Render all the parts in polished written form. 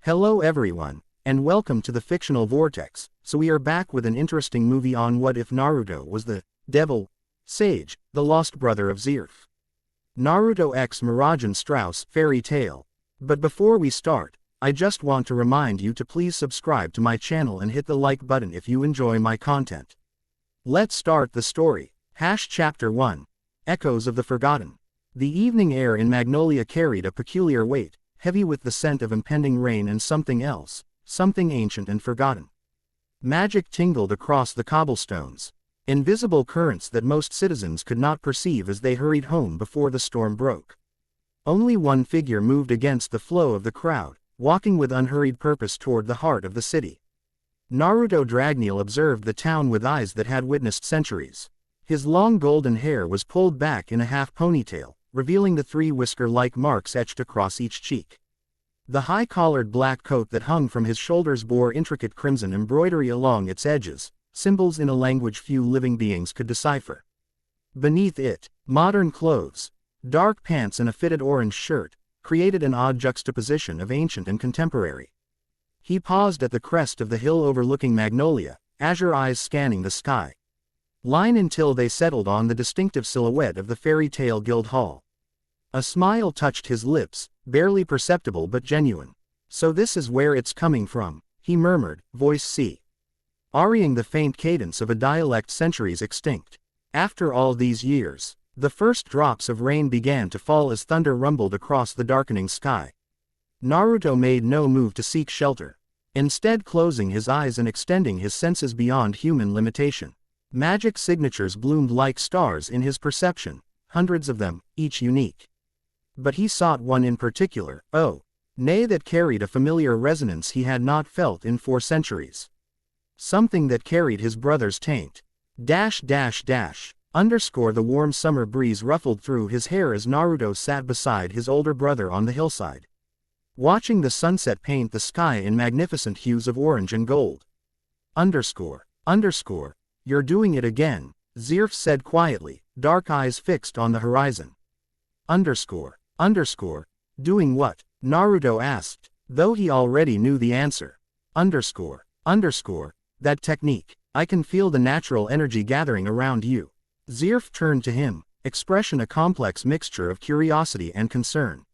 Hello everyone, and welcome to the Fictional Vortex. So we are back with an interesting movie on what if Naruto was the devil, sage, the lost brother of Zeref. Naruto x Mirajane Strauss fairy tale. But before we start, I just want to remind you to please subscribe to my channel and hit the like button if you enjoy my content. Let's start the story. Chapter 1. Echoes of the Forgotten. The evening air in Magnolia carried a peculiar weight, heavy with the scent of impending rain and something else, something ancient and forgotten. Magic tingled across the cobblestones, invisible currents that most citizens could not perceive as they hurried home before the storm broke. Only one figure moved against the flow of the crowd, walking with unhurried purpose toward the heart of the city. Naruto Dragneel observed the town with eyes that had witnessed centuries. His long golden hair was pulled back in a half ponytail, revealing the three whisker-like marks etched across each cheek. The high-collared black coat that hung from his shoulders bore intricate crimson embroidery along its edges, symbols in a language few living beings could decipher. Beneath it, modern clothes, dark pants and a fitted orange shirt, created an odd juxtaposition of ancient and contemporary. He paused at the crest of the hill overlooking Magnolia, azure eyes scanning the sky line until they settled on the distinctive silhouette of the Fairy Tale Guild Hall. A smile touched his lips, barely perceptible but genuine. "So this is where it's coming from," he murmured, voice arying the faint cadence of a dialect centuries extinct. After all these years, the first drops of rain began to fall as thunder rumbled across the darkening sky. Naruto made no move to seek shelter, instead closing his eyes and extending his senses beyond human limitation. Magic signatures bloomed like stars in his perception, hundreds of them, each unique. But he sought one in particular, that carried a familiar resonance he had not felt in 4 centuries. Something that carried his brother's taint. The warm summer breeze ruffled through his hair as Naruto sat beside his older brother on the hillside, watching the sunset paint the sky in magnificent hues of orange and gold. You're doing it again, Zeref said quietly, dark eyes fixed on the horizon. Doing what? Naruto asked, though he already knew the answer. That technique. I can feel the natural energy gathering around you. Zeref turned to him, expression a complex mixture of curiosity and concern.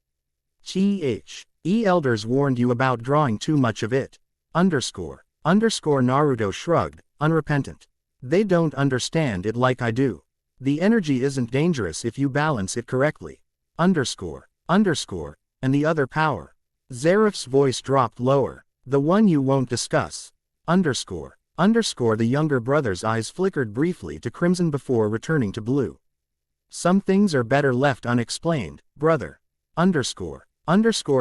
Elders warned you about drawing too much of it. Naruto shrugged, unrepentant. They don't understand it like I do. The energy isn't dangerous if you balance it correctly. And the other power. Zeref's voice dropped lower. The one you won't discuss. The younger brother's eyes flickered briefly to crimson before returning to blue. Some things are better left unexplained, brother.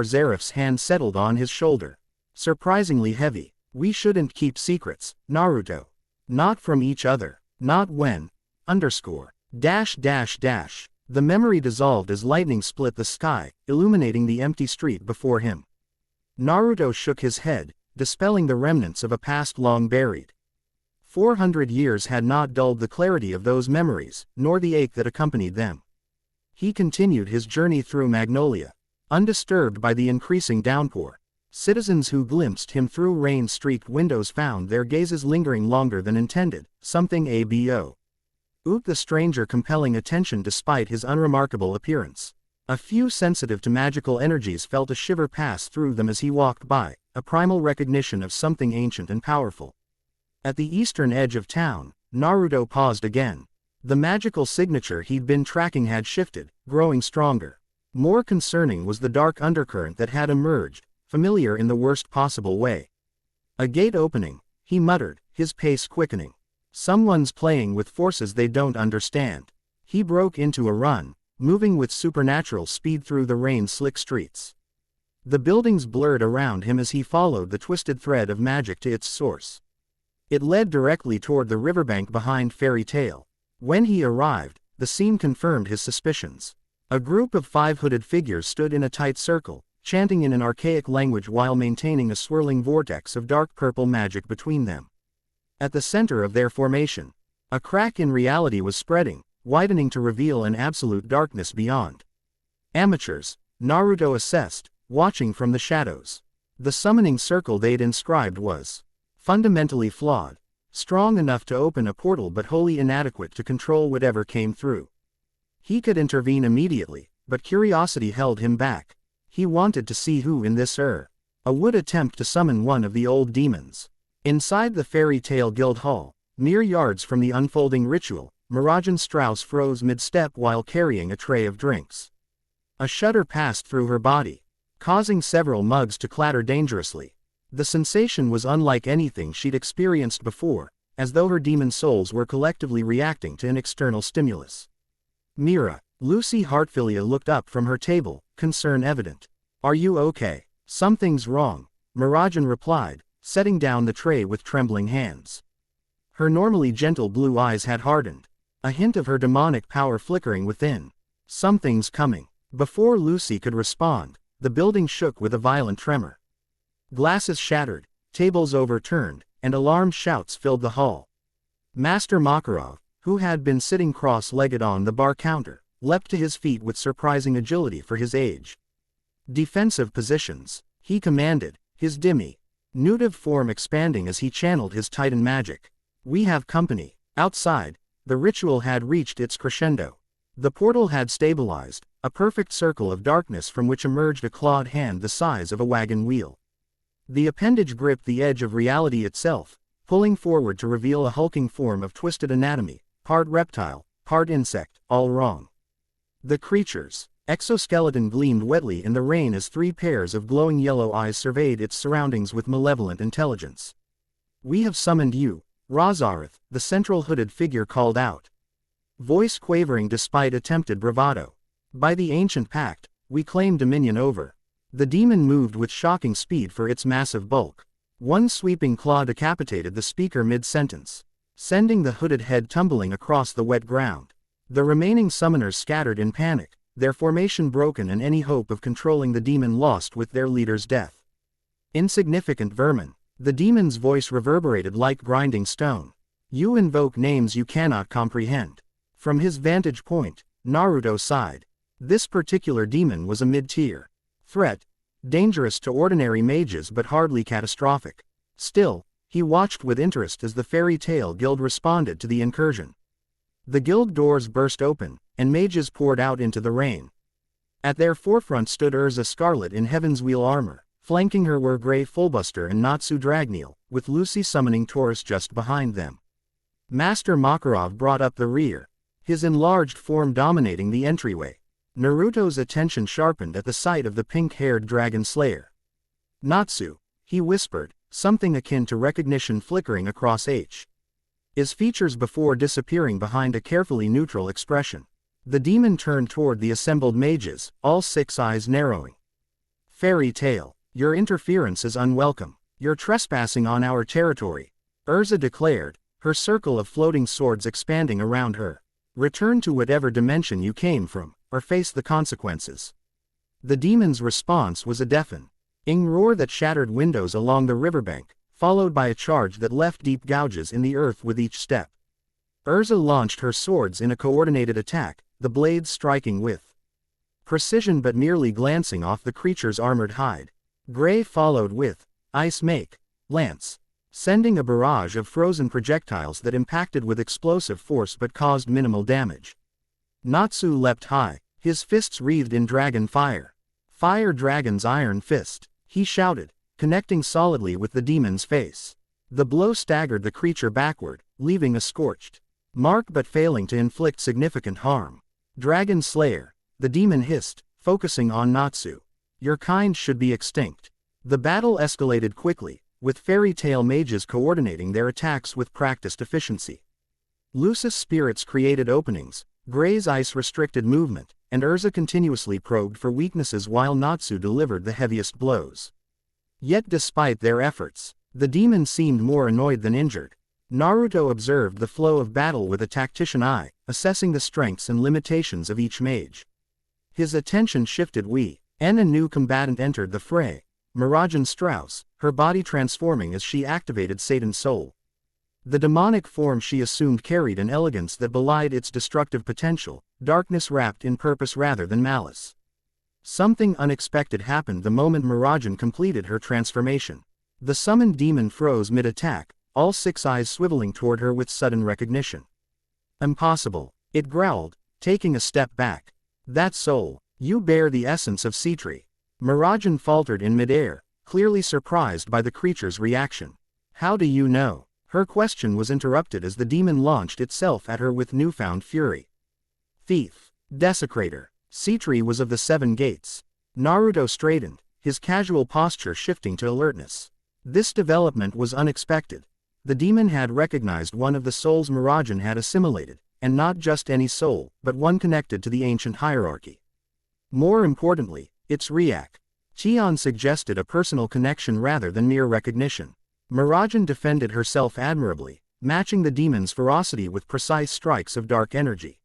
Zeref's hand settled on his shoulder. Surprisingly heavy. We shouldn't keep secrets, Naruto. Not from each other. Not when. The memory dissolved as lightning split the sky, illuminating the empty street before him. Naruto shook his head, dispelling the remnants of a past long buried. 400 years had not dulled the clarity of those memories, nor the ache that accompanied them. He continued his journey through Magnolia, undisturbed by the increasing downpour. Citizens who glimpsed him through rain-streaked windows found their gazes lingering longer than intended, something the stranger compelling attention despite his unremarkable appearance. A few sensitive to magical energies felt a shiver pass through them as he walked by, a primal recognition of something ancient and powerful. At the eastern edge of town, Naruto paused again. The magical signature he'd been tracking had shifted, growing stronger. More concerning was the dark undercurrent that had emerged, familiar in the worst possible way. A gate opening, he muttered, his pace quickening. Someone's playing with forces they don't understand. He broke into a run, moving with supernatural speed through the rain-slick streets. The buildings blurred around him as he followed the twisted thread of magic to its source. It led directly toward the riverbank behind Fairy Tale. When he arrived, the scene confirmed his suspicions. A group of 5 hooded figures stood in a tight circle, chanting in an archaic language while maintaining a swirling vortex of dark purple magic between them. At the center of their formation, a crack in reality was spreading, widening to reveal an absolute darkness beyond. Amateurs, Naruto assessed, watching from the shadows. The summoning circle they'd inscribed was fundamentally flawed, strong enough to open a portal but wholly inadequate to control whatever came through. He could intervene immediately, but curiosity held him back. He wanted to see who in this would attempt to summon one of the old demons. Inside the fairy tale guild hall, mere yards from the unfolding ritual, Mirajane Strauss froze mid-step while carrying a tray of drinks. A shudder passed through her body, causing several mugs to clatter dangerously. The sensation was unlike anything she'd experienced before, as though her demon souls were collectively reacting to an external stimulus. Mira, Lucy Hartfilia looked up from her table, concern evident. "Are you okay?" "Something's wrong," Mirajane replied, setting down the tray with trembling hands. Her normally gentle blue eyes had hardened, a hint of her demonic power flickering within. "Something's coming." Before Lucy could respond, the building shook with a violent tremor. Glasses shattered, tables overturned, and alarmed shouts filled the hall. Master Makarov, who had been sitting cross-legged on the bar counter, leapt to his feet with surprising agility for his age. "Defensive positions," he commanded, his diminutive form expanding as he channeled his Titan magic. "We have company." Outside, the ritual had reached its crescendo. The portal had stabilized, a perfect circle of darkness from which emerged a clawed hand the size of a wagon wheel. The appendage gripped the edge of reality itself, pulling forward to reveal a hulking form of twisted anatomy, part reptile, part insect, all wrong. The creature's exoskeleton gleamed wetly in the rain as three pairs of glowing yellow eyes surveyed its surroundings with malevolent intelligence. "We have summoned you," Razareth, the central hooded figure called out, voice quavering despite attempted bravado. "By the ancient pact, we claim dominion over." The demon moved with shocking speed for its massive bulk. One sweeping claw decapitated the speaker mid-sentence, sending the hooded head tumbling across the wet ground. The remaining summoners scattered in panic, their formation broken and any hope of controlling the demon lost with their leader's death. "Insignificant vermin," the demon's voice reverberated like grinding stone. "You invoke names you cannot comprehend." From his vantage point, Naruto sighed. This particular demon was a mid-tier threat, dangerous to ordinary mages but hardly catastrophic. Still, he watched with interest as the fairy tale guild responded to the incursion. The guild doors burst open, and mages poured out into the rain. At their forefront stood Urza Scarlet in Heaven's Wheel armor. Flanking her were Grey Fullbuster and Natsu Dragneel, with Lucy summoning Taurus just behind them. Master Makarov brought up the rear, his enlarged form dominating the entryway. Naruto's attention sharpened at the sight of the pink-haired dragon slayer. "Natsu," he whispered, something akin to recognition flickering across his features before disappearing behind a carefully neutral expression. The demon turned toward the assembled mages, all six eyes narrowing. "Fairy tale, your interference is unwelcome. You're trespassing on our territory," Urza declared, her circle of floating swords expanding around her. "Return to whatever dimension you came from, or face the consequences." The demon's response was a deafening roar that shattered windows along the riverbank, followed by a charge that left deep gouges in the earth with each step. Urza launched her swords in a coordinated attack, the blades striking with precision but merely glancing off the creature's armored hide. Grey followed with Ice Make Lance, sending a barrage of frozen projectiles that impacted with explosive force but caused minimal damage. Natsu leapt high, his fists wreathed in dragon fire. "Fire Dragon's Iron Fist," he shouted, connecting solidly with the demon's face. The blow staggered the creature backward, leaving a scorched mark but failing to inflict significant harm. "Dragon Slayer," the demon hissed, focusing on Natsu. "Your kind should be extinct." The battle escalated quickly, with fairy tale mages coordinating their attacks with practiced efficiency. Lucis spirits created openings, Grey's ice restricted movement, and Urza continuously probed for weaknesses while Natsu delivered the heaviest blows. Yet despite their efforts, the demon seemed more annoyed than injured. Naruto observed the flow of battle with a tactician eye, assessing the strengths and limitations of each mage. His attention shifted when a new combatant entered the fray, Mirajane Strauss, her body transforming as she activated Satan's soul. The demonic form she assumed carried an elegance that belied its destructive potential, darkness wrapped in purpose rather than malice. Something unexpected happened the moment Mirajane completed her transformation. The summoned demon froze mid-attack, all 6 eyes swiveling toward her with sudden recognition. Impossible, it growled, taking a step back. That soul, you bear the essence of Citri. Mirajane faltered in midair, clearly surprised by the creature's reaction. How do you know? Her question was interrupted as the demon launched itself at her with newfound fury. Thief. Desecrator. Citri was of the 7 gates. Naruto straightened, his casual posture shifting to alertness. This development was unexpected. The demon had recognized one of the souls Mirajane had assimilated, and not just any soul, but one connected to the ancient hierarchy. More importantly, its Riak. Chion suggested a personal connection rather than mere recognition. Mirajane defended herself admirably, matching the demon's ferocity with precise strikes of dark energy.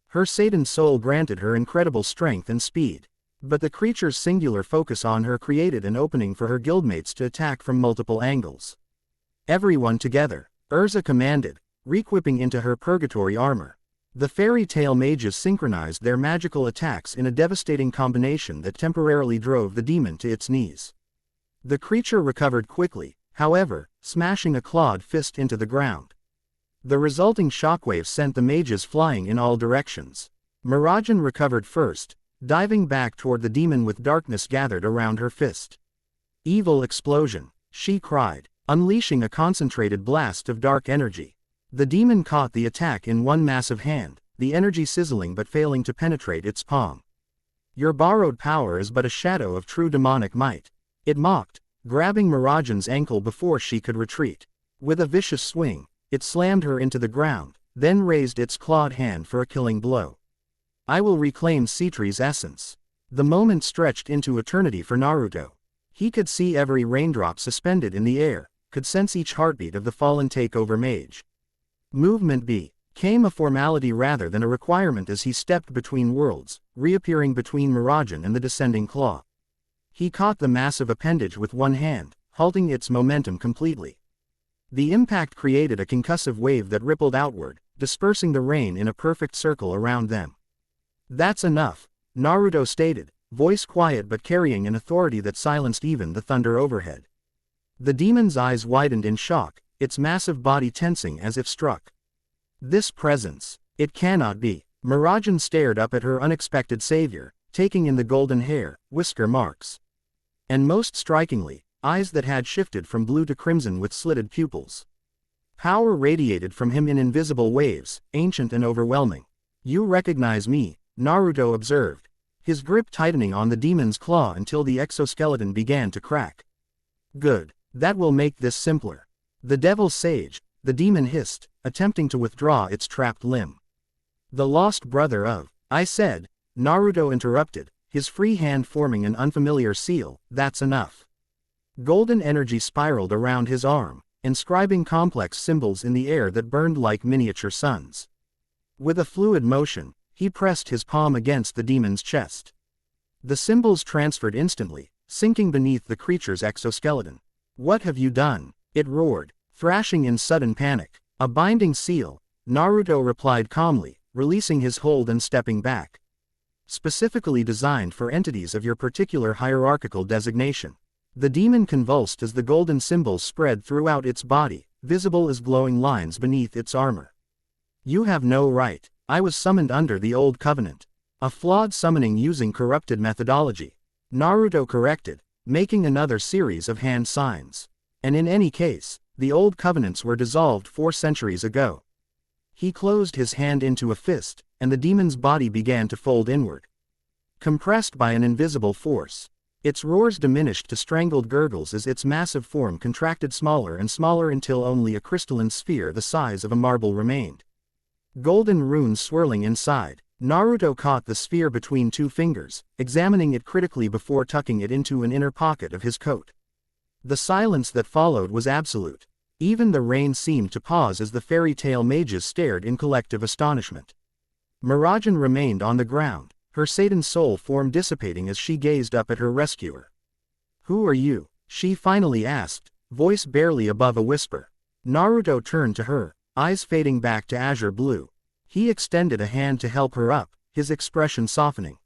Her Satan soul granted her incredible strength and speed. But the creature's singular focus on her created an opening for her guildmates to attack from multiple angles. Everyone together, Urza commanded, reequipping into her purgatory armor. The fairy tale mages synchronized their magical attacks in a devastating combination that temporarily drove the demon to its knees. The creature recovered quickly, however, smashing a clawed fist into the ground. The resulting shockwave sent the mages flying in all directions. Mirajane recovered first, diving back toward the demon with darkness gathered around her fist. Evil explosion, she cried, unleashing a concentrated blast of dark energy. The demon caught the attack in one massive hand, the energy sizzling but failing to penetrate its palm. Your borrowed power is but a shadow of true demonic might. It mocked, grabbing Mirajane's ankle before she could retreat. With a vicious swing, it slammed her into the ground, then raised its clawed hand for a killing blow. I will reclaim Citri's essence. The moment stretched into eternity for Naruto. He could see every raindrop suspended in the air, could sense each heartbeat of the fallen takeover mage. Movement became a formality rather than a requirement as he stepped between worlds, reappearing between Mirajane and the descending claw. He caught the massive appendage with one hand, halting its momentum completely. The impact created a concussive wave that rippled outward, dispersing the rain in a perfect circle around them. That's enough, Naruto stated, voice quiet but carrying an authority that silenced even the thunder overhead. The demon's eyes widened in shock, its massive body tensing as if struck. This presence, it cannot be. Mirajane stared up at her unexpected savior, taking in the golden hair, whisker marks. And most strikingly, eyes that had shifted from blue to crimson with slitted pupils. Power radiated from him in invisible waves, ancient and overwhelming. You recognize me, Naruto observed, his grip tightening on the demon's claw until the exoskeleton began to crack. Good, that will make this simpler. The devil's sage, the demon hissed, attempting to withdraw its trapped limb. The lost brother of, I said, Naruto interrupted, his free hand forming an unfamiliar seal. That's enough. Golden energy spiraled around his arm, inscribing complex symbols in the air that burned like miniature suns. With a fluid motion, he pressed his palm against the demon's chest. The symbols transferred instantly, sinking beneath the creature's exoskeleton. What have you done? It roared, thrashing in sudden panic. A binding seal, Naruto replied calmly, releasing his hold and stepping back. Specifically designed for entities of your particular hierarchical designation. The demon convulsed as the golden symbols spread throughout its body, visible as glowing lines beneath its armor. You have no right. I was summoned under the Old Covenant. A flawed summoning using corrupted methodology. Naruto corrected, making another series of hand signs. And in any case, the Old Covenants were dissolved 4 centuries ago. He closed his hand into a fist, and the demon's body began to fold inward. Compressed by an invisible force. Its roars diminished to strangled gurgles as its massive form contracted smaller and smaller until only a crystalline sphere the size of a marble remained. Golden runes swirling inside, Naruto caught the sphere between 2 fingers, examining it critically before tucking it into an inner pocket of his coat. The silence that followed was absolute. Even the rain seemed to pause as the fairy tale mages stared in collective astonishment. Mirajane remained on the ground, her Satan soul form dissipating as she gazed up at her rescuer. Who are you? She finally asked, voice barely above a whisper. Naruto turned to her, eyes fading back to azure blue. He extended a hand to help her up, his expression softening.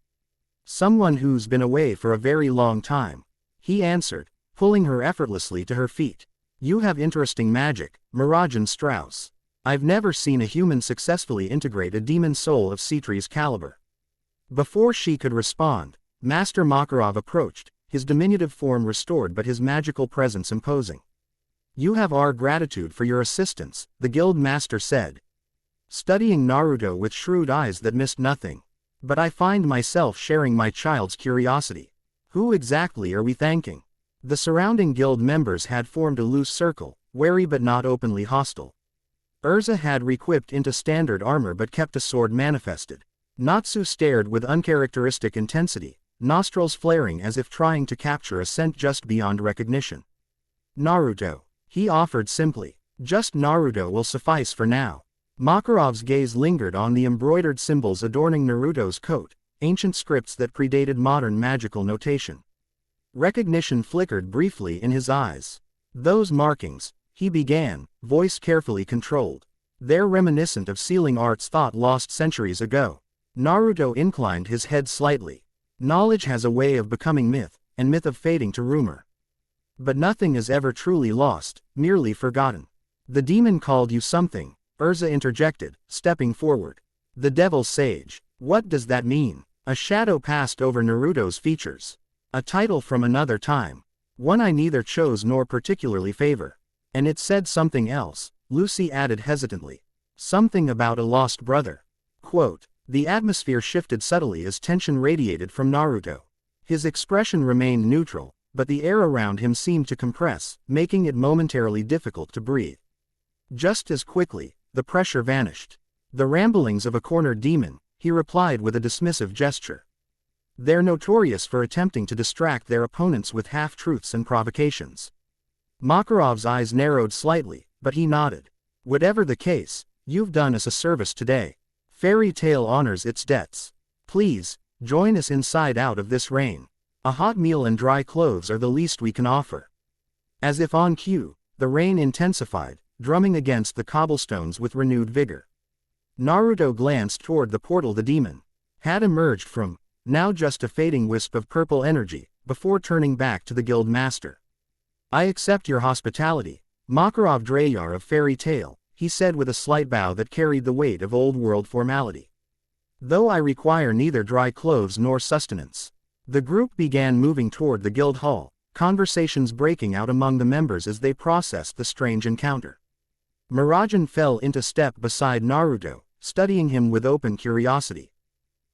Someone who's been away for a very long time, he answered, pulling her effortlessly to her feet. You have interesting magic, Mirajane Strauss. I've never seen a human successfully integrate a demon soul of Citri's caliber. Before she could respond, Master Makarov approached, his diminutive form restored but his magical presence imposing. You have our gratitude for your assistance, the guild master said, studying Naruto with shrewd eyes that missed nothing. But I find myself sharing my child's curiosity. Who exactly are we thanking? The surrounding guild members had formed a loose circle, wary but not openly hostile. Urza had re-equipped into standard armor but kept a sword manifested. Natsu stared with uncharacteristic intensity, nostrils flaring as if trying to capture a scent just beyond recognition. Naruto, he offered simply. Just Naruto will suffice for now. Makarov's gaze lingered on the embroidered symbols adorning Naruto's coat, ancient scripts that predated modern magical notation. Recognition flickered briefly in his eyes. Those markings, he began, voice carefully controlled. They're reminiscent of sealing arts thought lost centuries ago. Naruto inclined his head slightly. Knowledge has a way of becoming myth, and myth of fading to rumor. But nothing is ever truly lost, merely forgotten. The demon called you something, Urza interjected, stepping forward. The Devil's Sage. What does that mean? A shadow passed over Naruto's features. A title from another time. One I neither chose nor particularly favor. And it said something else, Lucy added hesitantly. Something about a lost brother. Quote, the atmosphere shifted subtly as tension radiated from Naruto. His expression remained neutral, but the air around him seemed to compress, making it momentarily difficult to breathe. Just as quickly, the pressure vanished. The ramblings of a cornered demon, he replied with a dismissive gesture. They're notorious for attempting to distract their opponents with half-truths and provocations. Makarov's eyes narrowed slightly, but he nodded. Whatever the case, you've done us a service today. Fairy Tail honors its debts. Please, join us inside out of this rain. A hot meal and dry clothes are the least we can offer. As if on cue, the rain intensified, drumming against the cobblestones with renewed vigor. Naruto glanced toward the portal the demon had emerged from, now just a fading wisp of purple energy, before turning back to the guild master. I accept your hospitality, Makarov Drayar of Fairy Tail, he said with a slight bow that carried the weight of old-world formality. Though I require neither dry clothes nor sustenance. The group began moving toward the guild hall, conversations breaking out among the members as they processed the strange encounter. Mirajane fell into step beside Naruto, studying him with open curiosity.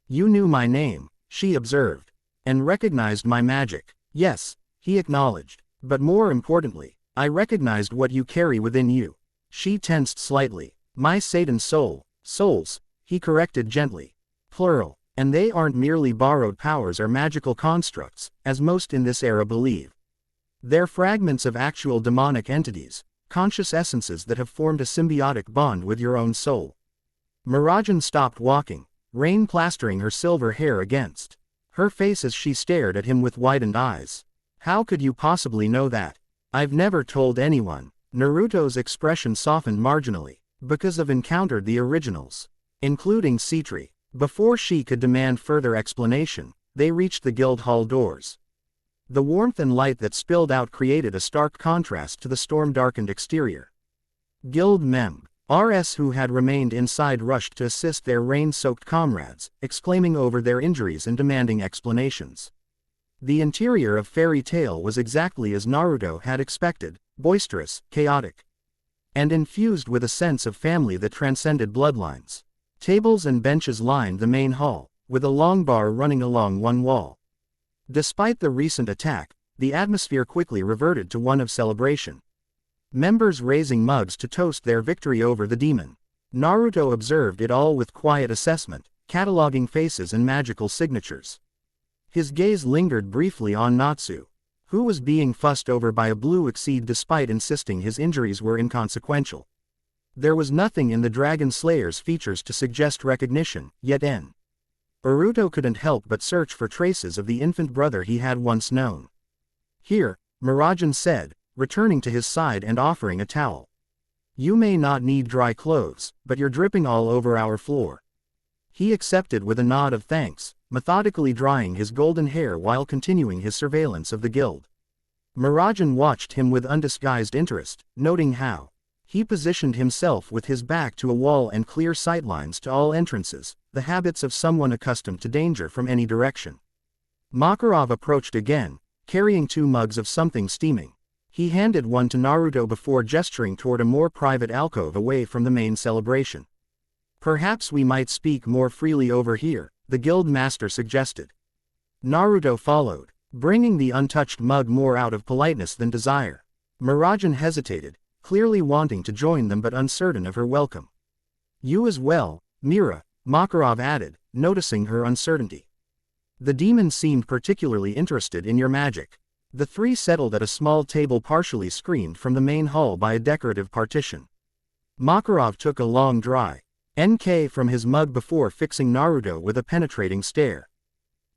You knew my name, she observed. And recognized my magic. Yes, he acknowledged. But more importantly, I recognized what you carry within you. She tensed slightly. My Satan souls, he corrected gently. Plural, and they aren't merely borrowed powers or magical constructs, as most in this era believe. They're fragments of actual demonic entities, conscious essences that have formed a symbiotic bond with your own soul. Mirajane stopped walking, rain plastering her silver hair against her face as she stared at him with widened eyes. How could you possibly know that? I've never told anyone. Naruto's expression softened marginally, because I've encountered the originals, including Citri. Before she could demand further explanation, they reached the guild hall doors. The warmth and light that spilled out created a stark contrast to the storm-darkened exterior. Guild members who had remained inside rushed to assist their rain-soaked comrades, exclaiming over their injuries and demanding explanations. The interior of Fairy Tail was exactly as Naruto had expected, boisterous, chaotic, and infused with a sense of family that transcended bloodlines. Tables and benches lined the main hall, with a long bar running along one wall. Despite the recent attack, the atmosphere quickly reverted to one of celebration. Members raising mugs to toast their victory over the demon. Naruto observed it all with quiet assessment, cataloging faces and magical signatures. His gaze lingered briefly on Natsu, who was being fussed over by a blue exceed despite insisting his injuries were inconsequential. There was nothing in the Dragon Slayer's features to suggest recognition, yet Naruto couldn't help but search for traces of the infant brother he had once known. Here, Mirajane said, returning to his side and offering a towel. You may not need dry clothes, but you're dripping all over our floor. He accepted with a nod of thanks, methodically drying his golden hair while continuing his surveillance of the guild. Mirajane watched him with undisguised interest, noting how he positioned himself with his back to a wall and clear sightlines to all entrances, the habits of someone accustomed to danger from any direction. Makarov approached again, carrying 2 mugs of something steaming. He handed one to Naruto before gesturing toward a more private alcove away from the main celebration. "Perhaps we might speak more freely over here," the guild master suggested. Naruto followed, bringing the untouched mug more out of politeness than desire. Mirajane hesitated, clearly wanting to join them but uncertain of her welcome. "You as well, Mira," Makarov added, noticing her uncertainty. "The demon seemed particularly interested in your magic." The 3 settled at a small table partially screened from the main hall by a decorative partition. Makarov took a long dry NK from his mug before fixing Naruto with a penetrating stare.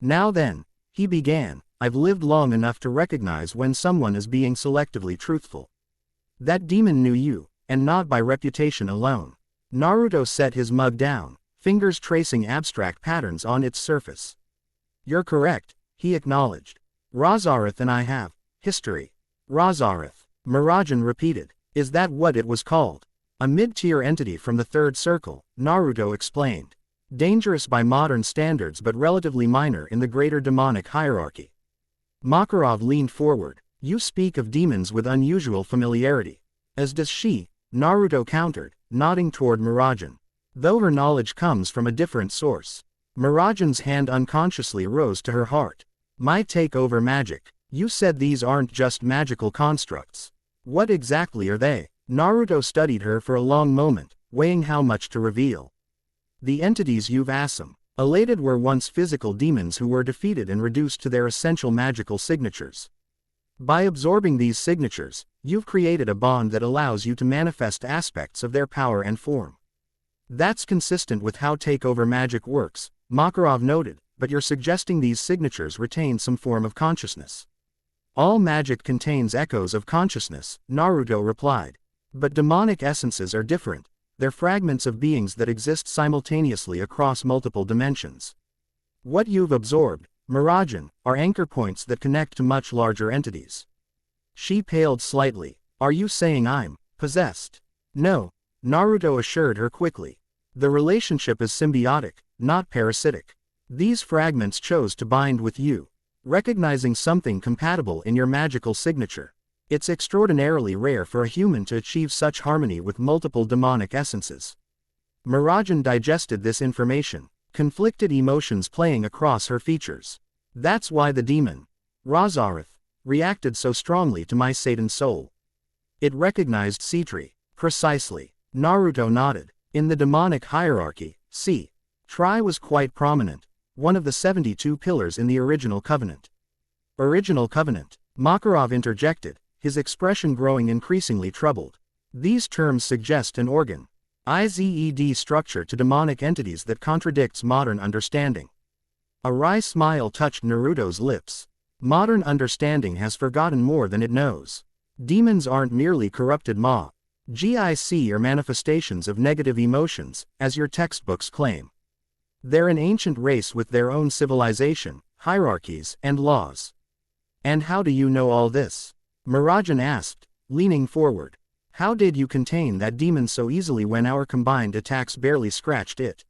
"Now then," he began, "I've lived long enough to recognize when someone is being selectively truthful. That demon knew you, and not by reputation alone." Naruto set his mug down, fingers tracing abstract patterns on its surface. "You're correct," he acknowledged. "Zeref and I have history." "Zeref," Mirajane repeated. "Is that what it was called?" "A mid-tier entity from the 3rd circle," Naruto explained. "Dangerous by modern standards but relatively minor in the greater demonic hierarchy." Makarov leaned forward. "You speak of demons with unusual familiarity." "As does she," Naruto countered, nodding toward Mirajane. "Though her knowledge comes from a different source." Mirajane's hand unconsciously rose to her heart. "My take over magic. You said these aren't just magical constructs. What exactly are they?" Naruto studied her for a long moment, weighing how much to reveal. "The entities you've assimilated were once physical demons who were defeated and reduced to their essential magical signatures. By absorbing these signatures, you've created a bond that allows you to manifest aspects of their power and form. That's consistent with how takeover magic works," Makarov noted, "but you're suggesting these signatures retain some form of consciousness." "All magic contains echoes of consciousness," Naruto replied. "But demonic essences are different. They're fragments of beings that exist simultaneously across multiple dimensions. What you've absorbed, Mirajane, are anchor points that connect to much larger entities." She paled slightly. "Are you saying I'm possessed?" "No," Naruto assured her quickly. "The relationship is symbiotic, not parasitic. These fragments chose to bind with you, recognizing something compatible in your magical signature. It's extraordinarily rare for a human to achieve such harmony with multiple demonic essences." Mirajane digested this information, conflicted emotions playing across her features. "That's why the demon, Zeref, reacted so strongly to my Satan soul. It recognized Citri." "Precisely." Naruto nodded. "In the demonic hierarchy, Tri was quite prominent, one of the 72 pillars in the original covenant." "Original covenant," Makarov interjected, his expression growing increasingly troubled. "These terms suggest an organized structure to demonic entities that contradicts modern understanding." A wry smile touched Naruto's lips. "Modern understanding has forgotten more than it knows. Demons aren't merely corrupted GIC or manifestations of negative emotions, as your textbooks claim. They're an ancient race with their own civilization, hierarchies, and laws." "And how do you know all this?" Mirajane asked, leaning forward. "How did you contain that demon so easily when our combined attacks barely scratched it?"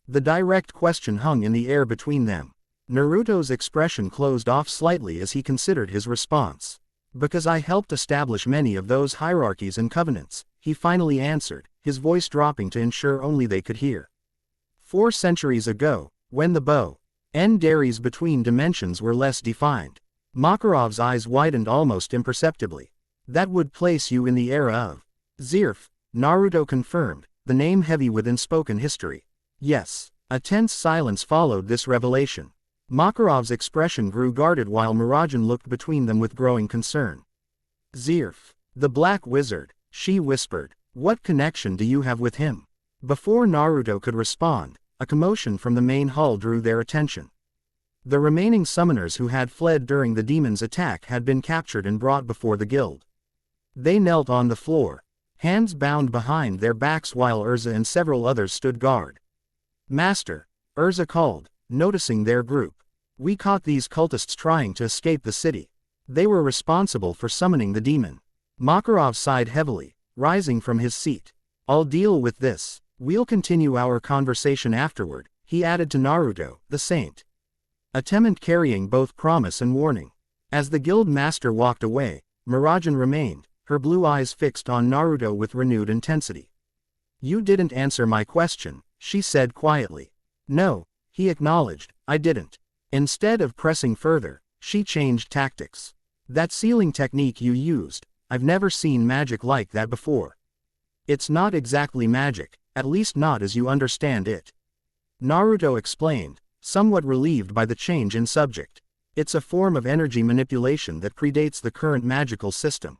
The direct question hung in the air between them. Naruto's expression closed off slightly as he considered his response. "Because I helped establish many of those hierarchies and covenants," he finally answered, his voice dropping to ensure only they could hear. 4 centuries ago, when the boundaries between dimensions were less defined." Makarov's eyes widened almost imperceptibly. "That would place you in the era of Zeref," Naruto confirmed, the name heavy with unspoken history. "Yes." A tense silence followed this revelation. Makarov's expression grew guarded while Mirajane looked between them with growing concern. "Zeref, the Black Wizard," she whispered. "What connection do you have with him?" Before Naruto could respond, a commotion from the main hall drew their attention. The remaining summoners who had fled during the demon's attack had been captured and brought before the guild. They knelt on the floor, hands bound behind their backs while Urza and several others stood guard. "Master," Urza called, noticing their group. We caught these cultists trying to escape the city. They were responsible for summoning the demon. Makarov sighed heavily, rising from his seat. I'll deal with this. We'll continue our conversation afterward, he added to Naruto, the saint. A tenant carrying both promise and warning. As the guild master walked away, Mirajane remained, her blue eyes fixed on Naruto with renewed intensity. You didn't answer my question, she said quietly. No, he acknowledged, I didn't. Instead of pressing further, she changed tactics. That sealing technique you used, I've never seen magic like that before. It's not exactly magic, at least not as you understand it. Naruto explained, somewhat relieved by the change in subject. It's a form of energy manipulation that predates the current magical system.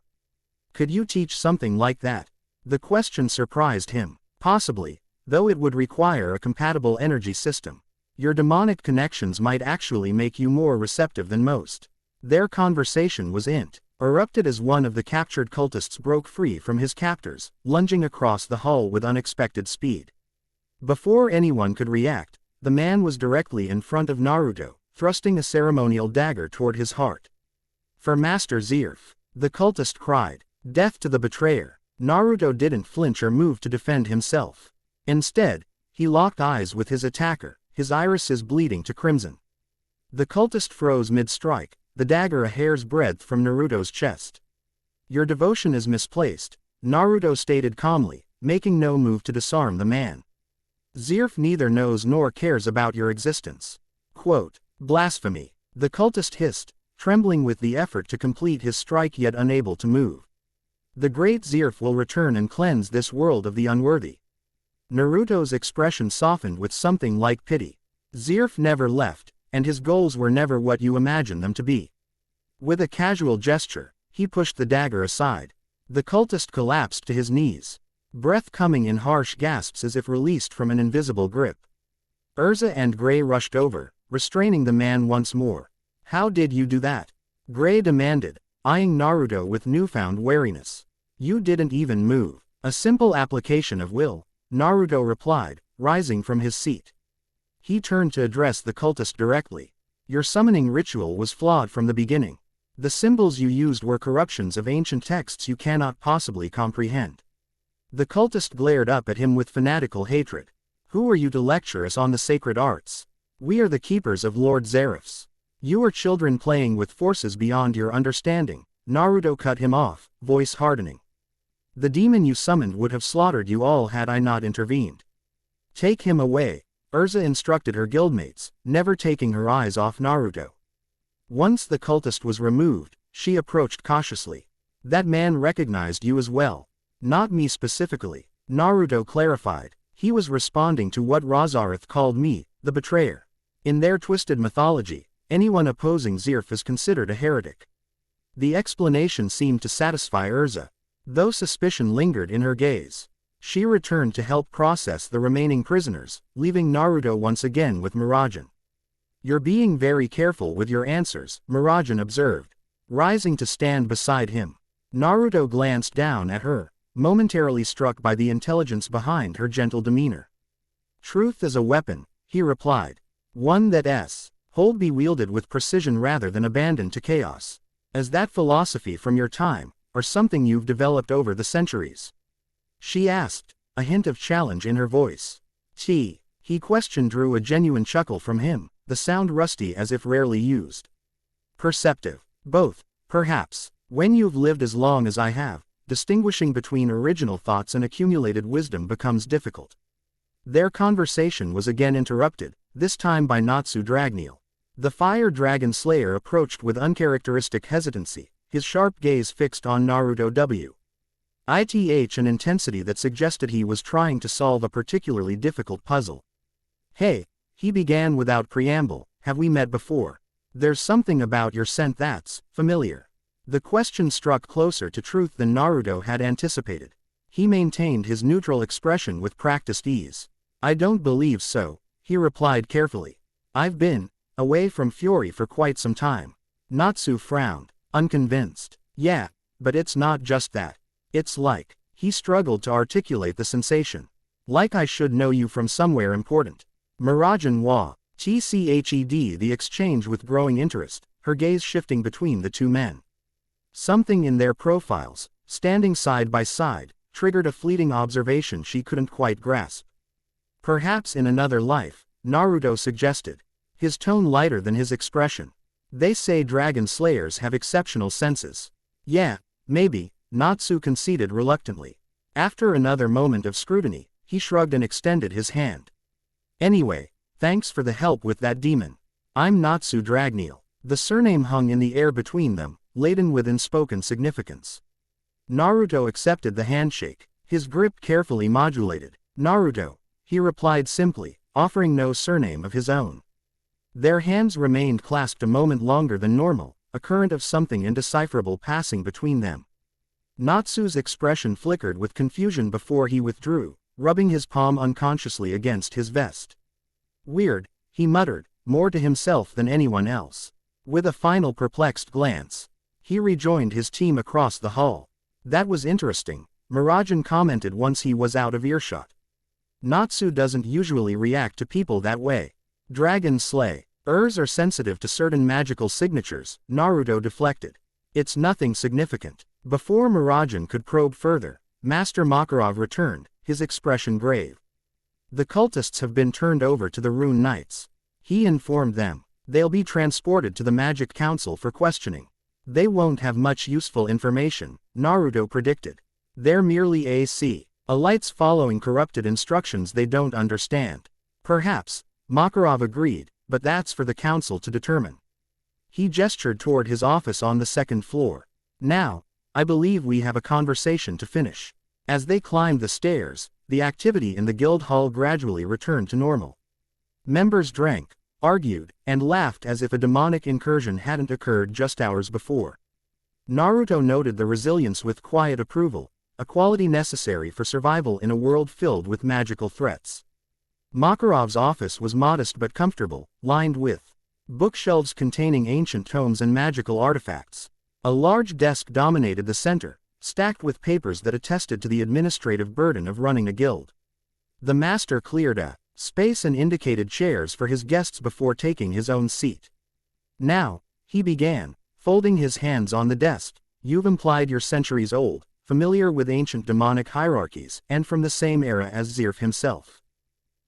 Could you teach something like that? The question surprised him. Possibly, though it would require a compatible energy system. Your demonic connections might actually make you more receptive than most. Their conversation was erupted as one of the captured cultists broke free from his captors, lunging across the hall with unexpected speed. Before anyone could react, the man was directly in front of Naruto, thrusting a ceremonial dagger toward his heart. For Master Zeref, the cultist cried, death to the betrayer. Naruto didn't flinch or move to defend himself. Instead, he locked eyes with his attacker, his irises bleeding to crimson. The cultist froze mid-strike, the dagger a hair's breadth from Naruto's chest. Your devotion is misplaced, Naruto stated calmly, making no move to disarm the man. Zeref neither knows nor cares about your existence. Quote, blasphemy. The cultist hissed, trembling with the effort to complete his strike yet unable to move. The great Zeref will return and cleanse this world of the unworthy. Naruto's expression softened with something like pity. Zeref never left, and his goals were never what you imagine them to be. With a casual gesture, he pushed the dagger aside. The cultist collapsed to his knees, breath coming in harsh gasps as if released from an invisible grip. Urza and Gray rushed over, restraining the man once more. How did you do that? Gray demanded, eyeing Naruto with newfound wariness. You didn't even move. A simple application of will, Naruto replied, rising from his seat. He turned to address the cultist directly. Your summoning ritual was flawed from the beginning. The symbols you used were corruptions of ancient texts you cannot possibly comprehend. The cultist glared up at him with fanatical hatred. Who are you to lecture us on the sacred arts? We are the keepers of Lord Zeref's. You are children playing with forces beyond your understanding. Naruto cut him off, voice hardening. The demon you summoned would have slaughtered you all had I not intervened. Take him away, Urza instructed her guildmates, never taking her eyes off Naruto. Once the cultist was removed, she approached cautiously. That man recognized you as well. Not me specifically, Naruto clarified. He was responding to what Razareth called me, the betrayer. In their twisted mythology, anyone opposing Zeref is considered a heretic. The explanation seemed to satisfy Urza, though suspicion lingered in her gaze. She returned to help process the remaining prisoners, leaving Naruto once again with Mirajane. You're being very careful with your answers, Mirajane observed, rising to stand beside him. Naruto glanced down at her, momentarily struck by the intelligence behind her gentle demeanor. Truth is a weapon, he replied. One that's hold be wielded with precision rather than abandoned to chaos. Is that philosophy from your time, or something you've developed over the centuries? She asked, a hint of challenge in her voice. He questioned drew a genuine chuckle from him, the sound rusty as if rarely used. Perceptive. Both, perhaps. When you've lived as long as I have, distinguishing between original thoughts and accumulated wisdom becomes difficult. Their conversation was again interrupted, this time by Natsu Dragneel. The fire dragon slayer approached with uncharacteristic hesitancy, his sharp gaze fixed on Naruto with an intensity that suggested he was trying to solve a particularly difficult puzzle. Hey, he began without preamble, have we met before? There's something about your scent that's familiar. The question struck closer to truth than Naruto had anticipated. He maintained his neutral expression with practiced ease. I don't believe so, he replied carefully. I've been away from Fury for quite some time. Natsu frowned, unconvinced. Yeah, but it's not just that. It's like, he struggled to articulate the sensation. Like I should know you from somewhere important. Mirajane TCHED. The exchange with growing interest, her gaze shifting between the two men. Something in their profiles, standing side by side, triggered a fleeting observation she couldn't quite grasp. Perhaps in another life, Naruto suggested, his tone lighter than his expression. They say dragon slayers have exceptional senses. Yeah, maybe, Natsu conceded reluctantly. After another moment of scrutiny, he shrugged and extended his hand. Anyway, thanks for the help with that demon. I'm Natsu Dragneel. The surname hung in the air between them, laden with unspoken significance. Naruto accepted the handshake, his grip carefully modulated. Naruto, he replied simply, offering no surname of his own. Their hands remained clasped a moment longer than normal, a current of something indecipherable passing between them. Natsu's expression flickered with confusion before he withdrew, rubbing his palm unconsciously against his vest. Weird, he muttered, more to himself than anyone else. With a final perplexed glance, he rejoined his team across the hall. That was interesting, Mirajane commented once he was out of earshot. Natsu doesn't usually react to people that way. Dragon slay. Ers are sensitive to certain magical signatures, Naruto deflected. It's nothing significant. Before Mirajane could probe further, Master Makarov returned, his expression grave. The cultists have been turned over to the Rune Knights. He informed them. They'll be transported to the Magic Council for questioning. They won't have much useful information, Naruto predicted. They're merely elites following corrupted instructions they don't understand. Perhaps, Makarov agreed, but that's for the council to determine. He gestured toward his office on the second floor. Now, I believe we have a conversation to finish. As they climbed the stairs, the activity in the guild hall gradually returned to normal. Members drank, argued, and laughed as if a demonic incursion hadn't occurred just hours before. Naruto noted the resilience with quiet approval, a quality necessary for survival in a world filled with magical threats. Makarov's office was modest but comfortable, lined with bookshelves containing ancient tomes and magical artifacts. A large desk dominated the center, stacked with papers that attested to the administrative burden of running a guild. The master cleared a space and indicated chairs for his guests before taking his own seat. Now, he began, folding his hands on the desk. You've implied you're centuries old, familiar with ancient demonic hierarchies, and from the same era as Zeref himself.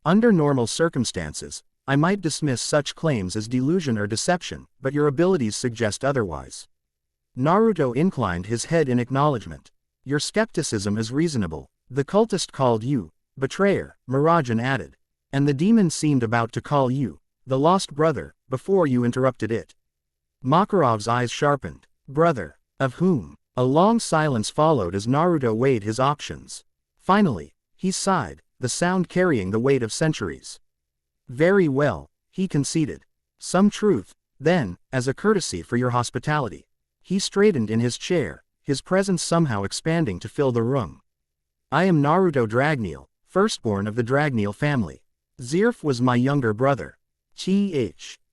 Under normal circumstances, I might dismiss such claims as delusion or deception, but your abilities suggest otherwise. Naruto inclined his head in acknowledgement. Your skepticism is reasonable. The cultist called you betrayer, Mirajane added. And the demon seemed about to call you the lost brother, before you interrupted it. Makarov's eyes sharpened. Brother, of whom? A long silence followed as Naruto weighed his options. Finally, he sighed, the sound carrying the weight of centuries. Very well, he conceded. Some truth, then, as a courtesy for your hospitality. He straightened in his chair, his presence somehow expanding to fill the room. I am Naruto Dragneel, firstborn of the Dragneel family. Zeref was my younger brother.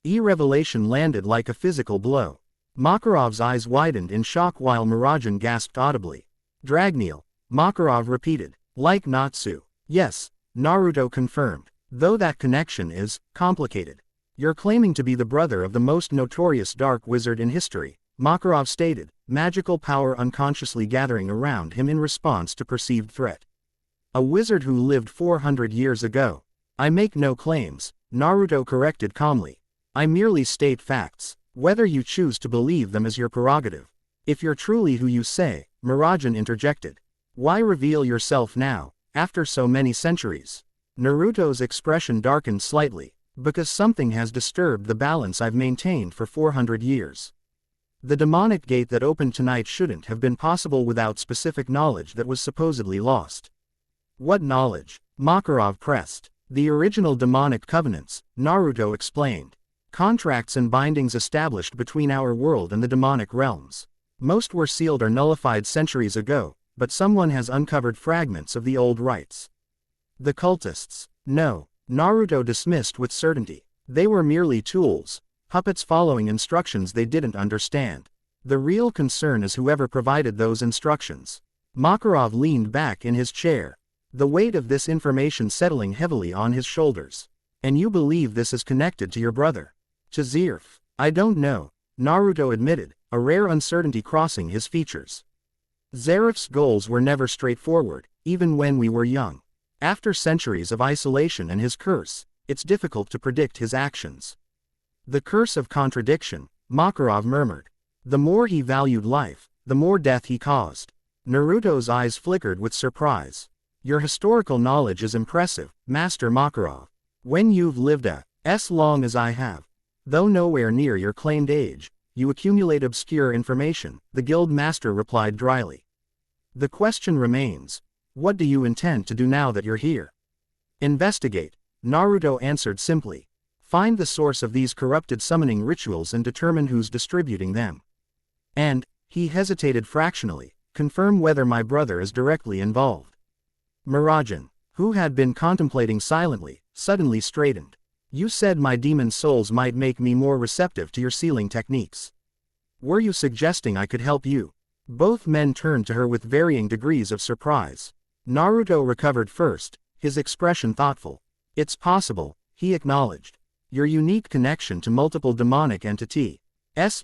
Revelation landed like a physical blow. Makarov's eyes widened in shock while Mirajane gasped audibly. Dragneel, Makarov repeated. Like Natsu. Yes, Naruto confirmed. Though that connection is complicated. You're claiming to be the brother of the most notorious dark wizard in history, Makarov stated, magical power unconsciously gathering around him in response to perceived threat. A wizard who lived 400 years ago. I make no claims, Naruto corrected calmly. I merely state facts. Whether you choose to believe them is your prerogative. If you're truly who you say, Mirajane interjected. Why reveal yourself now, after so many centuries? Naruto's expression darkened slightly. Because something has disturbed the balance I've maintained for 400 years. The demonic gate that opened tonight shouldn't have been possible without specific knowledge that was supposedly lost. What knowledge? Makarov pressed. The original demonic covenants, Naruto explained. Contracts and bindings established between our world and the demonic realms. Most were sealed or nullified centuries ago, but someone has uncovered fragments of the old rites. The cultists. No, Naruto dismissed with certainty. They were merely tools, puppets following instructions they didn't understand. The real concern is whoever provided those instructions. Makarov leaned back in his chair, the weight of this information settling heavily on his shoulders. And you believe this is connected to your brother? To Zeref? I don't know, Naruto admitted, a rare uncertainty crossing his features. Zeref's goals were never straightforward, even when we were young. After centuries of isolation and his curse, it's difficult to predict his actions. The curse of contradiction, Makarov murmured. The more he valued life, the more death he caused. Naruto's eyes flickered with surprise. Your historical knowledge is impressive, Master Makarov. When you've lived as long as I have, though nowhere near your claimed age, you accumulate obscure information, the guild master replied dryly. The question remains, what do you intend to do now that you're here? Investigate, Naruto answered simply. Find the source of these corrupted summoning rituals and determine who's distributing them. And, he hesitated fractionally, confirm whether my brother is directly involved. Mirajane, who had been contemplating silently, suddenly straightened. You said my demon souls might make me more receptive to your sealing techniques. Were you suggesting I could help you? Both men turned to her with varying degrees of surprise. Naruto recovered first, his expression thoughtful. It's possible, he acknowledged. Your unique connection to multiple demonic entities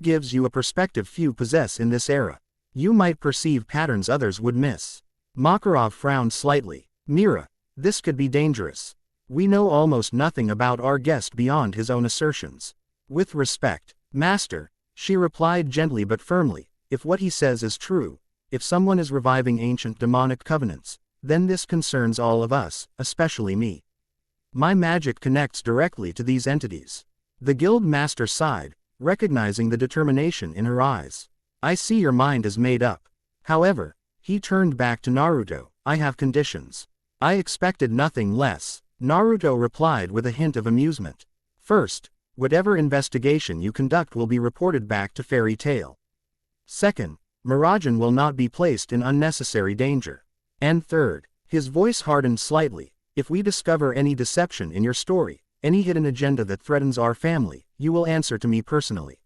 gives you a perspective few possess in this era. You might perceive patterns others would miss. Makarov frowned slightly. Mira, this could be dangerous. We know almost nothing about our guest beyond his own assertions. With respect, Master, she replied gently but firmly, if what he says is true, if someone is reviving ancient demonic covenants, then this concerns all of us, especially me. My magic connects directly to these entities. The guild master sighed, recognizing the determination in her eyes. I see your mind is made up. However, he turned back to Naruto, I have conditions. I expected nothing less, Naruto replied with a hint of amusement. First, whatever investigation you conduct will be reported back to Fairy Tail. Second, Mirajane will not be placed in unnecessary danger. And third, his voice hardened slightly, if we discover any deception in your story, any hidden agenda that threatens our family, you will answer to me personally.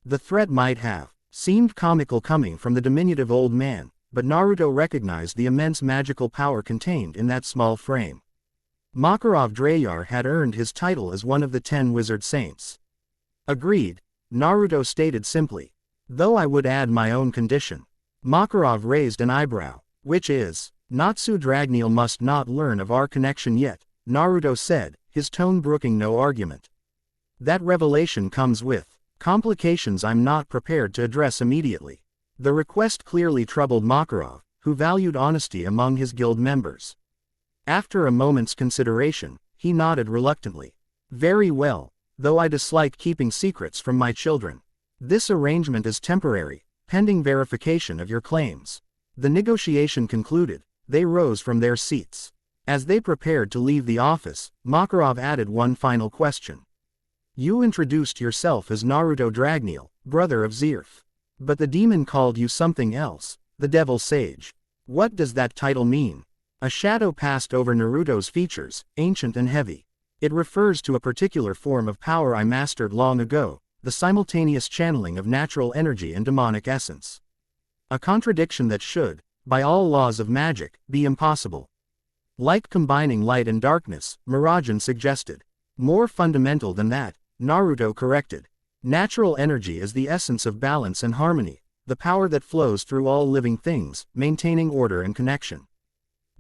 The threat might have seemed comical coming from the diminutive old man, but Naruto recognized the immense magical power contained in that small frame. Makarov Drayar had earned his title as one of the 10 wizard saints. Agreed, Naruto stated simply. Though I would add my own condition. Makarov raised an eyebrow, which is, Natsu Dragneel must not learn of our connection yet, Naruto said, his tone brooking no argument. That revelation comes with complications I'm not prepared to address immediately. The request clearly troubled Makarov, who valued honesty among his guild members. After a moment's consideration, he nodded reluctantly. Very well, though I dislike keeping secrets from my children. This arrangement is temporary, pending verification of your claims. The negotiation concluded, they rose from their seats. As they prepared to leave the office, Makarov added one final question. You introduced yourself as Naruto Dragneel, brother of Zeref. But the demon called you something else, the Devil Sage. What does that title mean? A shadow passed over Naruto's features, ancient and heavy. It refers to a particular form of power I mastered long ago, the simultaneous channeling of natural energy and demonic essence. A contradiction that should, by all laws of magic, be impossible. Like combining light and darkness, Mirajane suggested. More fundamental than that, Naruto corrected. Natural energy is the essence of balance and harmony, the power that flows through all living things, maintaining order and connection.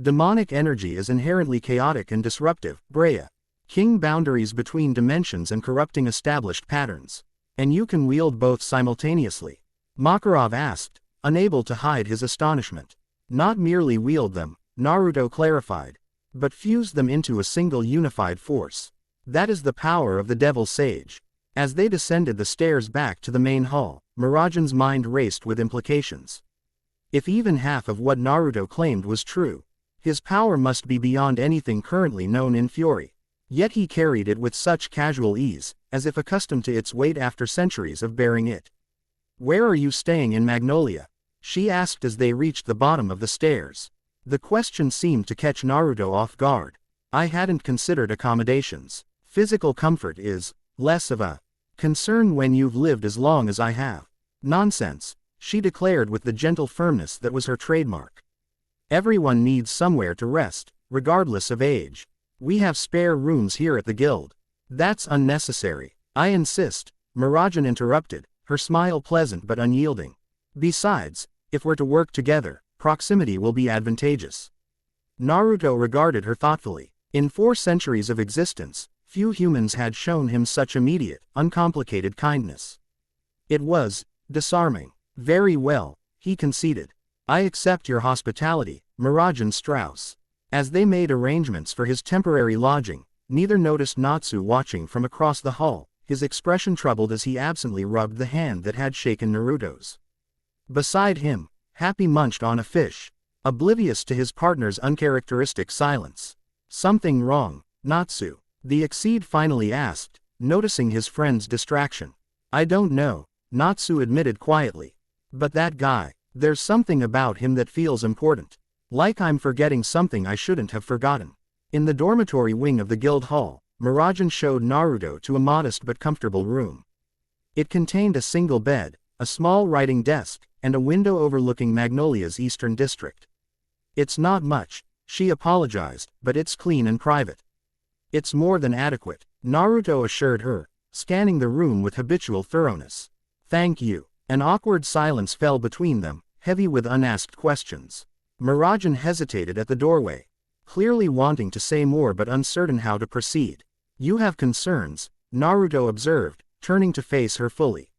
Demonic energy is inherently chaotic and disruptive, Brea. King boundaries between dimensions and corrupting established patterns. And you can wield both simultaneously? Makarov asked, unable to hide his astonishment. Not merely wield them, Naruto clarified, but fuse them into a single unified force. That is the power of the Devil Sage. As they descended the stairs back to the main hall, Mirajane's mind raced with implications. If even half of what Naruto claimed was true, his power must be beyond anything currently known in Fury. Yet he carried it with such casual ease, as if accustomed to its weight after centuries of bearing it. Where are you staying in Magnolia? She asked as they reached the bottom of the stairs. The question seemed to catch Naruto off guard. I hadn't considered accommodations. Physical comfort is less of a concern when you've lived as long as I have. Nonsense, she declared with the gentle firmness that was her trademark. Everyone needs somewhere to rest, regardless of age. We have spare rooms here at the guild. That's unnecessary. I insist, Mirajane interrupted, her smile pleasant but unyielding. Besides, if we're to work together, proximity will be advantageous. Naruto regarded her thoughtfully. In 4 centuries of existence, few humans had shown him such immediate, uncomplicated kindness. It was disarming. Very well, he conceded. I accept your hospitality, Mirajane Strauss. As they made arrangements for his temporary lodging, neither noticed Natsu watching from across the hall, his expression troubled as he absently rubbed the hand that had shaken Naruto's. Beside him, Happy munched on a fish, oblivious to his partner's uncharacteristic silence. Something wrong, Natsu? The Exceed finally asked, noticing his friend's distraction. I don't know, Natsu admitted quietly. But that guy, there's something about him that feels important. Like I'm forgetting something I shouldn't have forgotten. In the dormitory wing of the guild hall, Mirajane showed Naruto to a modest but comfortable room. It contained a single bed, a small writing desk, and a window overlooking Magnolia's eastern district. It's not much, she apologized, but it's clean and private. It's more than adequate, Naruto assured her, scanning the room with habitual thoroughness. Thank you. An awkward silence fell between them, heavy with unasked questions. Mirajane hesitated at the doorway, clearly wanting to say more but uncertain how to proceed. You have concerns, Naruto observed, turning to face her fully.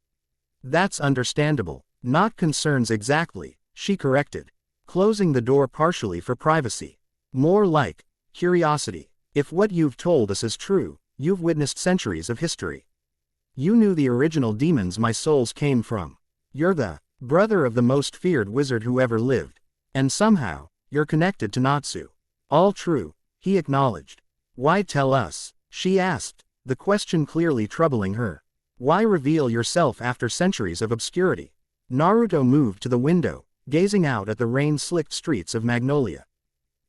That's understandable. Not concerns exactly, she corrected, closing the door partially for privacy. More like curiosity. If what you've told us is true, you've witnessed centuries of history. You knew the original demons my souls came from. You're the brother of the most feared wizard who ever lived. And somehow, you're connected to Natsu. All true, he acknowledged. Why tell us? She asked, the question clearly troubling her. Why reveal yourself after centuries of obscurity? Naruto moved to the window, gazing out at the rain-slicked streets of Magnolia.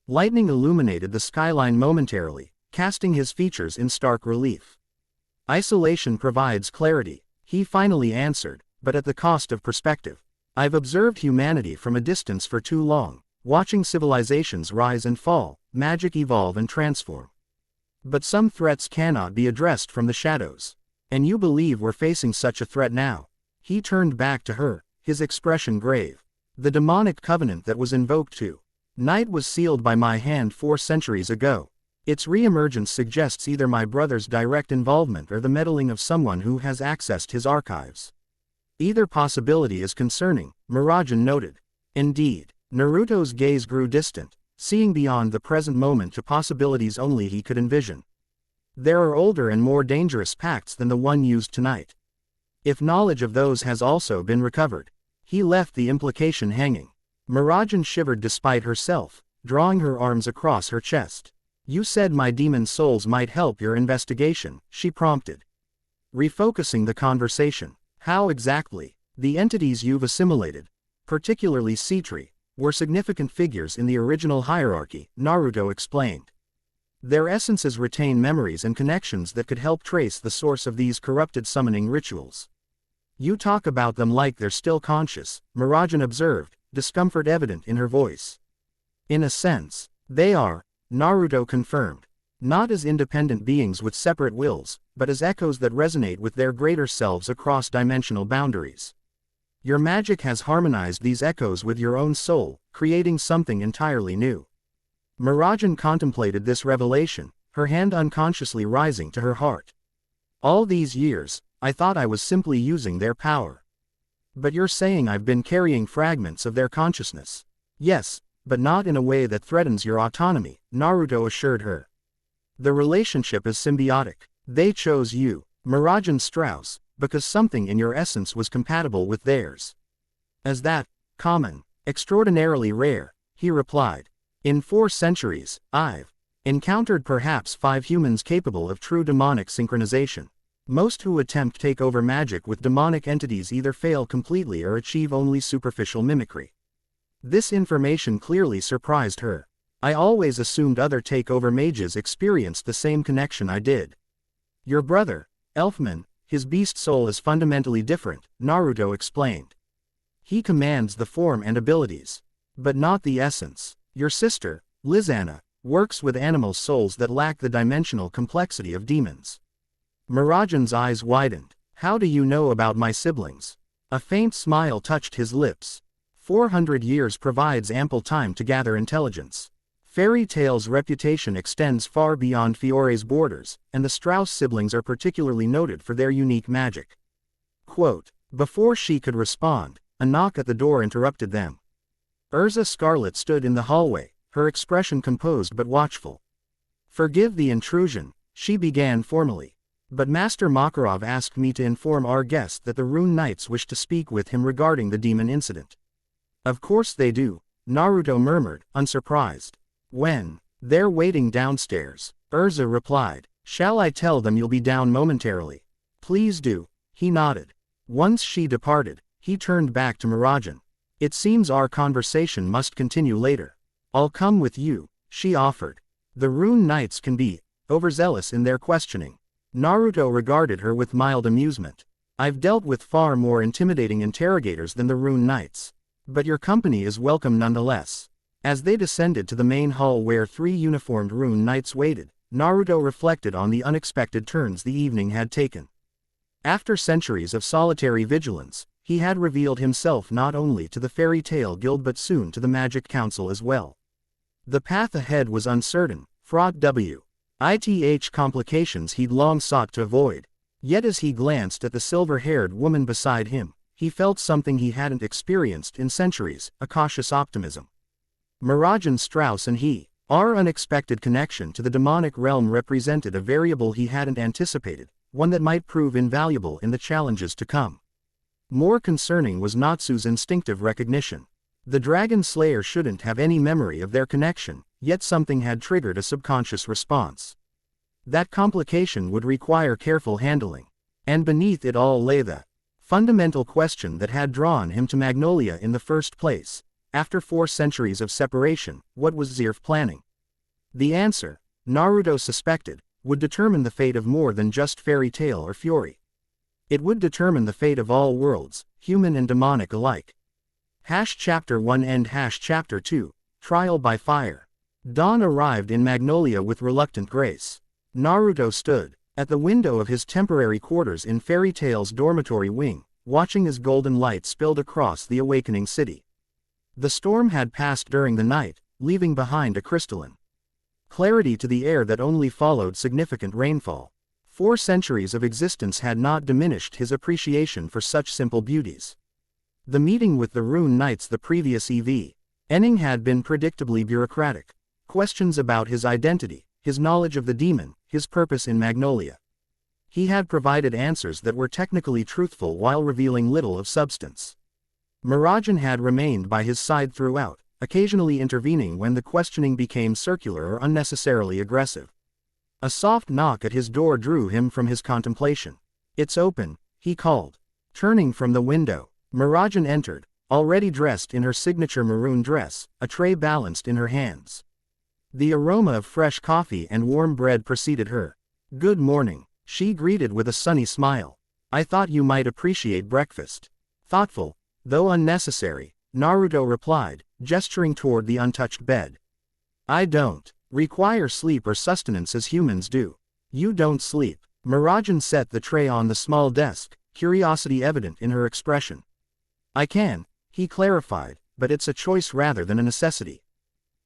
Lightning illuminated the skyline momentarily, casting his features in stark relief. Isolation provides clarity, he finally answered, but at the cost of perspective. I've observed humanity from a distance for too long, watching civilizations rise and fall, magic evolve and transform. But some threats cannot be addressed from the shadows. And you believe we're facing such a threat now? He turned back to her, his expression grave. The demonic covenant that was invoked tonight was sealed by my hand 4 centuries ago. Its re-emergence suggests either my brother's direct involvement or the meddling of someone who has accessed his archives. Either possibility is concerning, Mirajane noted. Indeed, Naruto's gaze grew distant, seeing beyond the present moment to possibilities only he could envision. There are older and more dangerous pacts than the one used tonight. If knowledge of those has also been recovered. He left the implication hanging. Mirajane shivered despite herself, drawing her arms across her chest. You said my demon souls might help your investigation, she prompted. Refocusing the conversation. How exactly? The entities you've assimilated, particularly Citri, were significant figures in the original hierarchy, Naruto explained. Their essences retain memories and connections that could help trace the source of these corrupted summoning rituals. You talk about them like they're still conscious, Mirajane observed, discomfort evident in her voice. In a sense, they are, Naruto confirmed. Not as independent beings with separate wills, but as echoes that resonate with their greater selves across dimensional boundaries. Your magic has harmonized these echoes with your own soul, creating something entirely new. Mirajane contemplated this revelation, her hand unconsciously rising to her heart. All these years, I thought I was simply using their power. But you're saying I've been carrying fragments of their consciousness. Yes, but not in a way that threatens your autonomy, Naruto assured her. The relationship is symbiotic. They chose you, Mirajane Strauss, because something in your essence was compatible with theirs. Is that common? Extraordinarily rare, he replied. In 4 centuries, I've encountered perhaps 5 humans capable of true demonic synchronization. Most who attempt takeover magic with demonic entities either fail completely or achieve only superficial mimicry. This information clearly surprised her. I always assumed other takeover mages experienced the same connection I did. Your brother, Elfman, his beast soul is fundamentally different, Naruto explained. He commands the form and abilities, but not the essence. Your sister, Lizana, works with animal souls that lack the dimensional complexity of demons. Mirajane's eyes widened. How do you know about my siblings? A faint smile touched his lips. 400 years provides ample time to gather intelligence. Fairy Tale's reputation extends far beyond Fiore's borders, and the Strauss siblings are particularly noted for their unique magic. Quote. Before she could respond, a knock at the door interrupted them. Urza Scarlet stood in the hallway, her expression composed but watchful. Forgive the intrusion, she began formally. But Master Makarov asked me to inform our guest that the Rune Knights wish to speak with him regarding the demon incident. Of course they do, Naruto murmured, unsurprised. When? They're waiting downstairs, Urza replied. Shall I tell them you'll be down momentarily? Please do, he nodded. Once she departed, he turned back to Mirajane. It seems our conversation must continue later. I'll come with you, she offered. The Rune Knights can be overzealous in their questioning. Naruto regarded her with mild amusement. I've dealt with far more intimidating interrogators than the Rune Knights. But your company is welcome nonetheless. As they descended to the main hall where 3 uniformed Rune Knights waited, Naruto reflected on the unexpected turns the evening had taken. After centuries of solitary vigilance, he had revealed himself not only to the Fairy Tale Guild but soon to the Magic Council as well. The path ahead was uncertain, fraught with complications he'd long sought to avoid. Yet as he glanced at the silver-haired woman beside him, he felt something he hadn't experienced in centuries, a cautious optimism. Mirajane Strauss and our unexpected connection to the demonic realm represented a variable he hadn't anticipated, one that might prove invaluable in the challenges to come. More concerning was Natsu's instinctive recognition. The Dragon Slayer shouldn't have any memory of their connection, yet something had triggered a subconscious response. That complication would require careful handling. And beneath it all lay the fundamental question that had drawn him to Magnolia in the first place. After 4 centuries of separation, what was Zeref planning? The answer, Naruto suspected, would determine the fate of more than just Fairy Tale or Fury. It would determine the fate of all worlds, human and demonic alike. Chapter 1 and Chapter 2, Trial by Fire. Dawn arrived in Magnolia with reluctant grace. Naruto stood at the window of his temporary quarters in Fairy Tale's dormitory wing, watching as golden light spilled across the awakening city. The storm had passed during the night, leaving behind a crystalline clarity to the air that only followed significant rainfall. 4 centuries of existence had not diminished his appreciation for such simple beauties. The meeting with the Rune Knights the previous evening had been predictably bureaucratic. Questions about his identity, his knowledge of the demon, his purpose in Magnolia. He had provided answers that were technically truthful while revealing little of substance. Mirajane had remained by his side throughout, occasionally intervening when the questioning became circular or unnecessarily aggressive. A soft knock at his door drew him from his contemplation. It's open, he called. Turning from the window, Mirajane entered, already dressed in her signature maroon dress, a tray balanced in her hands. The aroma of fresh coffee and warm bread preceded her. Good morning, she greeted with a sunny smile. I thought you might appreciate breakfast. Thoughtful, though unnecessary, Naruto replied, gesturing toward the untouched bed. I don't require sleep or sustenance as humans do. You don't sleep. Mirajane set the tray on the small desk, curiosity evident in her expression. I can, he clarified, but it's a choice rather than a necessity.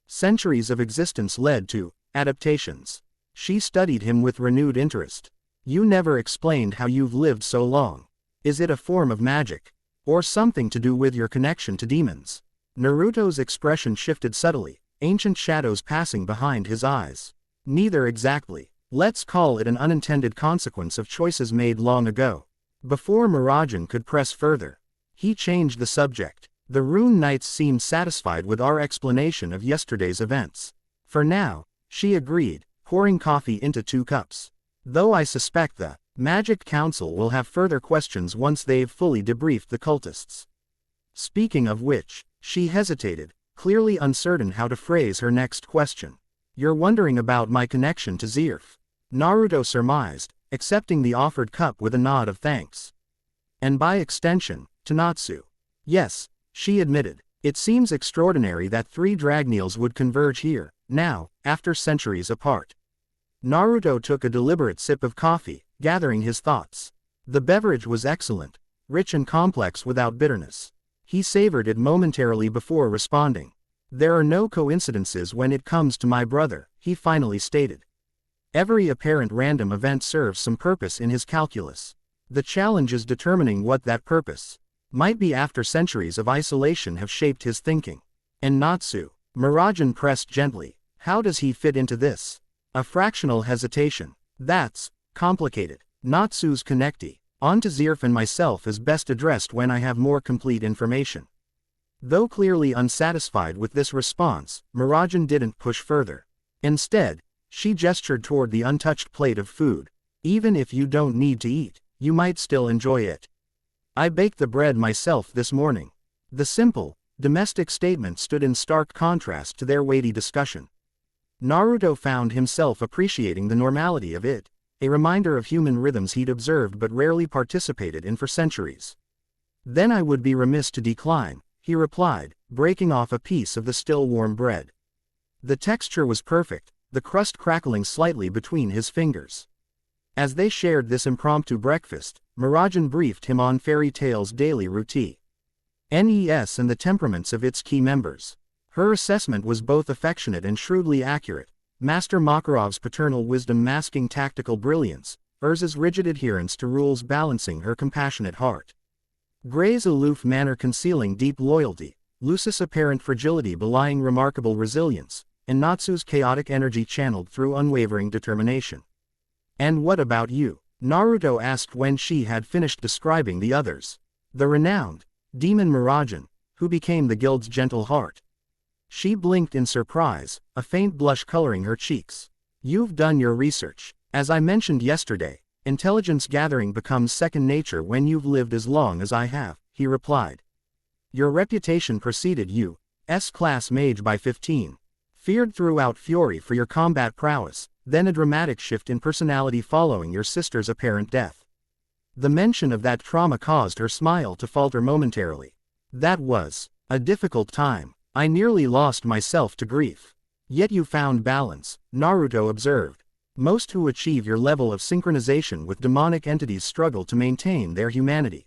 Centuries of existence led to adaptations. She studied him with renewed interest. You never explained how you've lived so long. Is it a form of magic? Or something to do with your connection to demons? Naruto's expression shifted subtly, ancient shadows passing behind his eyes. Neither exactly. Let's call it an unintended consequence of choices made long ago. Before Mirajane could press further, he changed the subject. The Rune Knights seemed satisfied with our explanation of yesterday's events. For now, she agreed, pouring coffee into 2 cups. Though I suspect the Magic Council will have further questions once they've fully debriefed the cultists. Speaking of which, she hesitated, clearly uncertain how to phrase her next question. You're wondering about my connection to Zeref? Naruto surmised, accepting the offered cup with a nod of thanks. And by extension, to Natsu. Yes, she admitted. It seems extraordinary that 3 Dragneels would converge here, now, after centuries apart. Naruto took a deliberate sip of coffee, gathering his thoughts. The beverage was excellent, rich and complex without bitterness. He savored it momentarily before responding. There are no coincidences when it comes to my brother, he finally stated. Every apparent random event serves some purpose in his calculus. The challenge is determining what that purpose might be after centuries of isolation have shaped his thinking. And Natsu, Mirajane pressed gently, how does he fit into this? A fractional hesitation. That's complicated. Natsu's connectee. On to Zeref and myself is best addressed when I have more complete information. Though clearly unsatisfied with this response, Mirajane didn't push further. Instead, she gestured toward the untouched plate of food. Even if you don't need to eat, you might still enjoy it. I baked the bread myself this morning. The simple, domestic statement stood in stark contrast to their weighty discussion. Naruto found himself appreciating the normality of it, a reminder of human rhythms he'd observed but rarely participated in for centuries. Then I would be remiss to decline, he replied, breaking off a piece of the still warm bread. The texture was perfect, the crust crackling slightly between his fingers. As they shared this impromptu breakfast, Mirajane briefed him on Fairy Tail's daily routine. NES and the temperaments of its key members. Her assessment was both affectionate and shrewdly accurate, Master Makarov's paternal wisdom masking tactical brilliance, Urza's rigid adherence to rules balancing her compassionate heart. Gray's aloof manner concealing deep loyalty, Lucis' apparent fragility belying remarkable resilience, and Natsu's chaotic energy channeled through unwavering determination. And what about you? Naruto asked when she had finished describing the others. The renowned demon Mirajane, who became the guild's gentle heart. She blinked in surprise, a faint blush coloring her cheeks. You've done your research. As I mentioned yesterday, intelligence gathering becomes second nature when you've lived as long as I have, he replied. Your reputation preceded you, S-class mage by 15. Feared throughout Fury for your combat prowess, then a dramatic shift in personality following your sister's apparent death. The mention of that trauma caused her smile to falter momentarily. That was a difficult time. I nearly lost myself to grief. Yet you found balance, Naruto observed. Most who achieve your level of synchronization with demonic entities struggle to maintain their humanity.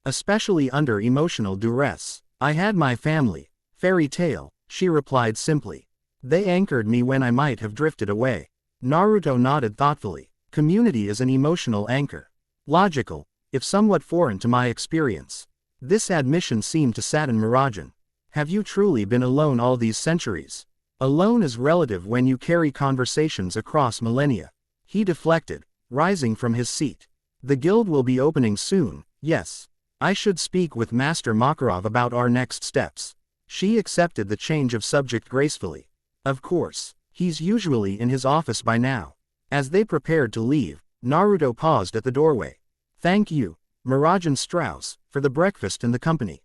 Especially under emotional duress. I had my family, Fairy Tail, she replied simply. They anchored me when I might have drifted away. Naruto nodded thoughtfully. Community is an emotional anchor. Logical, if somewhat foreign to my experience. This admission seemed to sadden Mirajane. Have you truly been alone all these centuries? Alone is relative when you carry conversations across millennia. He deflected, rising from his seat. The guild will be opening soon, yes. I should speak with Master Makarov about our next steps. She accepted the change of subject gracefully. Of course, he's usually in his office by now. As they prepared to leave, Naruto paused at the doorway. Thank you, Mirajane Strauss, for the breakfast and the company.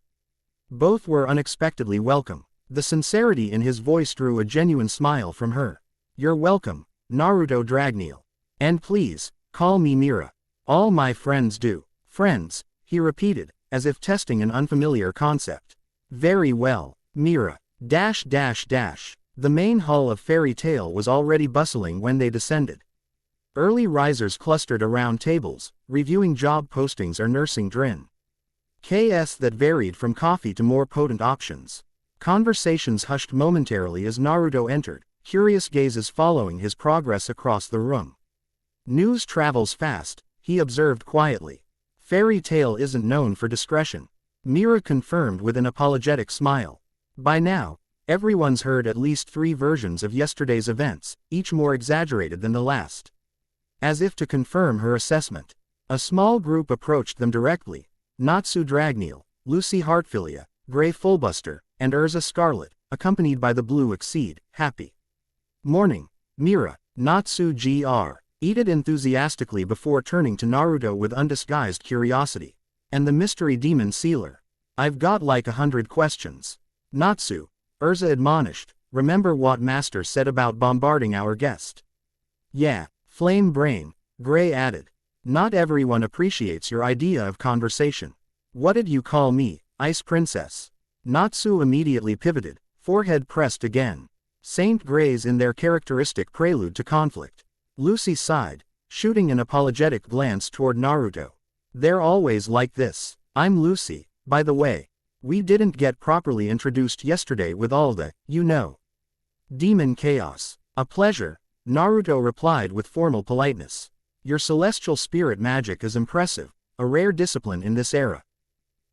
Both were unexpectedly welcome. The sincerity in his voice drew a genuine smile from her. You're welcome, Naruto Dragneel. And please, call me Mira. All my friends do. Friends, he repeated, as if testing an unfamiliar concept. Very well, Mira. The main hall of Fairy Tail was already bustling when they descended. Early risers clustered around tables, reviewing job postings or nursing Drin. KS that varied from coffee to more potent options. Conversations hushed momentarily as Naruto entered, curious gazes following his progress across the room. News travels fast, he observed quietly. Fairy Tail isn't known for discretion. Mira confirmed with an apologetic smile. By now, everyone's heard at least 3 versions of yesterday's events, each more exaggerated than the last. As if to confirm her assessment, a small group approached them directly. Natsu Dragneel, Lucy Heartfilia, Gray Fullbuster, and Urza Scarlet, accompanied by the Blue Exceed, Happy. Morning, Mira, Natsu Gr. Eated enthusiastically before turning to Naruto with undisguised curiosity. And the mystery demon sealer. I've got like 100 questions. Natsu, Urza admonished, remember what Master said about bombarding our guest. Yeah, flame brain, Gray added. Not everyone appreciates your idea of conversation. What did you call me, Ice Princess? Natsu immediately pivoted, forehead pressed again. Saint Greys in their characteristic prelude to conflict. Lucy sighed, shooting an apologetic glance toward Naruto. They're always like this. I'm Lucy, by the way. We didn't get properly introduced yesterday with all the, demon chaos. A pleasure, Naruto replied with formal politeness. Your celestial spirit magic is impressive, a rare discipline in this era.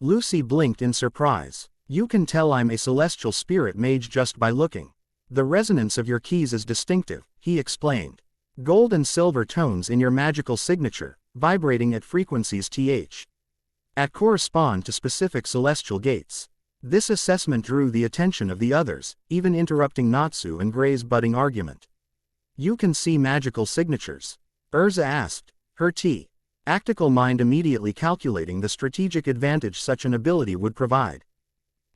Lucy blinked in surprise. You can tell I'm a celestial spirit mage just by looking. The resonance of your keys is distinctive, he explained. Gold and silver tones in your magical signature, vibrating at frequencies that correspond to specific celestial gates. This assessment drew the attention of the others, even interrupting Natsu and Gray's budding argument. You can see magical signatures? Urza asked, her tactical mind immediately calculating the strategic advantage such an ability would provide.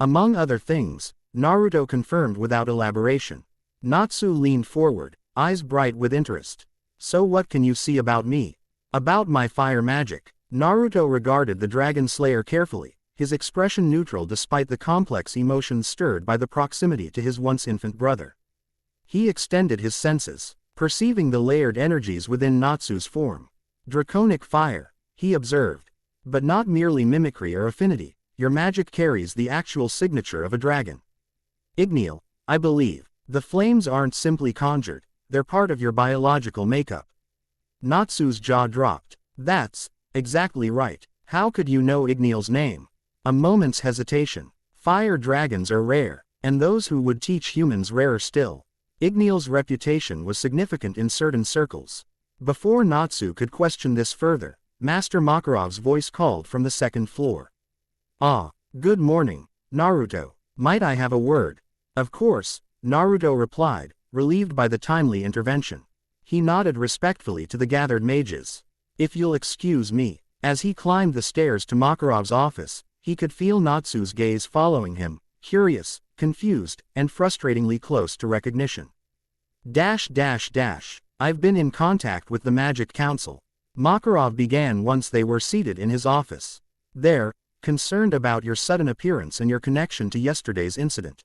Among other things, Naruto confirmed without elaboration. Natsu leaned forward, eyes bright with interest. So what can you see about me? About my fire magic. Naruto regarded the Dragon Slayer carefully, his expression neutral despite the complex emotions stirred by the proximity to his once-infant brother. He extended his senses, perceiving the layered energies within Natsu's form. Draconic fire, he observed. But not merely mimicry or affinity, your magic carries the actual signature of a dragon. Igneal, I believe. The flames aren't simply conjured, they're part of your biological makeup. Natsu's jaw dropped. That's exactly right. How could you know Igneal's name? A moment's hesitation. Fire dragons are rare, and those who would teach humans rarer still. Igneal's reputation was significant in certain circles. Before Natsu could question this further, Master Makarov's voice called from the second floor. Ah, good morning, Naruto. Might I have a word? Of course, Naruto replied, relieved by the timely intervention. He nodded respectfully to the gathered mages. If you'll excuse me. As he climbed the stairs to Makarov's office, he could feel Natsu's gaze following him, curious, confused, and frustratingly close to recognition. I've been in contact with the Magic Council. Makarov began once they were seated in his office. They're concerned about your sudden appearance and your connection to yesterday's incident.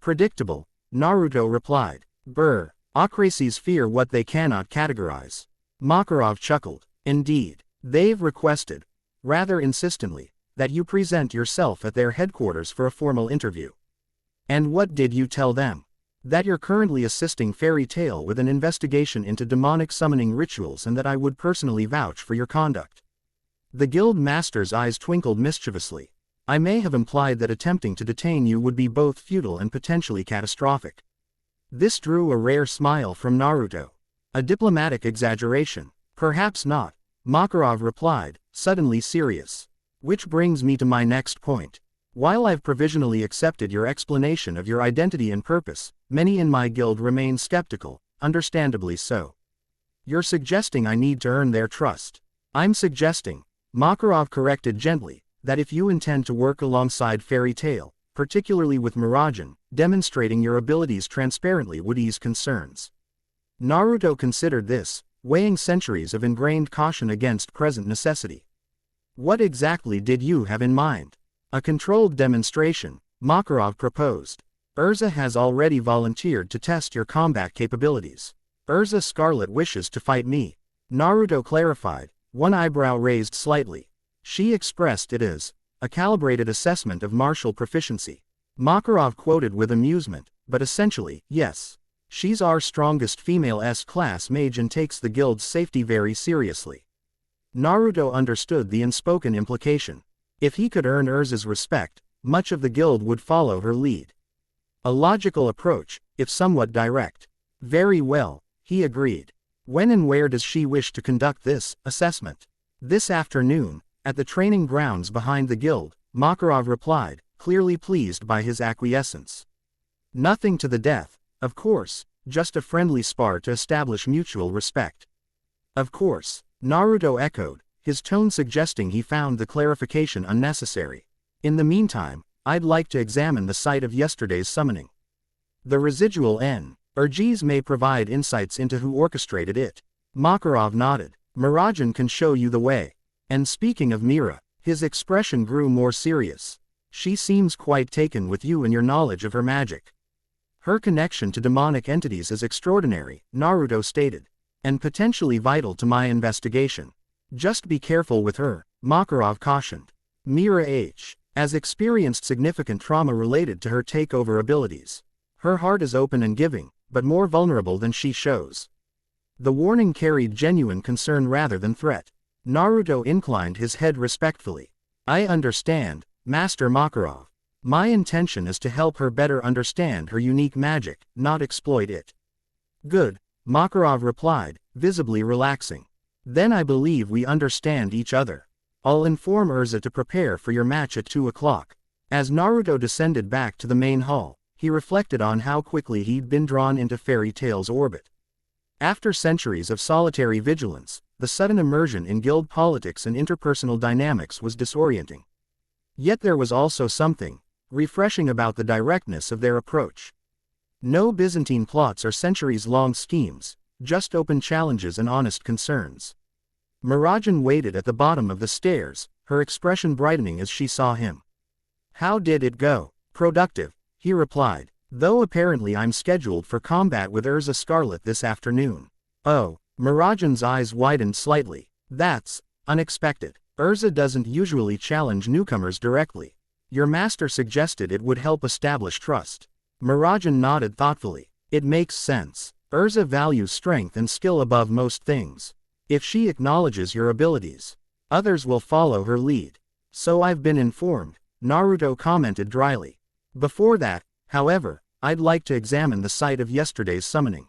Predictable, Naruto replied. Brr, Akrases fear what they cannot categorize. Makarov chuckled. Indeed, they've requested, rather insistently, that you present yourself at their headquarters for a formal interview. And what did you tell them? That you're currently assisting Fairy Tail with an investigation into demonic summoning rituals and that I would personally vouch for your conduct. The guild master's eyes twinkled mischievously. I may have implied that attempting to detain you would be both futile and potentially catastrophic. This drew a rare smile from Naruto. A diplomatic exaggeration. Perhaps not, Makarov replied, suddenly serious. Which brings me to my next point. While I've provisionally accepted your explanation of your identity and purpose, many in my guild remain skeptical, understandably so. You're suggesting I need to earn their trust. I'm suggesting, Makarov corrected gently, that if you intend to work alongside Fairy Tail, particularly with Mirajane, demonstrating your abilities transparently would ease concerns. Naruto considered this, weighing centuries of ingrained caution against present necessity. What exactly did you have in mind? A controlled demonstration, Makarov proposed. Urza has already volunteered to test your combat capabilities. Urza Scarlet wishes to fight me. Naruto clarified, one eyebrow raised slightly. She expressed it as a calibrated assessment of martial proficiency. Makarov quoted with amusement, but essentially, yes. She's our strongest female S-class mage and takes the guild's safety very seriously. Naruto understood the unspoken implication. If he could earn Urza's respect, much of the guild would follow her lead. A logical approach, if somewhat direct. Very well, he agreed. When and where does she wish to conduct this assessment? This afternoon, at the training grounds behind the guild, Makarov replied, clearly pleased by his acquiescence. Nothing to the death, of course, just a friendly spar to establish mutual respect. Of course, Naruto echoed, his tone suggesting he found the clarification unnecessary. In the meantime, I'd like to examine the site of yesterday's summoning. The residual energies may provide insights into who orchestrated it. Makarov nodded. Mirajane can show you the way. And speaking of Mira, his expression grew more serious. She seems quite taken with you and your knowledge of her magic. Her connection to demonic entities is extraordinary, Naruto stated, and potentially vital to my investigation. Just be careful with her, Makarov cautioned. Mira H. has experienced significant trauma related to her takeover abilities. Her heart is open and giving, but more vulnerable than she shows. The warning carried genuine concern rather than threat. Naruto inclined his head respectfully. I understand, Master Makarov. My intention is to help her better understand her unique magic, not exploit it. Good, Makarov replied, visibly relaxing. Then I believe we understand each other. I'll inform Urza to prepare for your match at 2 o'clock. As Naruto descended back to the main hall, he reflected on how quickly he'd been drawn into Fairy Tail's orbit. After centuries of solitary vigilance, the sudden immersion in guild politics and interpersonal dynamics was disorienting. Yet there was also something refreshing about the directness of their approach. No Byzantine plots or centuries-long schemes, just open challenges and honest concerns. Mirajane waited at the bottom of the stairs, her expression brightening as she saw him. How did it go? Productive, he replied, though apparently I'm scheduled for combat with Urza Scarlet this afternoon. Oh, Mirajane's eyes widened slightly. That's unexpected. Urza doesn't usually challenge newcomers directly. Your master suggested it would help establish trust. Mirajane nodded thoughtfully. It makes sense. Urza values strength and skill above most things. If she acknowledges your abilities, others will follow her lead. So I've been informed, Naruto commented dryly. Before that, however, I'd like to examine the site of yesterday's summoning.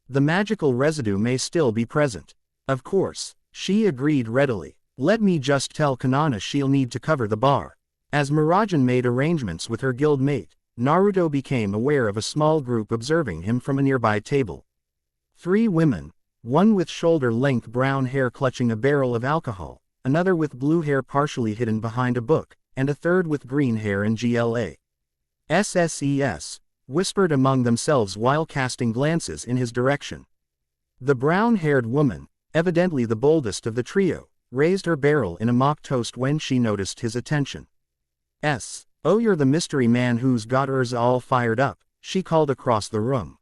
The magical residue may still be present. Of course, she agreed readily. Let me just tell Kanana she'll need to cover the bar. As Mirajane made arrangements with her guild mate, Naruto became aware of a small group observing him from a nearby table. 3 women, one with shoulder-length brown hair clutching a barrel of alcohol, another with blue hair partially hidden behind a book, and a third with green hair and GLA. SSES, whispered among themselves while casting glances in his direction. The brown-haired woman, evidently the boldest of the trio, raised her barrel in a mock toast when she noticed his attention. Oh, you're the mystery man who's got Urza all fired up, she called across the room.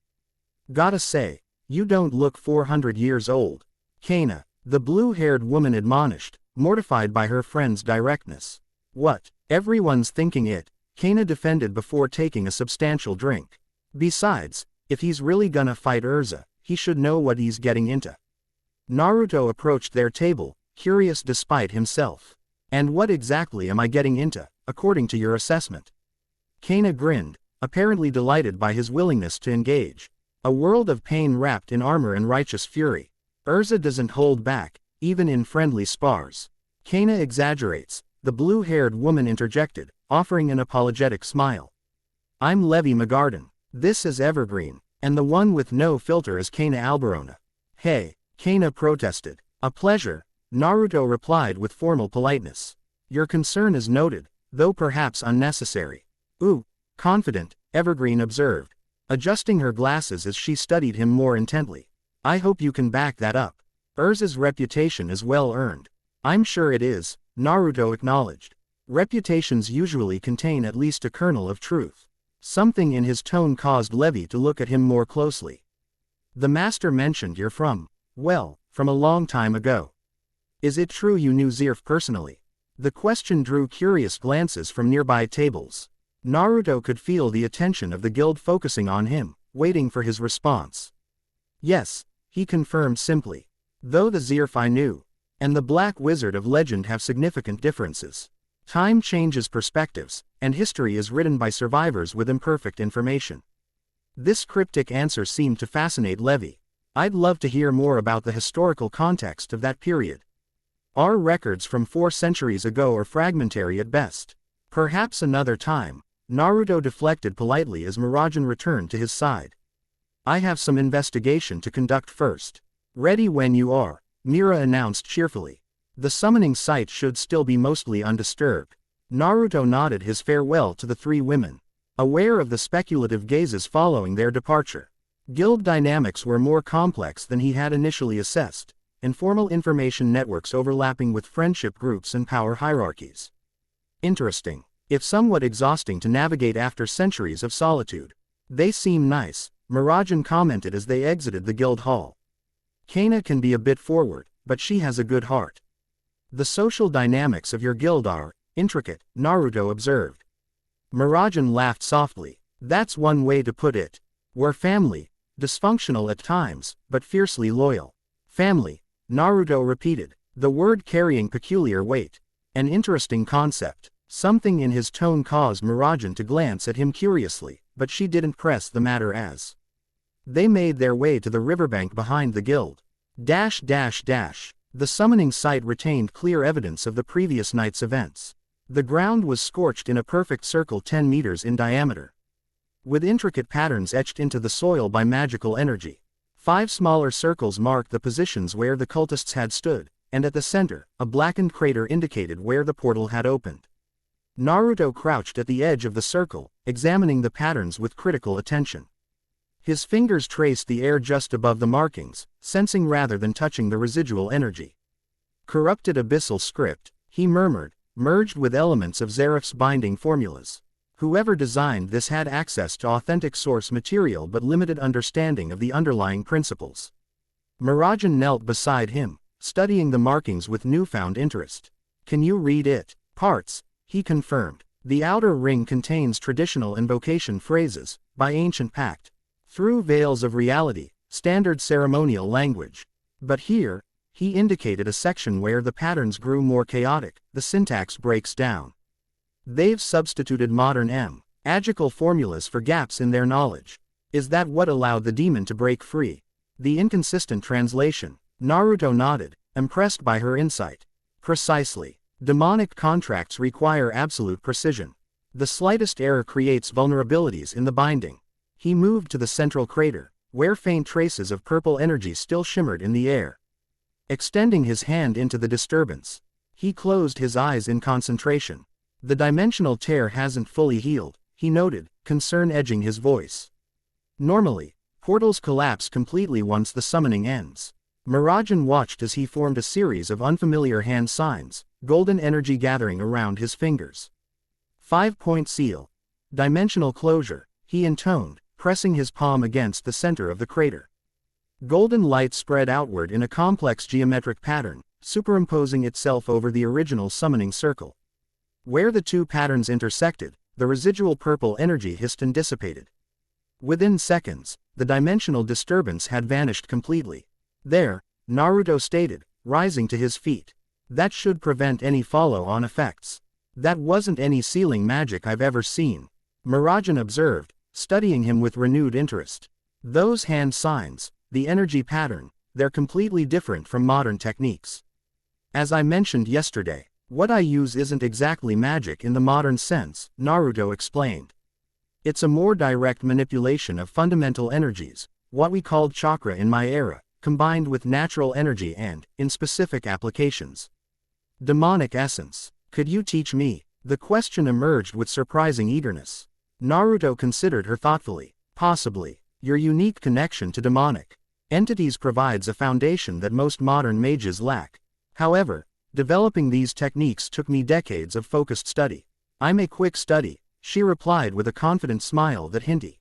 Gotta say, you don't look 400 years old. Kana, the blue-haired woman admonished, mortified by her friend's directness. What? Everyone's thinking it, Kana defended before taking a substantial drink. Besides, if he's really gonna fight Urza, he should know what he's getting into. Naruto approached their table, curious despite himself. And what exactly am I getting into, according to your assessment? Kana grinned, apparently delighted by his willingness to engage. A world of pain wrapped in armor and righteous fury. Urza doesn't hold back, even in friendly spars. Kana exaggerates, the blue-haired woman interjected, offering an apologetic smile. I'm Levi Magarden. This is Evergreen, and the one with no filter is Kana Alberona. Hey, Kana protested. A pleasure, Naruto replied with formal politeness. Your concern is noted, though perhaps unnecessary. Ooh, confident, Evergreen observed, adjusting her glasses as she studied him more intently. I hope you can back that up. Urza's reputation is well earned. I'm sure it is, Naruto acknowledged. Reputations usually contain at least a kernel of truth. Something in his tone caused Levi to look at him more closely. The master mentioned you're from a long time ago. Is it true you knew Zeref personally? The question drew curious glances from nearby tables. Naruto could feel the attention of the guild focusing on him, waiting for his response. Yes, he confirmed simply. Though the Zeref I knew, and the Black Wizard of legend have significant differences. Time changes perspectives, and history is written by survivors with imperfect information. This cryptic answer seemed to fascinate Levi. I'd love to hear more about the historical context of that period. Our records from 4 centuries ago are fragmentary at best. Perhaps another time, Naruto deflected politely as Mirajane returned to his side. I have some investigation to conduct first. Ready when you are, Mira announced cheerfully. The summoning site should still be mostly undisturbed. Naruto nodded his farewell to the 3 women, aware of the speculative gazes following their departure. Guild dynamics were more complex than he had initially assessed, informal information networks overlapping with friendship groups and power hierarchies. Interesting, if somewhat exhausting to navigate after centuries of solitude. They seem nice, Mirajane commented as they exited the guild hall. Kana can be a bit forward, but she has a good heart. The social dynamics of your guild are intricate, Naruto observed. Mirajane laughed softly. That's one way to put it. We're family, dysfunctional at times, but fiercely loyal. Family, Naruto repeated, the word carrying peculiar weight. An interesting concept. Something in his tone caused Mirajane to glance at him curiously, but she didn't press the matter as they made their way to the riverbank behind the guild. The summoning site retained clear evidence of the previous night's events. The ground was scorched in a perfect circle 10 meters in diameter, with intricate patterns etched into the soil by magical energy. 5 smaller circles marked the positions where the cultists had stood, and at the center, a blackened crater indicated where the portal had opened. Naruto crouched at the edge of the circle, examining the patterns with critical attention. His fingers traced the air just above the markings, sensing rather than touching the residual energy. Corrupted abyssal script, he murmured, merged with elements of Zeref's binding formulas. Whoever designed this had access to authentic source material but limited understanding of the underlying principles. Mirajane knelt beside him, studying the markings with newfound interest. Can you read it? Parts, he confirmed. The outer ring contains traditional invocation phrases, by ancient pact. Through veils of reality, standard ceremonial language. But here, he indicated a section where the patterns grew more chaotic, the syntax breaks down. They've substituted modern magical formulas for gaps in their knowledge. Is that what allowed the demon to break free? The inconsistent translation. Naruto nodded, impressed by her insight. Precisely. Demonic contracts require absolute precision. The slightest error creates vulnerabilities in the binding. He moved to the central crater, where faint traces of purple energy still shimmered in the air. Extending his hand into the disturbance, he closed his eyes in concentration. The dimensional tear hasn't fully healed, he noted, concern edging his voice. Normally, portals collapse completely once the summoning ends. Mirajane watched as he formed a series of unfamiliar hand signs, golden energy gathering around his fingers. 5-point seal. Dimensional closure, he intoned, pressing his palm against the center of the crater. Golden light spread outward in a complex geometric pattern, superimposing itself over the original summoning circle. Where the two patterns intersected, the residual purple energy hissed and dissipated. Within seconds, the dimensional disturbance had vanished completely. There, Naruto stated, rising to his feet. That should prevent any follow-on effects. That wasn't any sealing magic I've ever seen, Mirajane observed, studying him with renewed interest. Those hand signs, the energy pattern, they're completely different from modern techniques. As I mentioned yesterday, what I use isn't exactly magic in the modern sense, Naruto explained. It's a more direct manipulation of fundamental energies, what we called chakra in my era, combined with natural energy and, in specific applications, demonic essence. Could you teach me? The question emerged with surprising eagerness. Naruto considered her thoughtfully. Possibly. Your unique connection to demonic entities provides a foundation that most modern mages lack. However, developing these techniques took me decades of focused study. I'm a quick study, she replied with a confident smile that hinted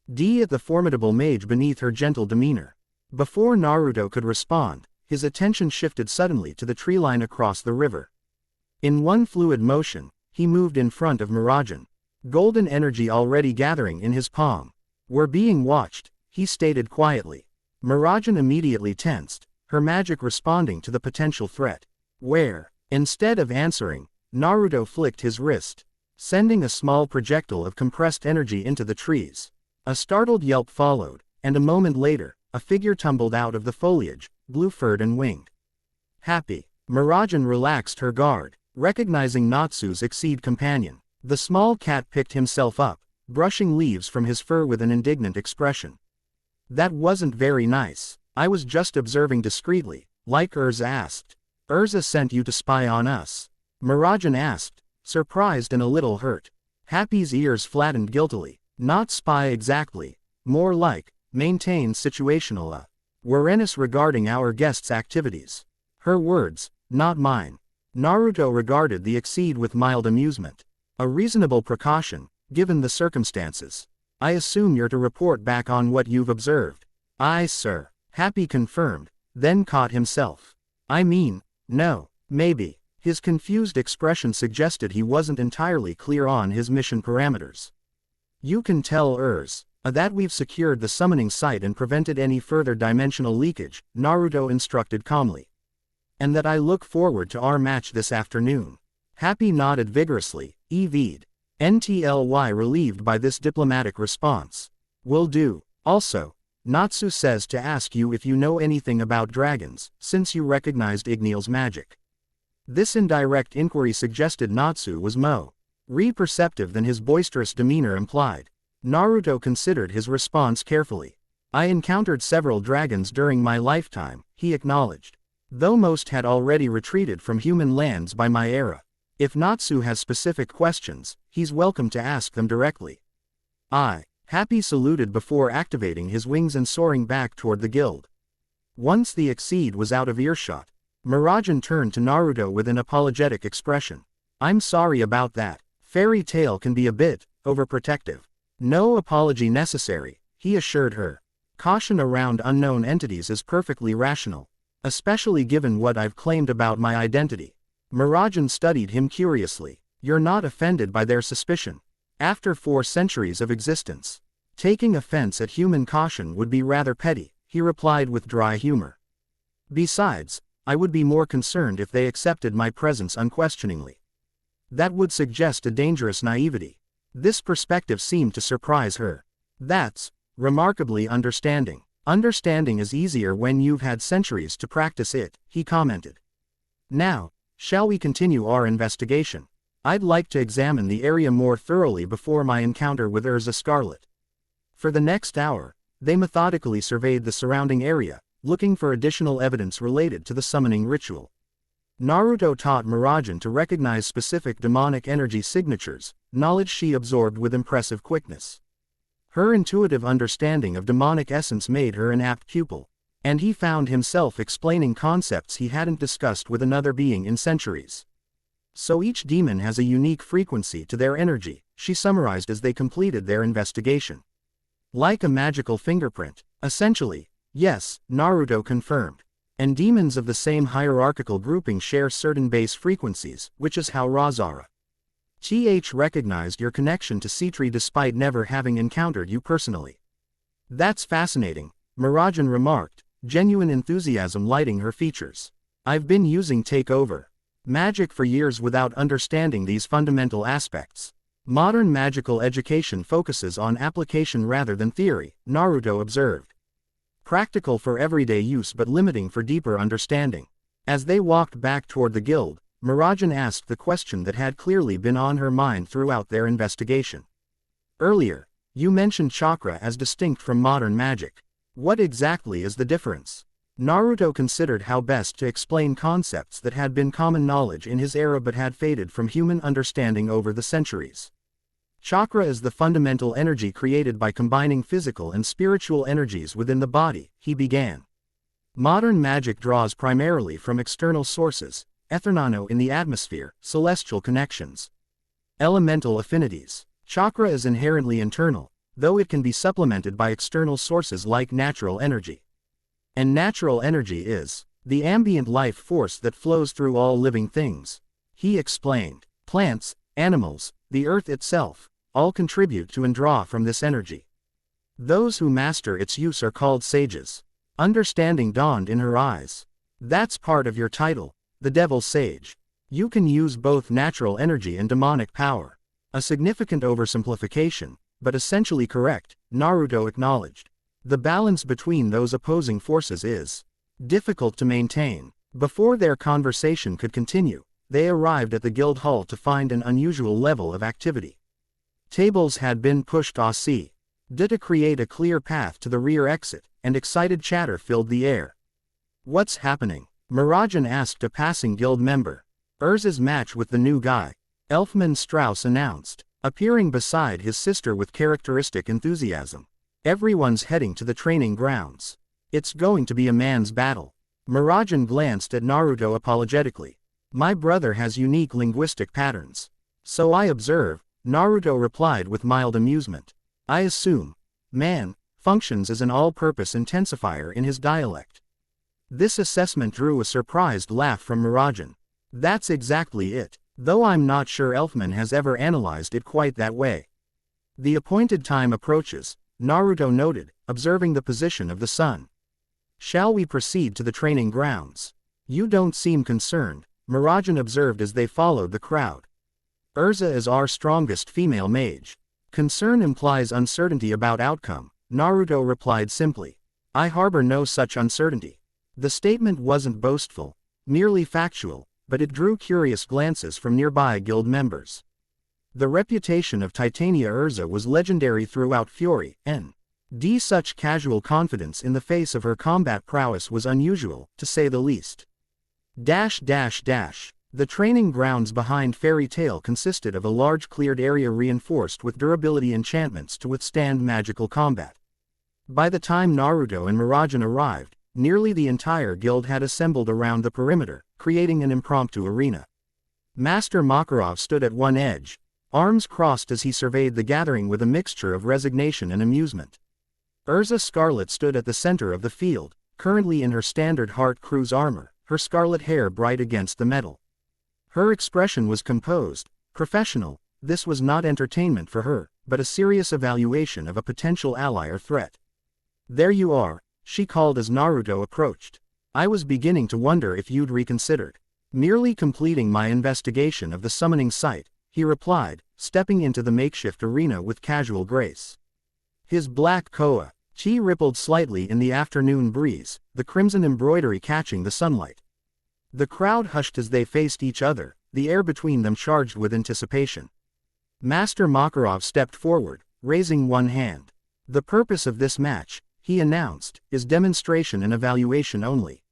at the formidable mage beneath her gentle demeanor. Before Naruto could respond, his attention shifted suddenly to the tree line across the river. In one fluid motion, he moved in front of Mirajane, golden energy already gathering in his palm. We're being watched, he stated quietly. Mirajane immediately tensed, her magic responding to the potential threat. Where? Instead of answering, Naruto flicked his wrist, sending a small projectile of compressed energy into the trees. A startled yelp followed, and a moment later, a figure tumbled out of the foliage, blue-furred and winged. Happy. Mirajane relaxed her guard, recognizing Natsu's exceed companion. The small cat picked himself up, brushing leaves from his fur with an indignant expression. That wasn't very nice. I was just observing discreetly, like Urza asked. Urza sent you to spy on us? Mirajane asked, surprised and a little hurt. Happy's ears flattened guiltily. Not spy exactly. More like, maintain situational awareness regarding our guest's activities. Her words, not mine. Naruto regarded the exceed with mild amusement. A reasonable precaution, given the circumstances. I assume you're to report back on what you've observed. Aye, sir. Happy confirmed, then caught himself. I mean, no, maybe. His confused expression suggested he wasn't entirely clear on his mission parameters. You can tell that we've secured the summoning site and prevented any further dimensional leakage, Naruto instructed calmly. And that I look forward to our match this afternoon. Happy nodded vigorously, EV'd. NTLY relieved by this diplomatic response. Will do. Also, Natsu says to ask you if you know anything about dragons, since you recognized Igneal's magic. This indirect inquiry suggested Natsu was more perceptive than his boisterous demeanor implied. Naruto considered his response carefully. I encountered several dragons during my lifetime, he acknowledged. Though most had already retreated from human lands by my era. If Natsu has specific questions, he's welcome to ask them directly. Happy saluted before activating his wings and soaring back toward the guild. Once the Exceed was out of earshot, Mirajane turned to Naruto with an apologetic expression. I'm sorry about that. Fairy Tail can be a bit overprotective. No apology necessary, he assured her. Caution around unknown entities is perfectly rational, especially given what I've claimed about my identity. Mirajane studied him curiously. You're not offended by their suspicion. After 4 centuries of existence, taking offense at human caution would be rather petty, he replied with dry humor. Besides, I would be more concerned if they accepted my presence unquestioningly. That would suggest a dangerous naivety. This perspective seemed to surprise her. That's remarkably understanding. Understanding is easier when you've had centuries to practice it, he commented. Now, shall we continue our investigation? I'd like to examine the area more thoroughly before my encounter with Urza Scarlet. For the next hour, they methodically surveyed the surrounding area, looking for additional evidence related to the summoning ritual. Naruto taught Mirajane to recognize specific demonic energy signatures, knowledge she absorbed with impressive quickness. Her intuitive understanding of demonic essence made her an apt pupil, and he found himself explaining concepts he hadn't discussed with another being in centuries. So each demon has a unique frequency to their energy, she summarized as they completed their investigation. Like a magical fingerprint, essentially, yes, Naruto confirmed. And demons of the same hierarchical grouping share certain base frequencies, which is how Razara recognized your connection to Citri despite never having encountered you personally. That's fascinating, Mirajane remarked, genuine enthusiasm lighting her features. I've been using Takeover magic for years without understanding these fundamental aspects. Modern magical education focuses on application rather than theory, Naruto observed. Practical for everyday use but limiting for deeper understanding. As they walked back toward the guild, Mirajane asked the question that had clearly been on her mind throughout their investigation. Earlier, you mentioned chakra as distinct from modern magic. What exactly is the difference? Naruto considered how best to explain concepts that had been common knowledge in his era but had faded from human understanding over the centuries. Chakra is the fundamental energy created by combining physical and spiritual energies within the body, he began. Modern magic draws primarily from external sources, ethernano in the atmosphere, celestial connections, elemental affinities. Chakra is inherently internal, though it can be supplemented by external sources like natural energy. And natural energy is the ambient life force that flows through all living things, he explained. Plants, animals, the earth itself, all contribute to and draw from this energy. Those who master its use are called sages. Understanding dawned in her eyes. That's part of your title, the Devil Sage. You can use both natural energy and demonic power. A significant oversimplification, but essentially correct, Naruto acknowledged. The balance between those opposing forces is difficult to maintain. Before their conversation could continue, they arrived at the guild hall to find an unusual level of activity. Tables had been pushed to create a clear path to the rear exit, and excited chatter filled the air. What's happening? Mirajane asked a passing guild member. Urza's match with the new guy, Elfman Strauss announced, appearing beside his sister with characteristic enthusiasm. Everyone's heading to the training grounds. It's going to be a man's battle. Mirajane glanced at Naruto apologetically. My brother has unique linguistic patterns. So I observe, Naruto replied with mild amusement. I assume. Man functions as an all-purpose intensifier in his dialect. This assessment drew a surprised laugh from Mirajane. That's exactly it, though I'm not sure Elfman has ever analyzed it quite that way. The appointed time approaches, Naruto noted, observing the position of the sun. Shall we proceed to the training grounds? You don't seem concerned, Mirajane observed as they followed the crowd. Urza is our strongest female mage. Concern implies uncertainty about outcome, Naruto replied simply. I harbor no such uncertainty. The statement wasn't boastful, merely factual, but it drew curious glances from nearby guild members. The reputation of Titania Urza was legendary throughout Fury, and such casual confidence in the face of her combat prowess was unusual, to say the least. The training grounds behind Fairy Tail consisted of a large cleared area reinforced with durability enchantments to withstand magical combat. By the time Naruto and Mirajane arrived, nearly the entire guild had assembled around the perimeter, creating an impromptu arena. Master Makarov stood at one edge, arms crossed as he surveyed the gathering with a mixture of resignation and amusement. Urza Scarlet stood at the center of the field, currently in her standard Heart Cruise armor, her scarlet hair bright against the metal. Her expression was composed, professional. This was not entertainment for her, but a serious evaluation of a potential ally or threat. There you are, she called as Naruto approached. I was beginning to wonder if you'd reconsidered. Merely completing my investigation of the summoning site, he replied, stepping into the makeshift arena with casual grace. His black koa chi rippled slightly in the afternoon breeze, the crimson embroidery catching the sunlight. The crowd hushed as they faced each other, the air between them charged with anticipation. Master Makarov stepped forward, raising one hand. The purpose of this match, he announced, is demonstration and evaluation only.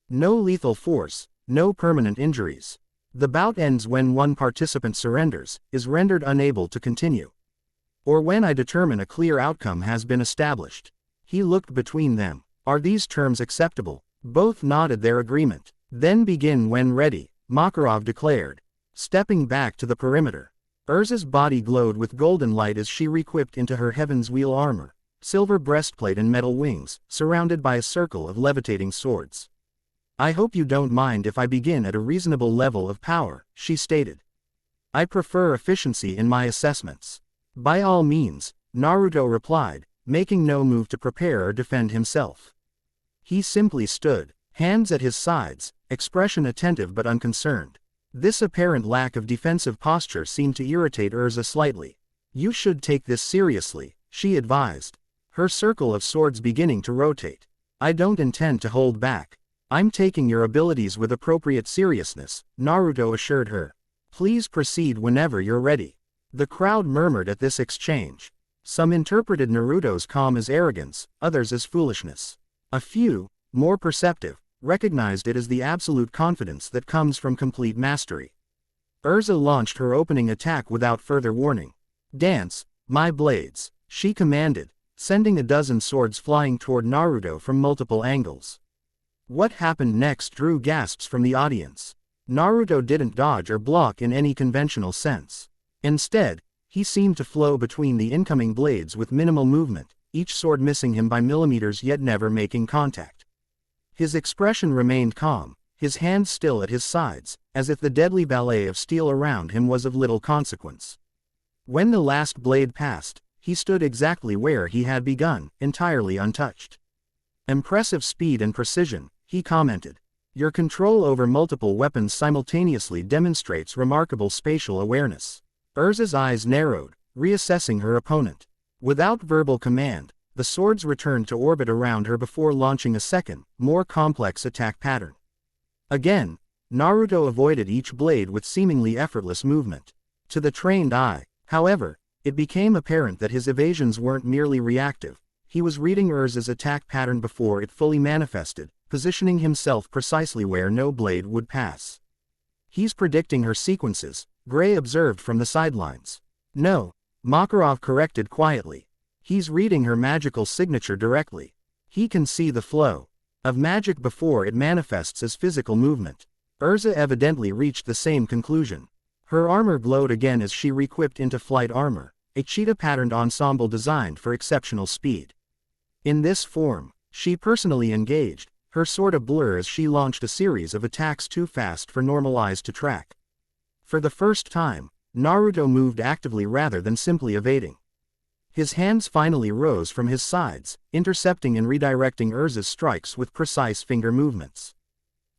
No lethal force, no permanent injuries. The bout ends when one participant surrenders, is rendered unable to continue. Or when I determine a clear outcome has been established. He looked between them. Are these terms acceptable? Both nodded their agreement. Then begin when ready, Makarov declared, stepping back to the perimeter. Urza's body glowed with golden light as she re-equipped into her Heaven's Wheel armor, silver breastplate and metal wings, surrounded by a circle of levitating swords. I hope you don't mind if I begin at a reasonable level of power, she stated. I prefer efficiency in my assessments. By all means, Naruto replied, making no move to prepare or defend himself. He simply stood, hands at his sides, expression attentive but unconcerned. This apparent lack of defensive posture seemed to irritate Urza slightly. You should take this seriously, she advised, her circle of swords beginning to rotate. I don't intend to hold back. I'm taking your abilities with appropriate seriousness, Naruto assured her. Please proceed whenever you're ready. The crowd murmured at this exchange. Some interpreted Naruto's calm as arrogance, others as foolishness. A few, more perceptive, recognized it as the absolute confidence that comes from complete mastery. Urza launched her opening attack without further warning. Dance, my blades, she commanded, sending a dozen swords flying toward Naruto from multiple angles. What happened next drew gasps from the audience. Naruto didn't dodge or block in any conventional sense. Instead, he seemed to flow between the incoming blades with minimal movement, each sword missing him by millimeters yet never making contact. His expression remained calm, his hands still at his sides, as if the deadly ballet of steel around him was of little consequence. When the last blade passed, he stood exactly where he had begun, entirely untouched. Impressive speed and precision, he commented. Your control over multiple weapons simultaneously demonstrates remarkable spatial awareness. Urza's eyes narrowed, reassessing her opponent. Without verbal command, the swords returned to orbit around her before launching a second, more complex attack pattern. Again, Naruto avoided each blade with seemingly effortless movement. To the trained eye, however, it became apparent that his evasions weren't merely reactive. He was reading Urza's attack pattern before it fully manifested, positioning himself precisely where no blade would pass. He's predicting her sequences, Gray observed from the sidelines. No, Makarov corrected quietly. He's reading her magical signature directly. He can see the flow of magic before it manifests as physical movement. Urza evidently reached the same conclusion. Her armor glowed again as she re-equipped into flight armor, a cheetah-patterned ensemble designed for exceptional speed. In this form, she personally engaged, her sword ablur as she launched a series of attacks too fast for normal eyes to track. For the first time, Naruto moved actively rather than simply evading. His hands finally rose from his sides, intercepting and redirecting Urza's strikes with precise finger movements.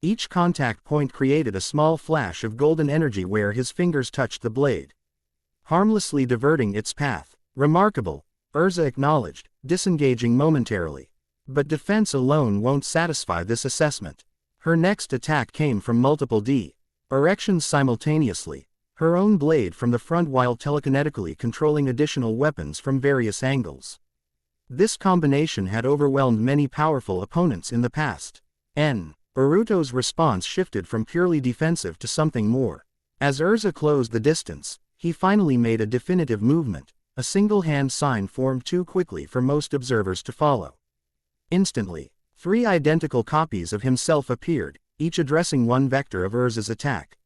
Each contact point created a small flash of golden energy where his fingers touched the blade, harmlessly diverting its path. Remarkable, Urza acknowledged, disengaging momentarily. But defense alone won't satisfy this assessment. Her next attack came from multiple directions simultaneously, her own blade from the front while telekinetically controlling additional weapons from various angles. This combination had overwhelmed many powerful opponents in the past. Naruto's response shifted from purely defensive to something more. As Urza closed the distance, he finally made a definitive movement, a single hand sign formed too quickly for most observers to follow. Instantly, 3 identical copies of himself appeared, each addressing one vector of Urza's attack.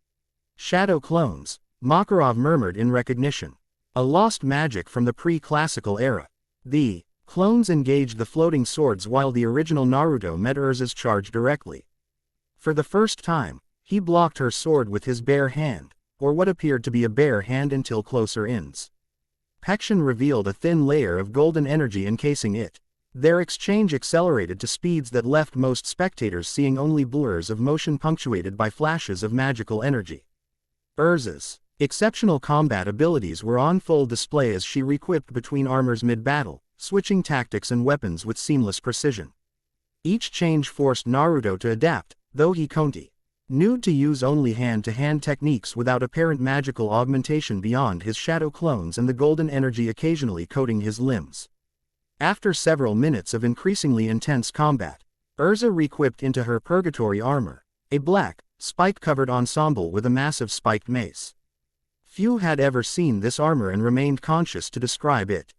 Shadow clones, Makarov murmured in recognition. A lost magic from the pre-classical era. The clones engaged the floating swords while the original Naruto met Urza's charge directly. For the first time, he blocked her sword with his bare hand, or what appeared to be a bare hand until closer inspection revealed a thin layer of golden energy encasing it. Their exchange accelerated to speeds that left most spectators seeing only blurs of motion punctuated by flashes of magical energy. Urza's exceptional combat abilities were on full display as she requipped between armors mid-battle, switching tactics and weapons with seamless precision. Each change forced Naruto to adapt, though he continued to use only hand-to-hand techniques without apparent magical augmentation beyond his shadow clones and the golden energy occasionally coating his limbs. After several minutes of increasingly intense combat, Urza requipped into her purgatory armor, a black, spike-covered ensemble with a massive spiked mace. Few had ever seen this armor and remained conscious to describe it.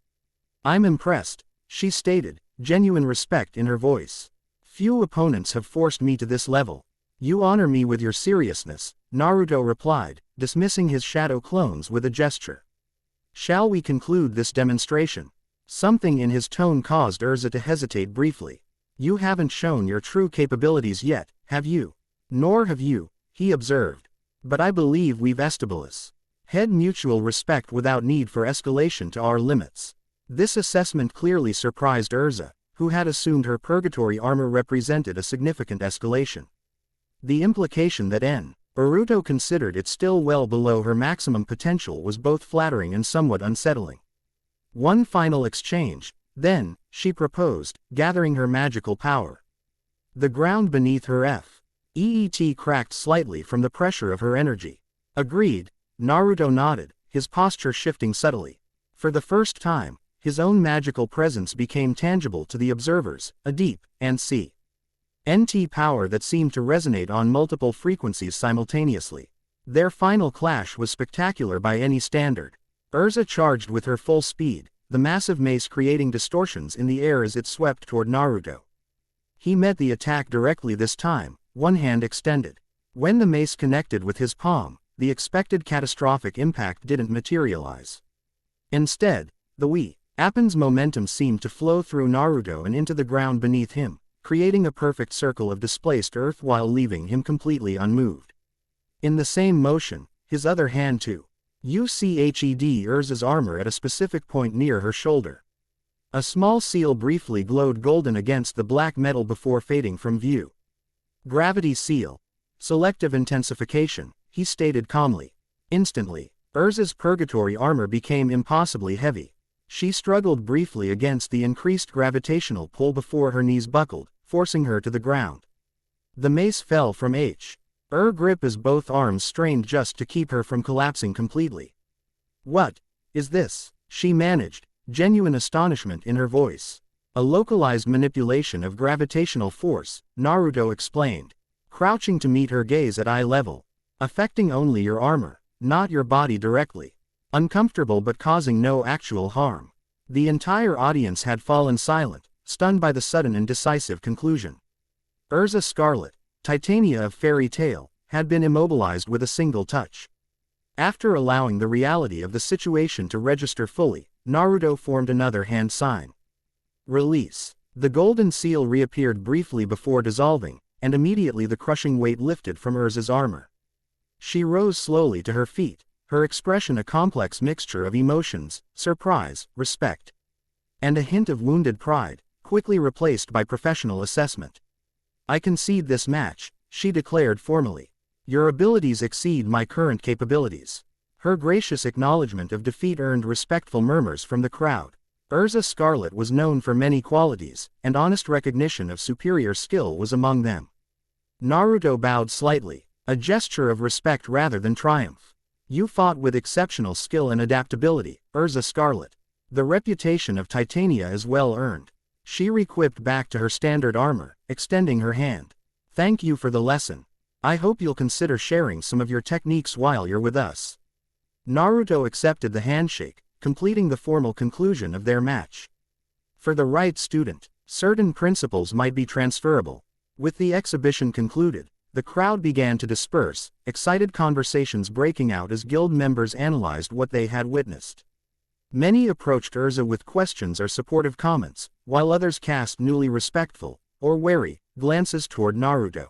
"I'm impressed," she stated, genuine respect in her voice. "Few opponents have forced me to this level." "You honor me with your seriousness," Naruto replied, dismissing his shadow clones with a gesture. "Shall we conclude this demonstration?" Something in his tone caused Urza to hesitate briefly. "You haven't shown your true capabilities yet, have you?" "Nor have you," he observed. "But I believe we've established mutual respect without need for escalation to our limits." This assessment clearly surprised Urza, who had assumed her purgatory armor represented a significant escalation. The implication that Naruto considered it still well below her maximum potential was both flattering and somewhat unsettling. "One final exchange, then," she proposed, gathering her magical power. The ground beneath her feet cracked slightly from the pressure of her energy. "Agreed," Naruto nodded, his posture shifting subtly. For the first time, his own magical presence became tangible to the observers, a deep, NT power that seemed to resonate on multiple frequencies simultaneously. Their final clash was spectacular by any standard. Urza charged with her full speed, the massive mace creating distortions in the air as it swept toward Naruto. He met the attack directly this time, one hand extended. When the mace connected with his palm, the expected catastrophic impact didn't materialize. Instead, the weapon's momentum seemed to flow through Naruto and into the ground beneath him, creating a perfect circle of displaced earth while leaving him completely unmoved. In the same motion, his other hand too UCHED Urza's armor at a specific point near her shoulder. A small seal briefly glowed golden against the black metal before fading from view. "Gravity seal. Selective intensification," he stated calmly. Instantly, Urza's purgatory armor became impossibly heavy. She struggled briefly against the increased gravitational pull before her knees buckled, forcing her to the ground. The mace fell from her grip as both arms strained just to keep her from collapsing completely. "What is this?" she managed, genuine astonishment in her voice. "A localized manipulation of gravitational force," Naruto explained, crouching to meet her gaze at eye level. "Affecting only your armor, not your body directly. Uncomfortable but causing no actual harm." The entire audience had fallen silent, stunned by the sudden and decisive conclusion. Urza Scarlet, Titania of Fairy Tail, had been immobilized with a single touch. After allowing the reality of the situation to register fully, Naruto formed another hand sign. Release. The golden seal reappeared briefly before dissolving, and immediately the crushing weight lifted from Urza's armor. She rose slowly to her feet, her expression a complex mixture of emotions, surprise, respect, and a hint of wounded pride, quickly replaced by professional assessment. "I concede this match," she declared formally. "Your abilities exceed my current capabilities." Her gracious acknowledgement of defeat earned respectful murmurs from the crowd. Urza Scarlet was known for many qualities, and honest recognition of superior skill was among them. Naruto bowed slightly, a gesture of respect rather than triumph. "You fought with exceptional skill and adaptability, Urza Scarlet. The reputation of Titania is well earned." She re-equipped back to her standard armor, extending her hand. "Thank you for the lesson. I hope you'll consider sharing some of your techniques while you're with us." Naruto accepted the handshake, completing the formal conclusion of their match. For the right student, certain principles might be transferable. With the exhibition concluded, the crowd began to disperse, excited conversations breaking out as guild members analyzed what they had witnessed. Many approached Urza with questions or supportive comments, while others cast newly respectful, or wary, glances toward Naruto.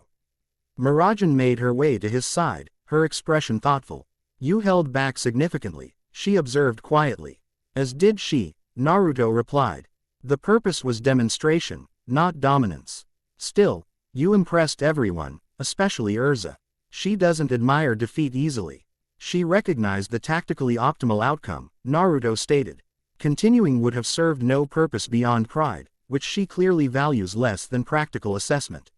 Mirajane made her way to his side, her expression thoughtful. "You held back significantly," she observed quietly. "As did she," Naruto replied. "The purpose was demonstration, not dominance. Still, you impressed everyone, especially Urza. She doesn't admire defeat easily." She recognized the tactically optimal outcome, Naruto stated. Continuing would have served no purpose beyond pride, which she clearly values less than practical assessment.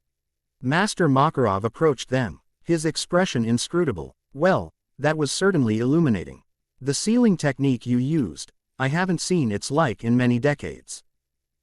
Master Makarov approached them, his expression inscrutable. "Well, that was certainly illuminating. The sealing technique you used, I haven't seen its like in many decades.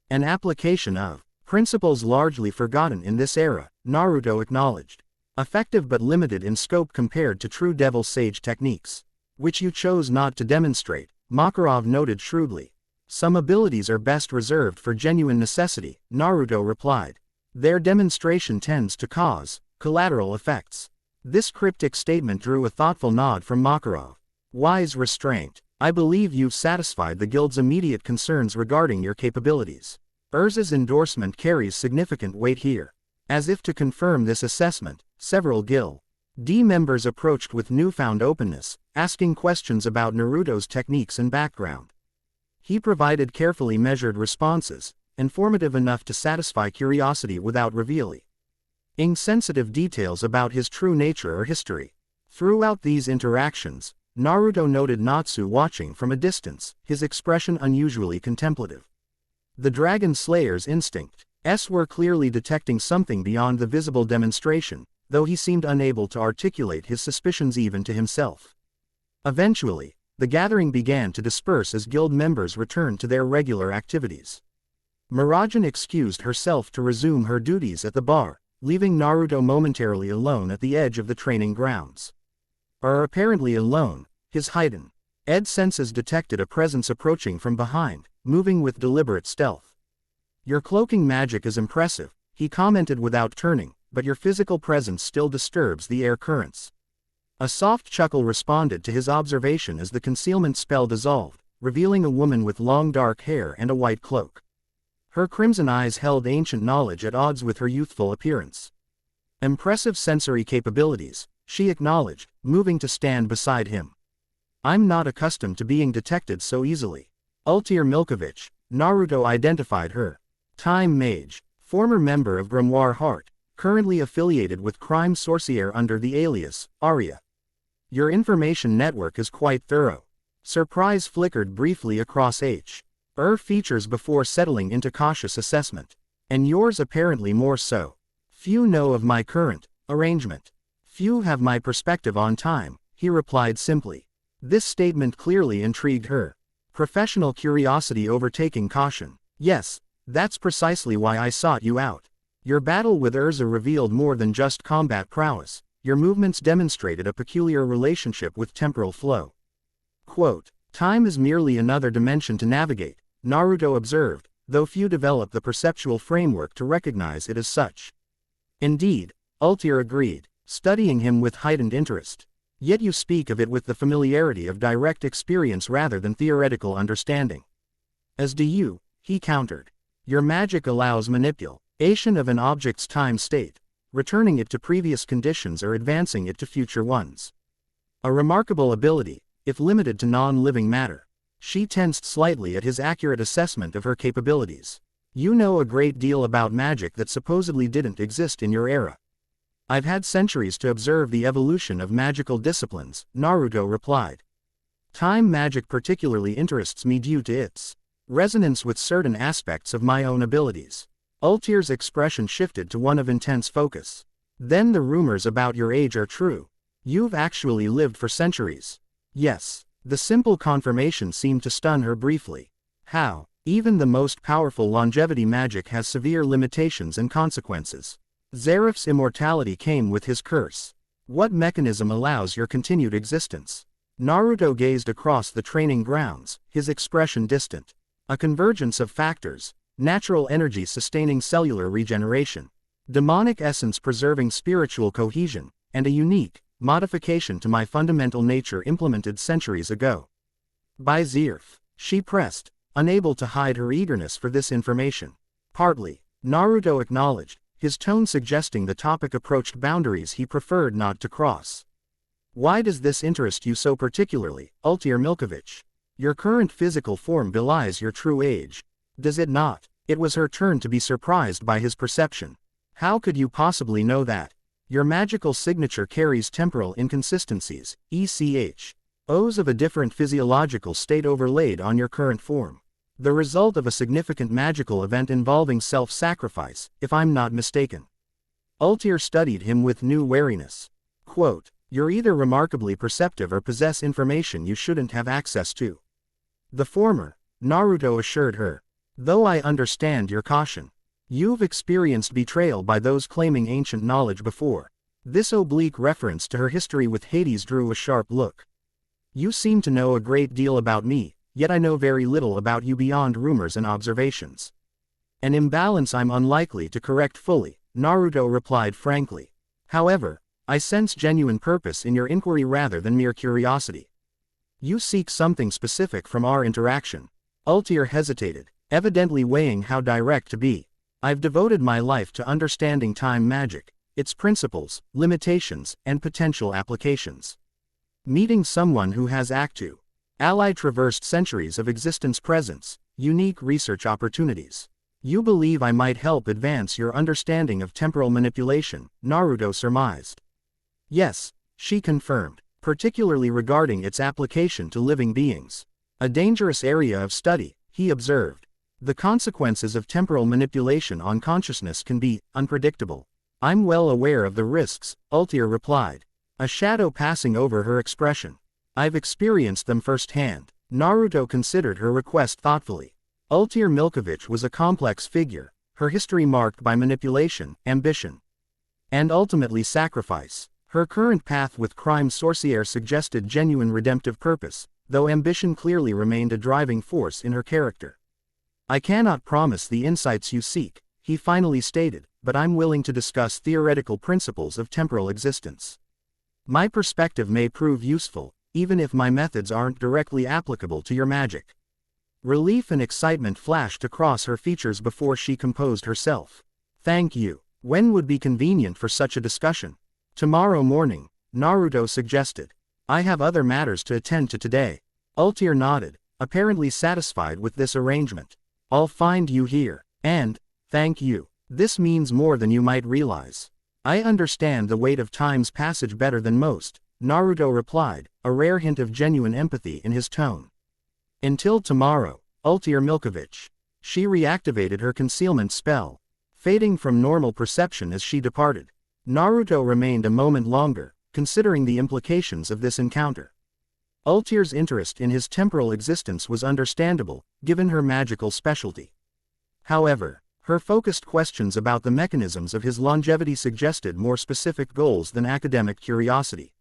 An application of principles largely forgotten in this era," Naruto acknowledged. "Effective but limited in scope compared to true Devil Sage techniques, which you chose not to demonstrate," Makarov noted shrewdly. "Some abilities are best reserved for genuine necessity," Naruto replied. "Their demonstration tends to cause collateral effects." This cryptic statement drew a thoughtful nod from Makarov. "Wise restraint. I believe you've satisfied the guild's immediate concerns regarding your capabilities." Urza's endorsement carries significant weight here. As if to confirm this assessment, several Guild-D members approached with newfound openness, asking questions about Naruto's techniques and background. He provided carefully measured responses, informative enough to satisfy curiosity without revealing insensitive details about his true nature or history. Throughout these interactions, Naruto noted Natsu watching from a distance, his expression unusually contemplative. The Dragon Slayer's instincts were clearly detecting something beyond the visible demonstration, though he seemed unable to articulate his suspicions even to himself. Eventually, the gathering began to disperse as guild members returned to their regular activities. Mirajane excused herself to resume her duties at the bar, leaving Naruto momentarily alone at the edge of the training grounds. Apparently alone, his heightened senses detected a presence approaching from behind, moving with deliberate stealth. "Your cloaking magic is impressive," he commented without turning, "but your physical presence still disturbs the air currents." A soft chuckle responded to his observation as the concealment spell dissolved, revealing a woman with long dark hair and a white cloak. Her crimson eyes held ancient knowledge at odds with her youthful appearance. "Impressive sensory capabilities," she acknowledged, moving to stand beside him. "I'm not accustomed to being detected so easily." Ultir Milkovich, Naruto identified her. Time Mage, former member of Grimoire Heart, currently affiliated with Crime Sorcière under the alias, Arya. "Your information network is quite thorough." Surprise flickered briefly across features before settling into cautious assessment. "And yours apparently more so." "Few know of my current arrangement. Few have my perspective on time," he replied simply. This statement clearly intrigued her. Professional curiosity overtaking caution. "Yes, that's precisely why I sought you out. Your battle with Urza revealed more than just combat prowess. Your movements demonstrated a peculiar relationship with temporal flow." Quote, "Time is merely another dimension to navigate," Naruto observed, though few develop the perceptual framework to recognize it as such. "Indeed," Ultir agreed, studying him with heightened interest. Yet you speak of it with the familiarity of direct experience rather than theoretical understanding. As do you, he countered. Your magic allows manipulation of an object's time state, returning it to previous conditions or advancing it to future ones. A remarkable ability, if limited to non-living matter. She tensed slightly at his accurate assessment of her capabilities. You know a great deal about magic that supposedly didn't exist in your era. I've had centuries to observe the evolution of magical disciplines, Naruto replied. Time magic particularly interests me due to its resonance with certain aspects of my own abilities. Ultir's expression shifted to one of intense focus. Then the rumors about your age are true. You've actually lived for centuries. Yes. The simple confirmation seemed to stun her briefly. How? Even the most powerful longevity magic has severe limitations and consequences. Zeref's immortality came with his curse. What mechanism allows your continued existence? Naruto gazed across the training grounds, his expression distant. A convergence of factors: natural energy sustaining cellular regeneration, demonic essence preserving spiritual cohesion, and a unique modification to my fundamental nature implemented centuries ago. By Zeref, she pressed, unable to hide her eagerness for this information. Partly, Naruto acknowledged, his tone suggesting the topic approached boundaries he preferred not to cross. Why does this interest you so particularly, Ultir Milkovich? Your current physical form belies your true age. Does it not? It was her turn to be surprised by his perception. How could you possibly know that? Your magical signature carries temporal inconsistencies, O's of a different physiological state overlaid on your current form. The result of a significant magical event involving self-sacrifice, if I'm not mistaken. Ultir studied him with new wariness. Quote, you're either remarkably perceptive or possess information you shouldn't have access to. The former, Naruto assured her. Though I understand your caution. You've experienced betrayal by those claiming ancient knowledge before. This oblique reference to her history with Hades drew a sharp look. You seem to know a great deal about me, yet I know very little about you beyond rumors and observations. An imbalance I'm unlikely to correct fully, Naruto replied frankly. However, I sense genuine purpose in your inquiry rather than mere curiosity. You seek something specific from our interaction. Ultir hesitated, evidently weighing how direct to be. I've devoted my life to understanding time magic, its principles, limitations, and potential applications. Meeting someone who has ally traversed centuries of existence presents unique research opportunities. You believe I might help advance your understanding of temporal manipulation, Naruto surmised. Yes, she confirmed, particularly regarding its application to living beings. A dangerous area of study, he observed. The consequences of temporal manipulation on consciousness can be unpredictable. I'm well aware of the risks, Ultir replied, a shadow passing over her expression. I've experienced them firsthand. Naruto considered her request thoughtfully. Ultir Milkovich was a complex figure, her history marked by manipulation, ambition, and ultimately sacrifice. Her current path with crime sorcière suggested genuine redemptive purpose, though ambition clearly remained a driving force in her character. I cannot promise the insights you seek, he finally stated, but I'm willing to discuss theoretical principles of temporal existence. My perspective may prove useful, even if my methods aren't directly applicable to your magic. Relief and excitement flashed across her features before she composed herself. Thank you. When would be convenient for such a discussion? Tomorrow morning, Naruto suggested. I have other matters to attend to today. Ultir nodded, apparently satisfied with this arrangement. I'll find you here. And, thank you. This means more than you might realize. I understand the weight of time's passage better than most, Naruto replied, a rare hint of genuine empathy in his tone. Until tomorrow, Ultir Milkovich. She reactivated her concealment spell, fading from normal perception as she departed. Naruto remained a moment longer, considering the implications of this encounter. Ultir's interest in his temporal existence was understandable, given her magical specialty. However, her focused questions about the mechanisms of his longevity suggested more specific goals than academic curiosity.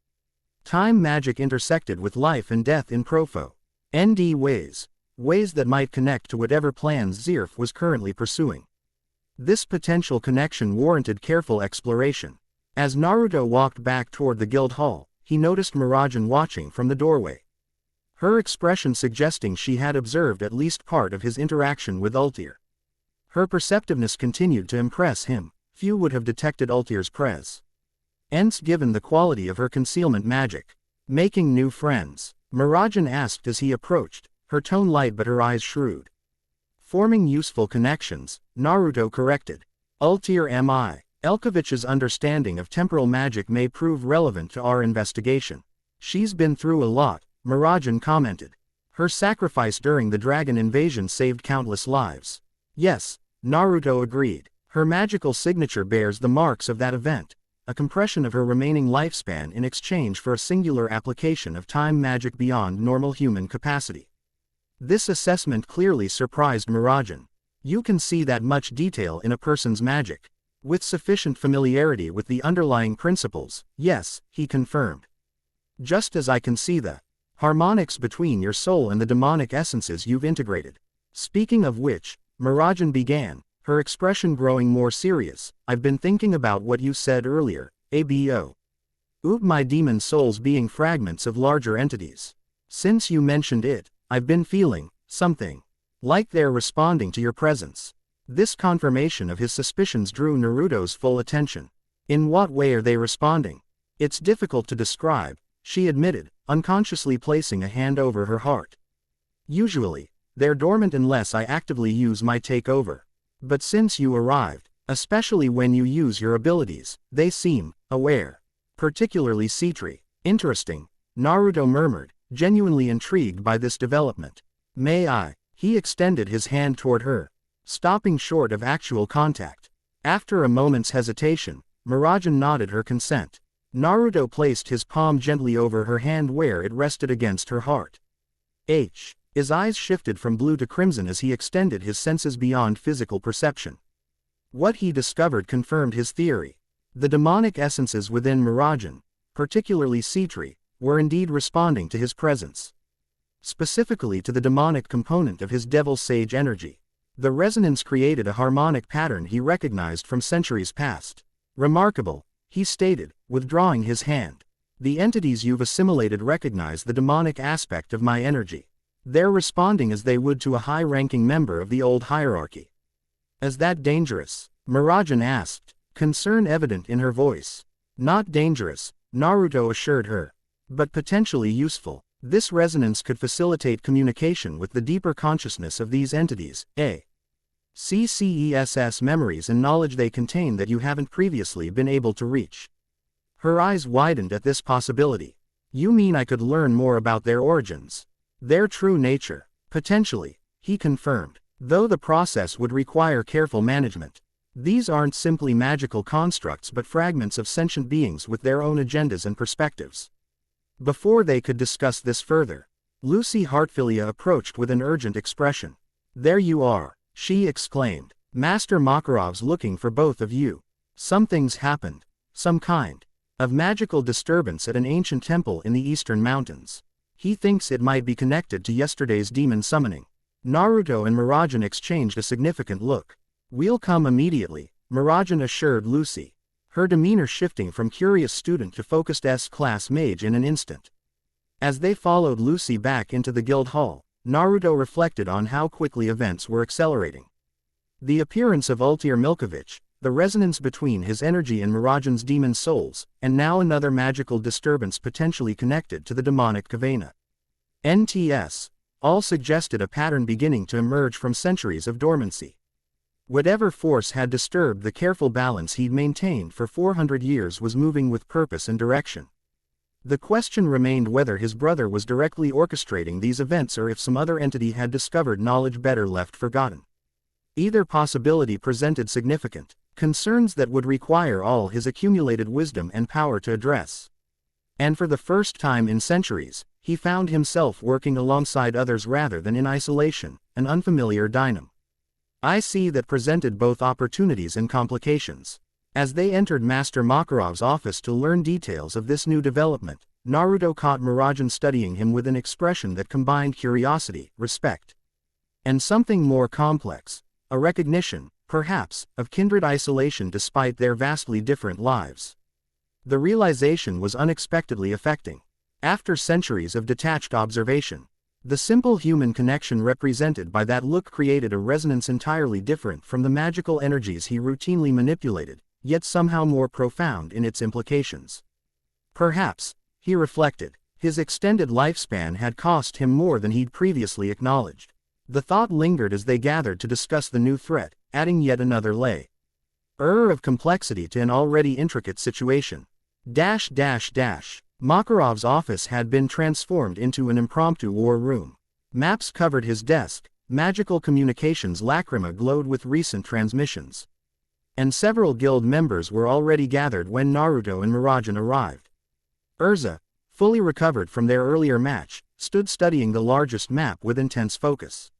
Time magic intersected with life and death in profound ways that might connect to whatever plans Zeref was currently pursuing. This potential connection warranted careful exploration. As Naruto walked back toward the guild hall, he noticed Mirajane watching from the doorway. Her expression suggesting she had observed at least part of his interaction with Ultir. Her perceptiveness continued to impress him. Few would have detected Ultir's presence given the quality of her concealment magic. Making new friends? Mirajane asked as he approached, her tone light but her eyes shrewd. Forming useful connections, Naruto corrected. Ultir mi. Elkovich's understanding of temporal magic may prove relevant to our investigation. She's been through a lot, Mirajane commented. Her sacrifice during the dragon invasion saved countless lives. Yes, Naruto agreed. Her magical signature bears the marks of that event, a compression of her remaining lifespan in exchange for a singular application of time magic beyond normal human capacity. This assessment clearly surprised Mirajane. You can see that much detail in a person's magic. With sufficient familiarity with the underlying principles, yes, he confirmed. Just as I can see the harmonics between your soul and the demonic essences you've integrated. Speaking of which, Mirajane began, her expression growing more serious. I've been thinking about what you said earlier, abo. My demon souls being fragments of larger entities. Since you mentioned it, I've been feeling something like they're responding to your presence. This confirmation of his suspicions drew Naruto's full attention. In what way are they responding? It's difficult to describe, she admitted, unconsciously placing a hand over her heart. Usually, they're dormant unless I actively use my takeover. But since you arrived, especially when you use your abilities, they seem aware. Particularly Citri. Interesting, Naruto murmured, genuinely intrigued by this development. May I? He extended his hand toward her, stopping short of actual contact. After a moment's hesitation, Mirajane nodded her consent. Naruto placed his palm gently over her hand where it rested against her heart. His eyes shifted from blue to crimson as he extended his senses beyond physical perception. What he discovered confirmed his theory. The demonic essences within Mirajane, particularly Citri, were indeed responding to his presence. Specifically to the demonic component of his devil sage energy. The resonance created a harmonic pattern he recognized from centuries past. Remarkable, he stated, withdrawing his hand. The entities you've assimilated recognize the demonic aspect of my energy. They're responding as they would to a high-ranking member of the old hierarchy. Is that dangerous? Mirajane asked, concern evident in her voice. Not dangerous, Naruto assured her. But potentially useful. This resonance could facilitate communication with the deeper consciousness of these entities, CCESS memories and knowledge they contain that you haven't previously been able to reach. Her eyes widened at this possibility. You mean I could learn more about their origins? Their true nature? Potentially, he confirmed, though the process would require careful management. These aren't simply magical constructs but fragments of sentient beings with their own agendas and perspectives. Before they could discuss this further, Lucy Hartfilia approached with an urgent expression. There you are, she exclaimed. Master Makarov's looking for both of you. Something's happened. Some kind of magical disturbance at an ancient temple in the eastern mountains. He thinks it might be connected to yesterday's demon summoning. Naruto and Mirajane exchanged a significant look. We'll come immediately, Mirajane assured Lucy, her demeanor shifting from curious student to focused S-class mage in an instant. As they followed Lucy back into the guild hall, Naruto reflected on how quickly events were accelerating. The appearance of Ultir Milkovich, the resonance between his energy and Mirajane's demon souls, and now another magical disturbance potentially connected to the demonic Kavana. NTS, all suggested a pattern beginning to emerge from centuries of dormancy. Whatever force had disturbed the careful balance he'd maintained for 400 years was moving with purpose and direction. The question remained whether his brother was directly orchestrating these events or if some other entity had discovered knowledge better left forgotten. Either possibility presented significant concerns that would require all his accumulated wisdom and power to address. And for the first time in centuries, he found himself working alongside others rather than in isolation, an unfamiliar dynamo. I see that presented both opportunities and complications. As they entered Master Makarov's office to learn details of this new development, Naruto caught Mirajane studying him with an expression that combined curiosity, respect, and something more complex, a recognition, perhaps, of kindred isolation despite their vastly different lives. The realization was unexpectedly affecting. After centuries of detached observation, the simple human connection represented by that look created a resonance entirely different from the magical energies he routinely manipulated, yet somehow more profound in its implications. Perhaps, he reflected, his extended lifespan had cost him more than he'd previously acknowledged. The thought lingered as they gathered to discuss the new threat, adding yet another layer of complexity to an already intricate situation. Makarov's office had been transformed into an impromptu war room. Maps covered his desk, magical communications lacrima glowed with recent transmissions. And several guild members were already gathered when Naruto and Mirajane arrived. Urza, fully recovered from their earlier match, stood studying the largest map with intense focus.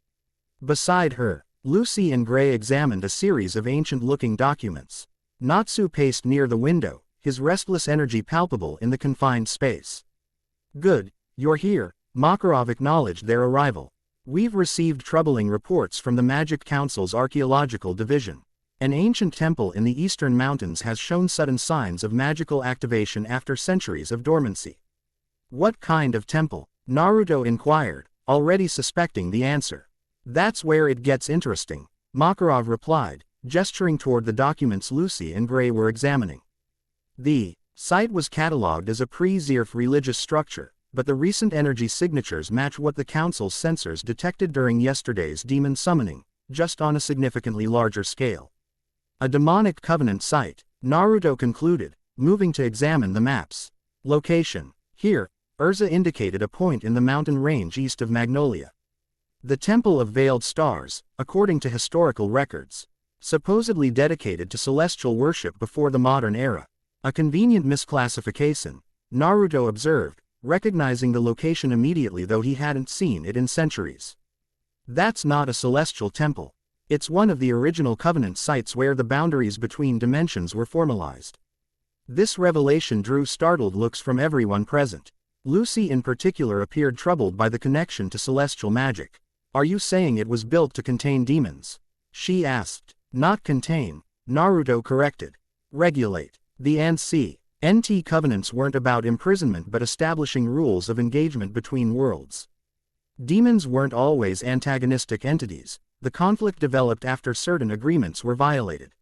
Beside her, Lucy and Gray examined a series of ancient-looking documents. Natsu paced near the window, his restless energy palpable in the confined space. "Good, you're here," Makarov acknowledged their arrival. "We've received troubling reports from the Magic Council's archaeological division. An ancient temple in the eastern mountains has shown sudden signs of magical activation after centuries of dormancy." "What kind of temple?" Naruto inquired, already suspecting the answer. "That's where it gets interesting," Makarov replied, gesturing toward the documents Lucy and Gray were examining. The site was catalogued as a pre-Zeref religious structure, but the recent energy signatures match what the Council's sensors detected during yesterday's demon summoning, just on a significantly larger scale. "A demonic covenant site," Naruto concluded, moving to examine the maps. "Location: here," Urza indicated a point in the mountain range east of Magnolia. "The Temple of Veiled Stars, according to historical records. Supposedly dedicated to celestial worship before the modern era. A convenient misclassification," Naruto observed, recognizing the location immediately though he hadn't seen it in centuries. "That's not a celestial temple. It's one of the original covenant sites where the boundaries between dimensions were formalized." This revelation drew startled looks from everyone present. Lucy in particular appeared troubled by the connection to celestial magic. "Are you saying it was built to contain demons?" she asked. "Not contain," Naruto corrected. "Regulate." The NT covenants weren't about imprisonment but establishing rules of engagement between worlds. Demons weren't always antagonistic entities. The conflict developed after certain agreements were violated.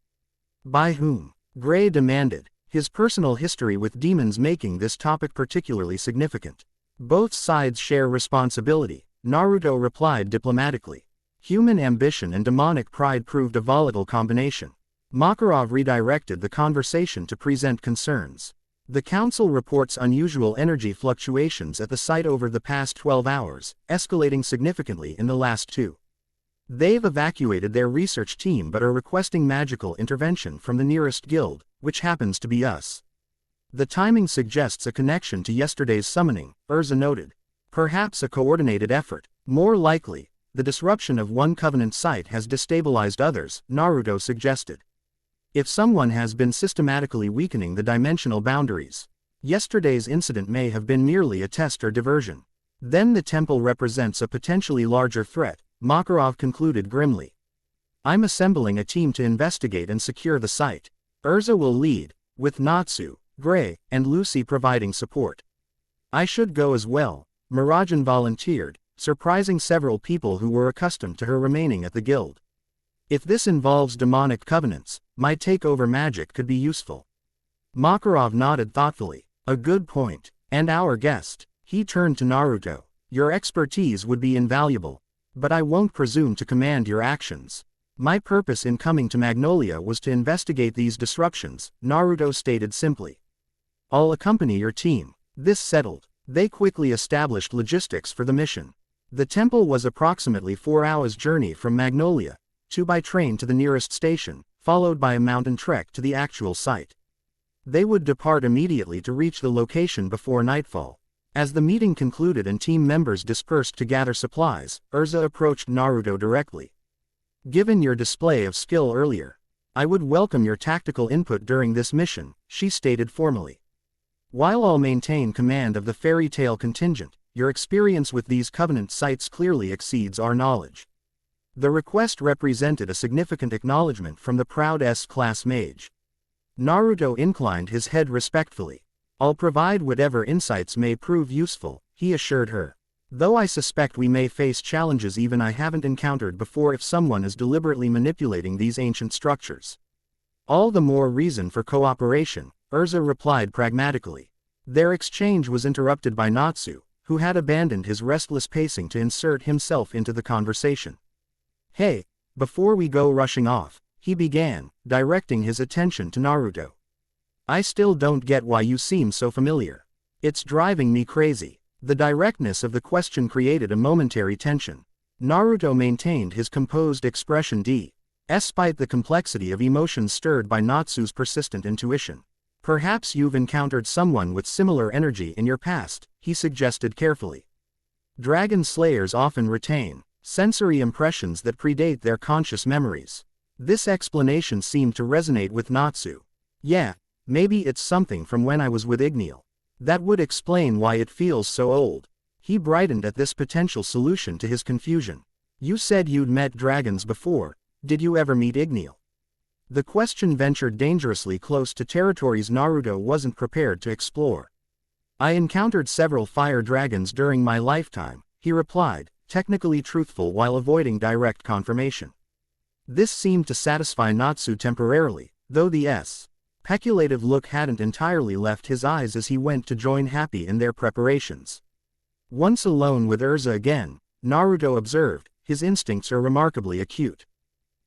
"By whom?" Gray demanded, his personal history with demons making this topic particularly significant. "Both sides share responsibility," Naruto replied diplomatically. "Human ambition and demonic pride proved a volatile combination." Makarov redirected the conversation to present concerns. "The Council reports unusual energy fluctuations at the site over the past 12 hours, escalating significantly in the last 2. They've evacuated their research team but are requesting magical intervention from the nearest guild, which happens to be us. The timing suggests a connection to yesterday's summoning," Urza noted. "Perhaps a coordinated effort. More likely, the disruption of one covenant site has destabilized others," Naruto suggested. "If someone has been systematically weakening the dimensional boundaries, yesterday's incident may have been merely a test or diversion. Then the temple represents a potentially larger threat," Makarov concluded grimly. "I'm assembling a team to investigate and secure the site. Urza will lead, with Natsu, Gray, and Lucy providing support." "I should go as well," Mirajane volunteered, surprising several people who were accustomed to her remaining at the guild. "If this involves demonic covenants, my takeover magic could be useful." Makarov nodded thoughtfully. "A good point. And our guest," he turned to Naruto. "Your expertise would be invaluable. But I won't presume to command your actions. My purpose in coming to Magnolia was to investigate these disruptions," Naruto stated simply. "I'll accompany your team." This settled, they quickly established logistics for the mission. The temple was approximately 4 hours' journey from Magnolia, 2 by train to the nearest station, followed by a mountain trek to the actual site. They would depart immediately to reach the location before nightfall. As the meeting concluded and team members dispersed to gather supplies, Urza approached Naruto directly. "Given your display of skill earlier, I would welcome your tactical input during this mission," she stated formally. "While I'll maintain command of the fairy tale contingent, your experience with these covenant sites clearly exceeds our knowledge." The request represented a significant acknowledgement from the proud S-class mage. Naruto inclined his head respectfully. I'll provide whatever insights may prove useful, he assured her. Though I suspect we may face challenges even I haven't encountered before if someone is deliberately manipulating these ancient structures. All the more reason for cooperation, Urza replied pragmatically. Their exchange was interrupted by Natsu, who had abandoned his restless pacing to insert himself into the conversation. Hey, before we go rushing off, he began, directing his attention to Naruto. I still don't get why you seem so familiar. It's driving me crazy. The directness of the question created a momentary tension. Naruto maintained his composed expression despite the complexity of emotions stirred by Natsu's persistent intuition. Perhaps you've encountered someone with similar energy in your past, he suggested carefully. Dragon slayers often retain sensory impressions that predate their conscious memories. This explanation seemed to resonate with Natsu. Yeah, maybe it's something from when I was with Igneal. That would explain why it feels so old. He brightened at this potential solution to his confusion. You said you'd met dragons before, did you ever meet Igneal? The question ventured dangerously close to territories Naruto wasn't prepared to explore. I encountered several fire dragons during my lifetime, he replied, technically truthful while avoiding direct confirmation. This seemed to satisfy Natsu temporarily, though the speculative look hadn't entirely left his eyes as he went to join Happy in their preparations. Once alone with Urza again, Naruto observed, his instincts are remarkably acute.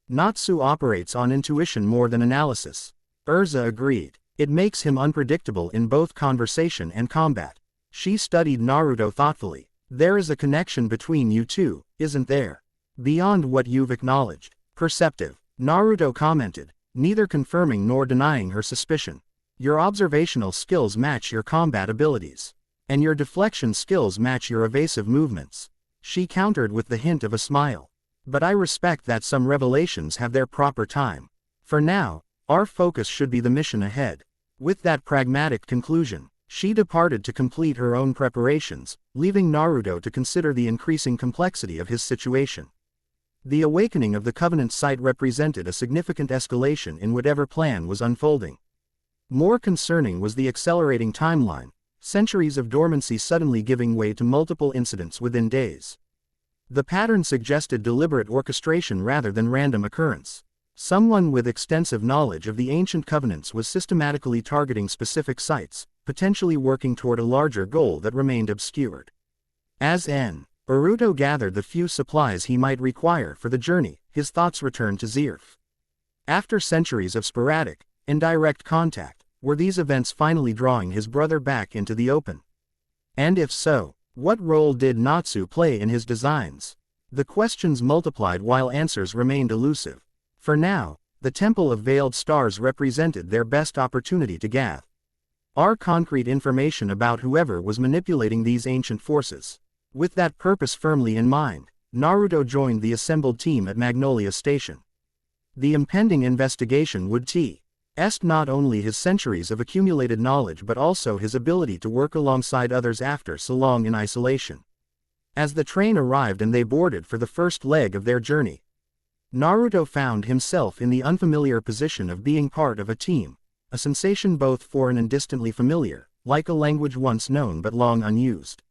Natsu operates on intuition more than analysis. Urza agreed. It makes him unpredictable in both conversation and combat. She studied Naruto thoughtfully. There is a connection between you two, isn't there? Beyond what you've acknowledged. Perceptive, Naruto commented, neither confirming nor denying her suspicion. Your observational skills match your combat abilities. And your deflection skills match your evasive movements. She countered with the hint of a smile. But I respect that some revelations have their proper time. For now, our focus should be the mission ahead. With that pragmatic conclusion, she departed to complete her own preparations, leaving Naruto to consider the increasing complexity of his situation. The awakening of the Covenant site represented a significant escalation in whatever plan was unfolding. More concerning was the accelerating timeline, centuries of dormancy suddenly giving way to multiple incidents within days. The pattern suggested deliberate orchestration rather than random occurrence. Someone with extensive knowledge of the ancient covenants was systematically targeting specific sites, potentially working toward a larger goal that remained obscured. As Naruto gathered the few supplies he might require for the journey, his thoughts returned to Zeref. After centuries of sporadic, indirect contact, were these events finally drawing his brother back into the open? And if so, what role did Natsu play in his designs? The questions multiplied while answers remained elusive. For now, the Temple of Veiled Stars represented their best opportunity to gather concrete information about whoever was manipulating these ancient forces. With that purpose firmly in mind, Naruto joined the assembled team at Magnolia Station. The impending investigation would test not only his centuries of accumulated knowledge but also his ability to work alongside others after so long in isolation. As the train arrived and they boarded for the first leg of their journey, Naruto found himself in the unfamiliar position of being part of a team, a sensation both foreign and distantly familiar, like a language once known but long unused.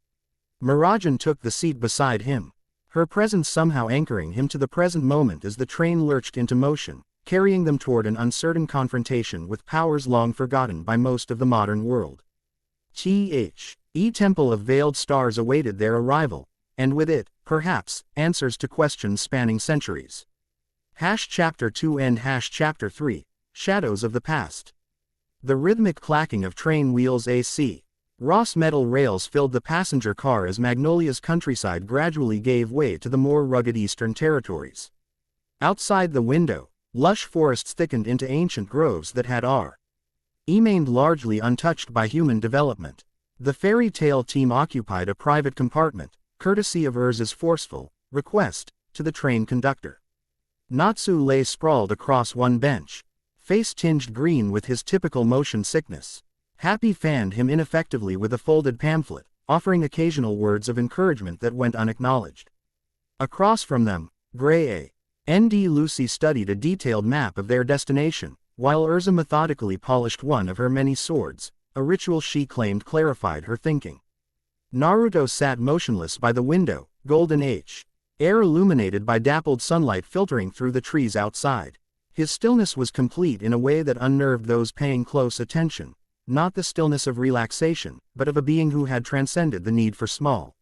Mirajane took the seat beside him, her presence somehow anchoring him to the present moment as the train lurched into motion, carrying them toward an uncertain confrontation with powers long forgotten by most of the modern world. Temple of Veiled Stars awaited their arrival, and with it, perhaps, answers to questions spanning centuries. Chapter 2 and Chapter 3, Shadows of the Past. The rhythmic clacking of train wheels AC. Ross metal rails filled the passenger car as Magnolia's countryside gradually gave way to the more rugged eastern territories. Outside the window, lush forests thickened into ancient groves that had remained largely untouched by human development. The fairy tale team occupied a private compartment, courtesy of Urza's forceful request to the train conductor. Natsu lay sprawled across one bench, face tinged green with his typical motion sickness. Happy fanned him ineffectively with a folded pamphlet, offering occasional words of encouragement that went unacknowledged. Across from them, Gray and Lucy studied a detailed map of their destination, While Urza methodically polished one of her many swords, a ritual she claimed clarified her thinking. Naruto sat motionless by the window, golden air illuminated by dappled sunlight filtering through the trees outside. His stillness was complete in a way that unnerved those paying close attention, not the stillness of relaxation, but of a being who had transcended the need for small,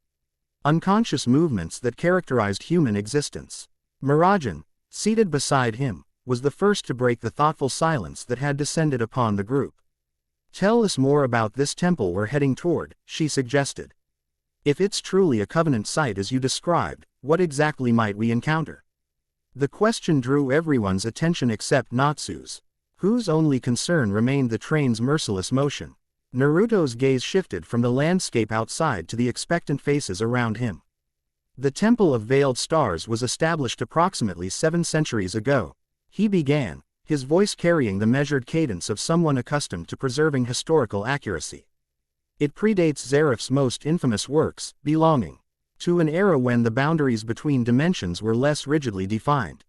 unconscious movements that characterized human existence. Mirajane, seated beside him, was the first to break the thoughtful silence that had descended upon the group. "Tell us more about this temple we're heading toward," she suggested. "If it's truly a covenant site as you described, what exactly might we encounter?" The question drew everyone's attention except Natsu's, whose only concern remained the train's merciless motion. Naruto's gaze shifted from the landscape outside to the expectant faces around him. The Temple of Veiled Stars was established approximately 7 centuries ago, he began, his voice carrying the measured cadence of someone accustomed to preserving historical accuracy. It predates Zeref's most infamous works, belonging to an era when the boundaries between dimensions were less rigidly defined.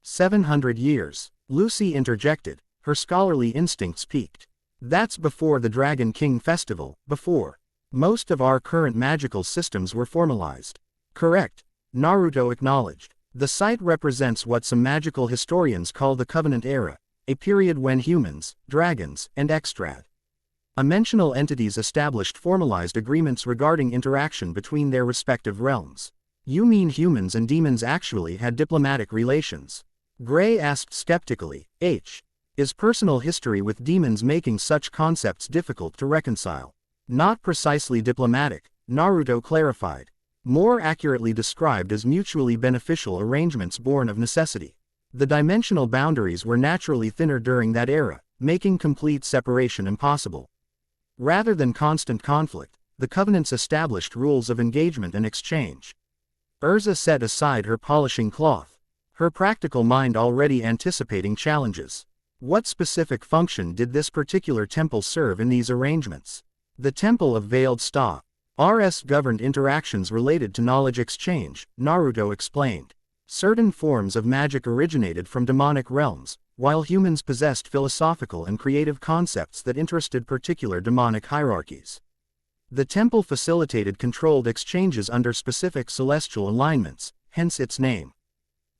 700 years, Lucy interjected, her scholarly instincts piqued. That's before the Dragon King Festival, before most of our current magical systems were formalized. Correct, Naruto acknowledged. The site represents what some magical historians call the Covenant Era, a period when humans, dragons, and extra-dimensional entities established formalized agreements regarding interaction between their respective realms. You mean humans and demons actually had diplomatic relations? Gray asked skeptically. Is personal history with demons making such concepts difficult to reconcile? Not precisely diplomatic, Naruto clarified. More accurately described as mutually beneficial arrangements born of necessity. The dimensional boundaries were naturally thinner during that era, making complete separation impossible. Rather than constant conflict, the covenants established rules of engagement and exchange. Urza set aside her polishing cloth, her practical mind already anticipating challenges. What specific function did this particular temple serve in these arrangements? The Temple of Veiled Stars governed interactions related to knowledge exchange, Naruto explained. Certain forms of magic originated from demonic realms, while humans possessed philosophical and creative concepts that interested particular demonic hierarchies. The temple facilitated controlled exchanges under specific celestial alignments, hence its name.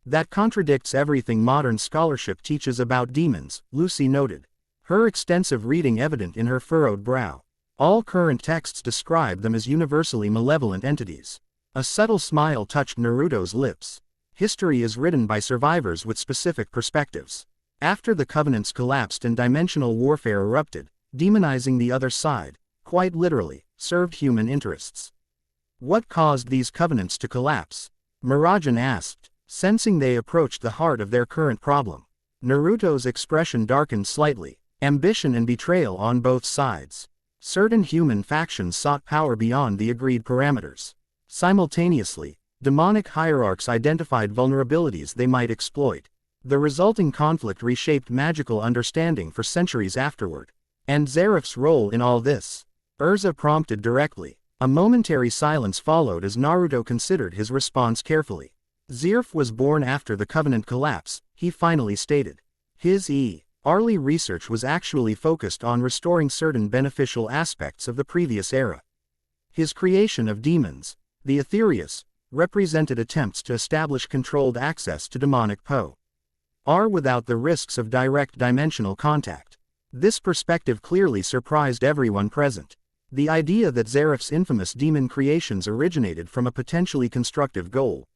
That contradicts everything modern scholarship teaches about demons, Lucy noted, her extensive reading evident in her furrowed brow. All current texts describe them as universally malevolent entities. A subtle smile touched Naruto's lips. History is written by survivors with specific perspectives. After the covenants collapsed and dimensional warfare erupted, demonizing the other side, quite literally, served human interests. What caused these covenants to collapse? Mirajane asked, sensing they approached the heart of their current problem. Naruto's expression darkened slightly. Ambition and betrayal on both sides. Certain human factions sought power beyond the agreed parameters. Simultaneously, demonic hierarchs identified vulnerabilities they might exploit. The resulting conflict reshaped magical understanding for centuries afterward. And Zeref's role in all this? Urza prompted directly. A momentary silence followed as Naruto considered his response carefully. Zeref was born after the Covenant collapse, he finally stated. His early research was actually focused on restoring certain beneficial aspects of the previous era. His creation of demons, the Aetherius, represented attempts to establish controlled access to demonic power without the risks of direct dimensional contact. This perspective clearly surprised everyone present. The idea that Zeref's infamous demon creations originated from a potentially constructive goal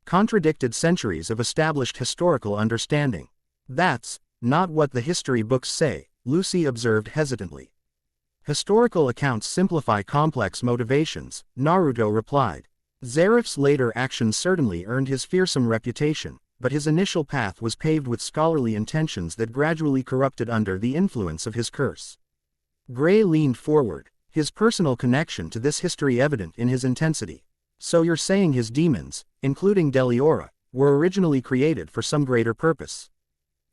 contradicted centuries of established historical understanding. That's not what the history books say, Lucy observed hesitantly. Historical accounts simplify complex motivations, Naruto replied. Zeref's later actions certainly earned his fearsome reputation, but his initial path was paved with scholarly intentions that gradually corrupted under the influence of his curse. Gray leaned forward, his personal connection to this history evident in his intensity. So you're saying his demons, including Deliora, were originally created for some greater purpose?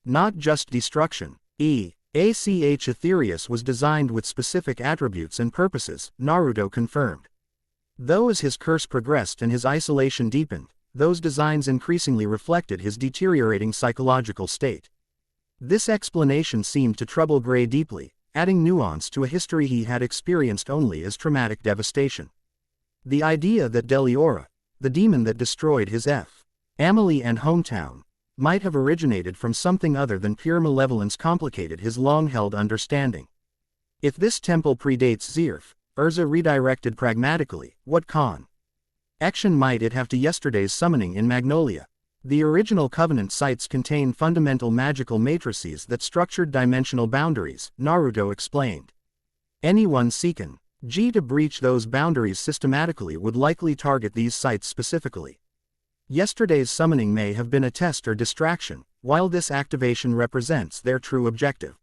Not just destruction. Aetherius was designed with specific attributes and purposes, Naruto confirmed. Though as his curse progressed and his isolation deepened, those designs increasingly reflected his deteriorating psychological state. This explanation seemed to trouble Gray deeply, adding nuance to a history he had experienced only as traumatic devastation. The idea that Deliora, the demon that destroyed his family and hometown, might have originated from something other than pure malevolence complicated his long-held understanding. If this temple predates Zeref, Urza redirected pragmatically, what connection might it have to yesterday's summoning in Magnolia? The original Covenant sites contain fundamental magical matrices that structured dimensional boundaries, Naruto explained. Anyone seeking to breach those boundaries systematically would likely target these sites specifically. Yesterday's summoning may have been a test or distraction, while this activation represents their true objective.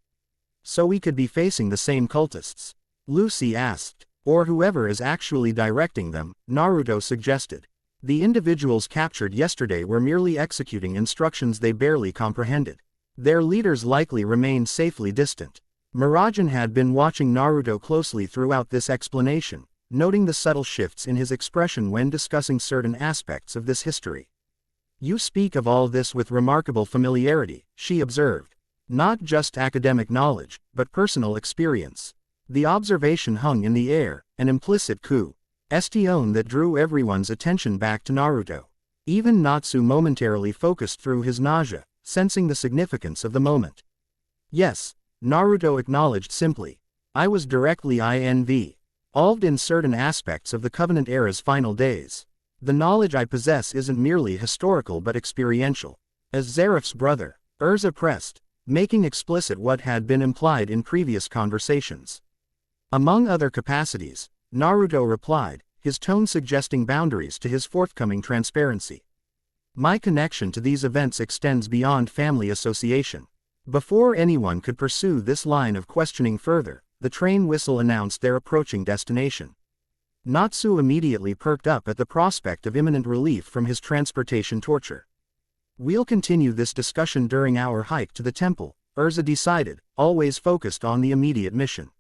So we could be facing the same cultists? Lucy asked. Or whoever is actually directing them, Naruto suggested. The individuals captured yesterday were merely executing instructions they barely comprehended. Their leaders likely remained safely distant. Mirajane had been watching Naruto closely throughout this explanation, noting the subtle shifts in his expression when discussing certain aspects of this history. You speak of all this with remarkable familiarity, she observed. Not just academic knowledge, but personal experience. The observation hung in the air, an implicit question that drew everyone's attention back to Naruto. Even Natsu momentarily focused through his nausea, sensing the significance of the moment. Yes, Naruto acknowledged simply. I was directly involved in certain aspects of the Covenant era's final days. The knowledge I possess isn't merely historical but experiential. As Zeref's brother, Urza pressed, making explicit what had been implied in previous conversations. Among other capacities, Naruto replied, his tone suggesting boundaries to his forthcoming transparency. My connection to these events extends beyond family association. Before anyone could pursue this line of questioning further, the train whistle announced their approaching destination. Natsu immediately perked up at the prospect of imminent relief from his transportation torture. We'll continue this discussion during our hike to the temple, Urza decided, always focused on the immediate mission.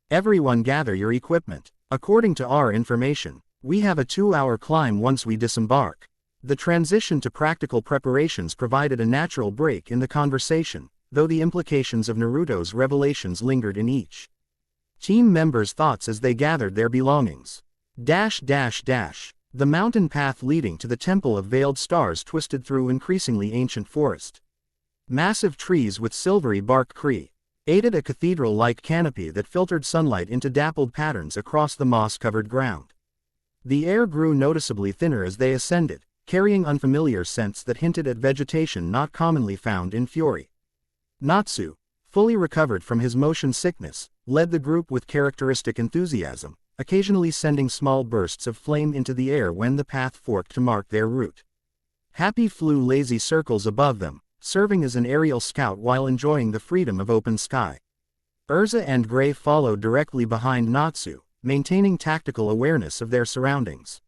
Everyone gather your equipment. According to our information, we have a 2-hour climb once we disembark. The transition to practical preparations provided a natural break in the conversation, though the implications of Naruto's revelations lingered in each team member's thoughts as they gathered their belongings. The mountain path leading to the Temple of Veiled Stars twisted through increasingly ancient forest. Massive trees with silvery bark created a cathedral-like canopy that filtered sunlight into dappled patterns across the moss-covered ground. The air grew noticeably thinner as they ascended, carrying unfamiliar scents that hinted at vegetation not commonly found in Fury. Natsu, fully recovered from his motion sickness, led the group with characteristic enthusiasm, occasionally sending small bursts of flame into the air when the path forked to mark their route. Happy flew lazy circles above them, serving as an aerial scout while enjoying the freedom of open sky. Urza and Gray followed directly behind Natsu, maintaining tactical awareness of their surroundings.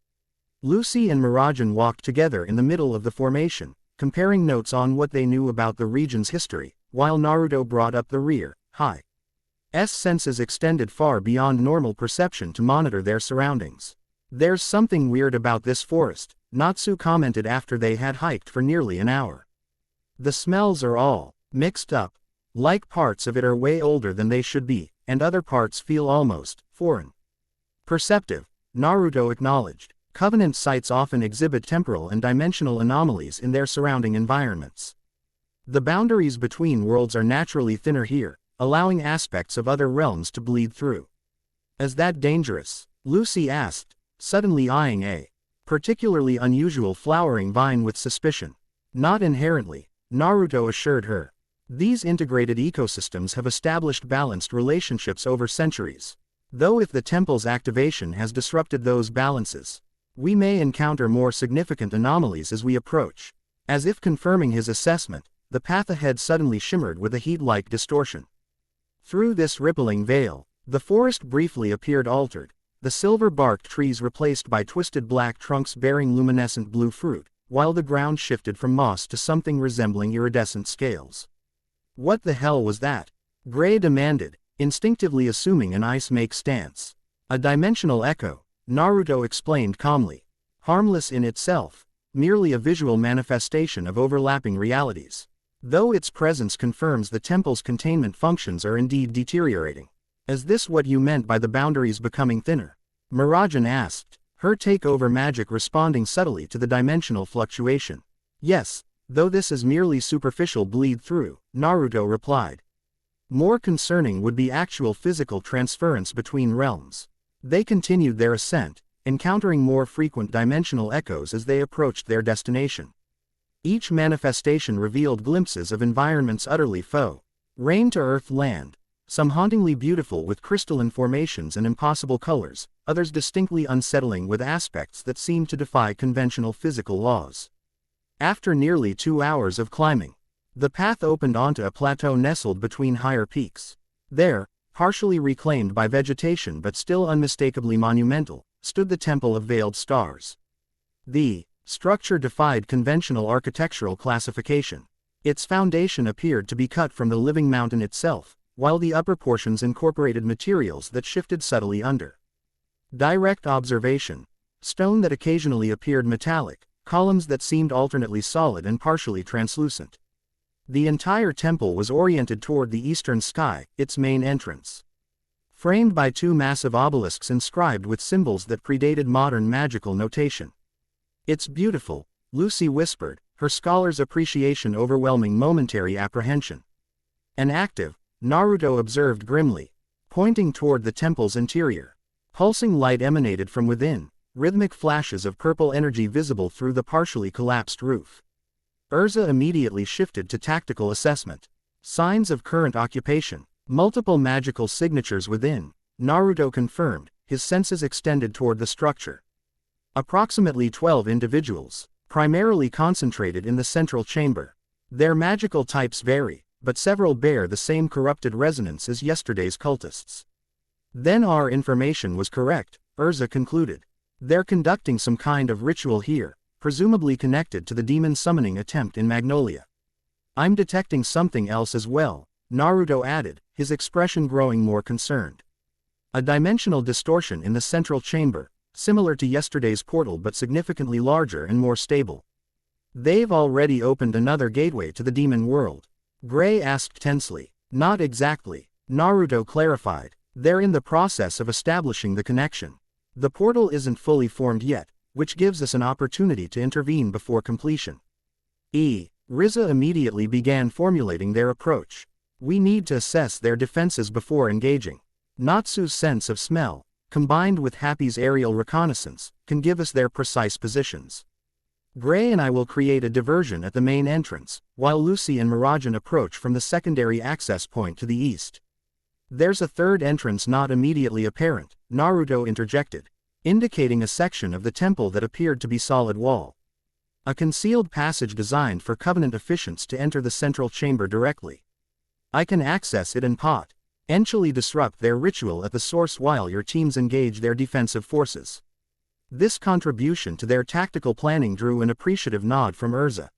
Lucy and Mirajane walked together in the middle of the formation, comparing notes on what they knew about the region's history, while Naruto brought up the rear. Senses extended far beyond normal perception to monitor their surroundings. There's something weird about this forest, Natsu commented after they had hiked for nearly an hour. The smells are all mixed up. Like parts of it are way older than they should be, and other parts feel almost foreign. Perceptive, Naruto acknowledged. Covenant sites often exhibit temporal and dimensional anomalies in their surrounding environments. The boundaries between worlds are naturally thinner here, allowing aspects of other realms to bleed through. Is that dangerous? Lucy asked, suddenly eyeing a particularly unusual flowering vine with suspicion. Not inherently, Naruto assured her. These integrated ecosystems have established balanced relationships over centuries. Though if the temple's activation has disrupted those balances, we may encounter more significant anomalies as we approach. As if confirming his assessment, the path ahead suddenly shimmered with a heat-like distortion. Through this rippling veil, the forest briefly appeared altered, the silver-barked trees replaced by twisted black trunks bearing luminescent blue fruit, while the ground shifted from moss to something resembling iridescent scales. What the hell was that? Gray demanded, instinctively assuming an ice-make stance. A dimensional echo, Naruto explained calmly. Harmless in itself, merely a visual manifestation of overlapping realities. though its presence confirms the temple's containment functions are indeed deteriorating. Is this what you meant by the boundaries becoming thinner? Mirajane asked, her takeover magic responding subtly to the dimensional fluctuation. Yes, though this is merely superficial bleed-through, Naruto replied. More concerning would be actual physical transference between realms. They continued their ascent, encountering more frequent dimensional echoes as they approached their destination. Each manifestation revealed glimpses of environments utterly faux. Rain-to-earth land, some hauntingly beautiful with crystalline formations and impossible colors, others distinctly unsettling with aspects that seemed to defy conventional physical laws. After nearly 2 hours of climbing, the path opened onto a plateau nestled between higher peaks. There, partially reclaimed by vegetation but still unmistakably monumental, stood the Temple of Veiled Stars. The structure defied conventional architectural classification. Its foundation appeared to be cut from the living mountain itself, while the upper portions incorporated materials that shifted subtly under direct observation. Stone that occasionally appeared metallic, columns that seemed alternately solid and partially translucent. The entire temple was oriented toward the eastern sky, its main entrance. Framed by 2 massive obelisks inscribed with symbols that predated modern magical notation. "It's beautiful," Lucy whispered, her scholar's appreciation overwhelming momentary apprehension. "An active," Naruto observed grimly, pointing toward the temple's interior. Pulsing light emanated from within, rhythmic flashes of purple energy visible through the partially collapsed roof. Urza immediately shifted to tactical assessment. Signs of current occupation, multiple magical signatures within, Naruto confirmed, his senses extended toward the structure. Approximately 12 individuals, primarily concentrated in the central chamber. Their magical types vary, but several bear the same corrupted resonance as yesterday's cultists. Then our information was correct, Urza concluded. They're conducting some kind of ritual here, presumably connected to the demon summoning attempt in Magnolia. I'm detecting something else as well, Naruto added, his expression growing more concerned. A dimensional distortion in the central chamber, similar to yesterday's portal but significantly larger and more stable. They've already opened another gateway to the demon world. Gray asked tensely. Not exactly, Naruto clarified. They're in the process of establishing the connection. The portal isn't fully formed yet, which gives us an opportunity to intervene before completion. Riza immediately began formulating their approach. We need to assess their defenses before engaging. Natsu's sense of smell, combined with Happy's aerial reconnaissance, can give us their precise positions. Gray and I will create a diversion at the main entrance, while Lucy and Mirajane approach from the secondary access point to the east. There's a third entrance not immediately apparent, Naruto interjected, indicating a section of the temple that appeared to be solid wall. A concealed passage designed for Covenant officiants to enter the central chamber directly. I can access it and potentially disrupt their ritual at the source while your teams engage their defensive forces. This contribution to their tactical planning drew an appreciative nod from Urza.